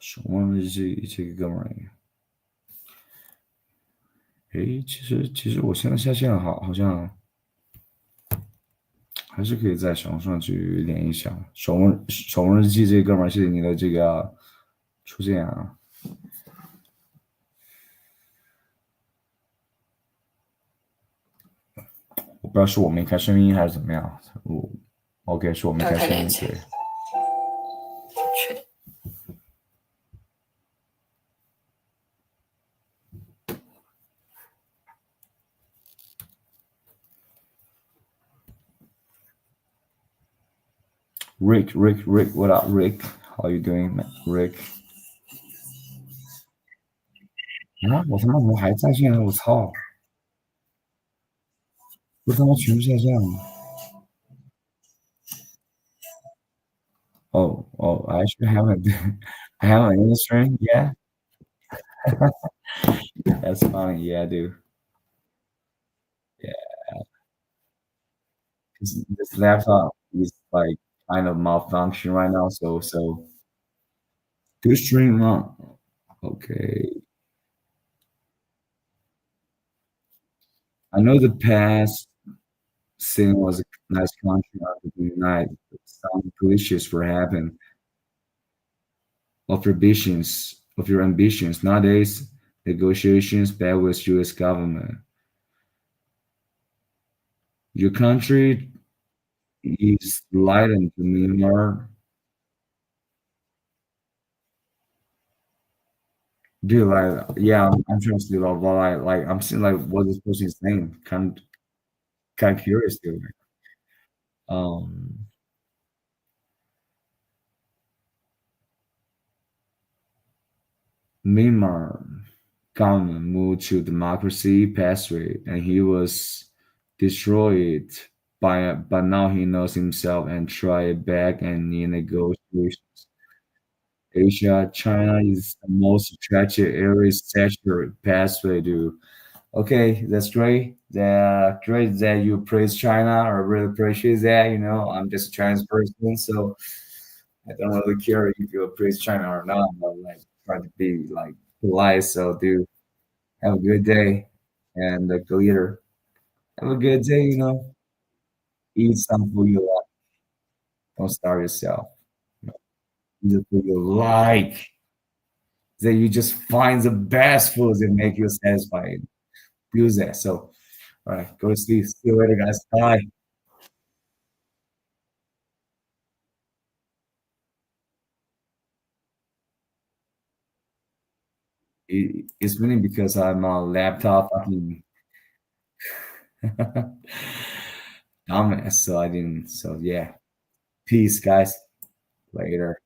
什么这个哥们儿？诶，其实我现在下线好像还是可以在小红书上去连一下。手工日记这哥们儿，谢谢你的这个出现啊！我不知道是我没开声音还是怎么样。OK， 是我没开声音，对。Rick, what up, Rick? How you doing, man? Rick? 啊，我他妈怎么还在线呢？我操！我他妈全部下线了。Oh, I actually haven't. I haven't answering. Yeah, that's funny. Yeah, dude. Yeah, this laptop is like kind of malfunction right now. So do stream on. Okay. I know the past sin was a nice country after the night. Some glitches were happening of your ambitions. Nowadays, negotiations back with U.S. government. Your country is lightened to Myanmar. Dude, like, yeah, I'm trying to see like, I'm seeing like what this person is saying. Kind of curious, dude. Um, Myanmar government moved to democracy pathway, and he was destroyed but now he knows himself and try back and in negotiations. Asia, China is the most attractive area saturated pathway to. Okay, that's great. Great that you praise China. I really appreciate that. I'm just a Chinese person, so I don't really care if you praise China or not. But like, try to be like polite. So, dude, have a good day, and the leader, have a good day. Eat some food you like. Don't starve yourself. Eat the food you like. That you just find the best foods that make you satisfied. Do that. So, all right, go to sleep. See you later, guys. Bye. It's really because I'm on laptop fucking dumbass, so I didn't. So yeah, peace, guys. Later.